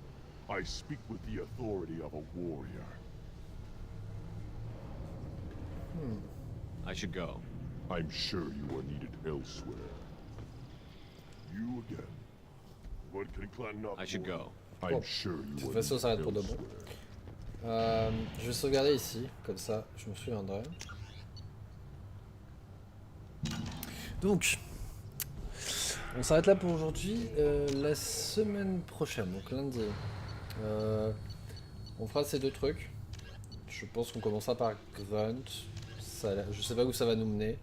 I speak with the authority of a warrior. I should go. I'm sure you are needed elsewhere. You again. What can Clan Nakmor? I should go. I'm sure you De toute are façon, ça needed arrête pour de bon. elsewhere. Je vais sauvegarder ici, comme ça, je me souviendrai. Donc, on s'arrête là pour aujourd'hui. La semaine prochaine, donc lundi, on fera ces deux trucs. Je pense qu'on commencera par Grunt. Ça, je sais pas où ça va nous mener.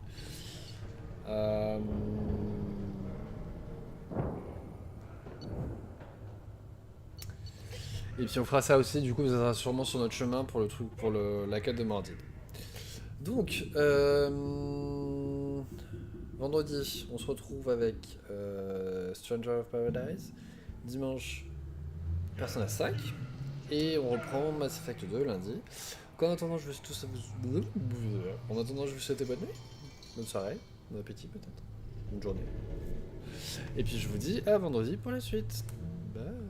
Et puis on fera ça aussi, du coup, ça sera sûrement sur notre chemin pour le truc, pour la quête de Mordid. Donc, vendredi, on se retrouve avec Stranger of Paradise. Dimanche, Personnelle 5. Et on reprend Mass Effect 2 lundi. Donc, en attendant, je vous souhaite bonne nuit, bonne soirée, bon appétit peut-être, bonne journée. Et puis je vous dis à vendredi pour la suite.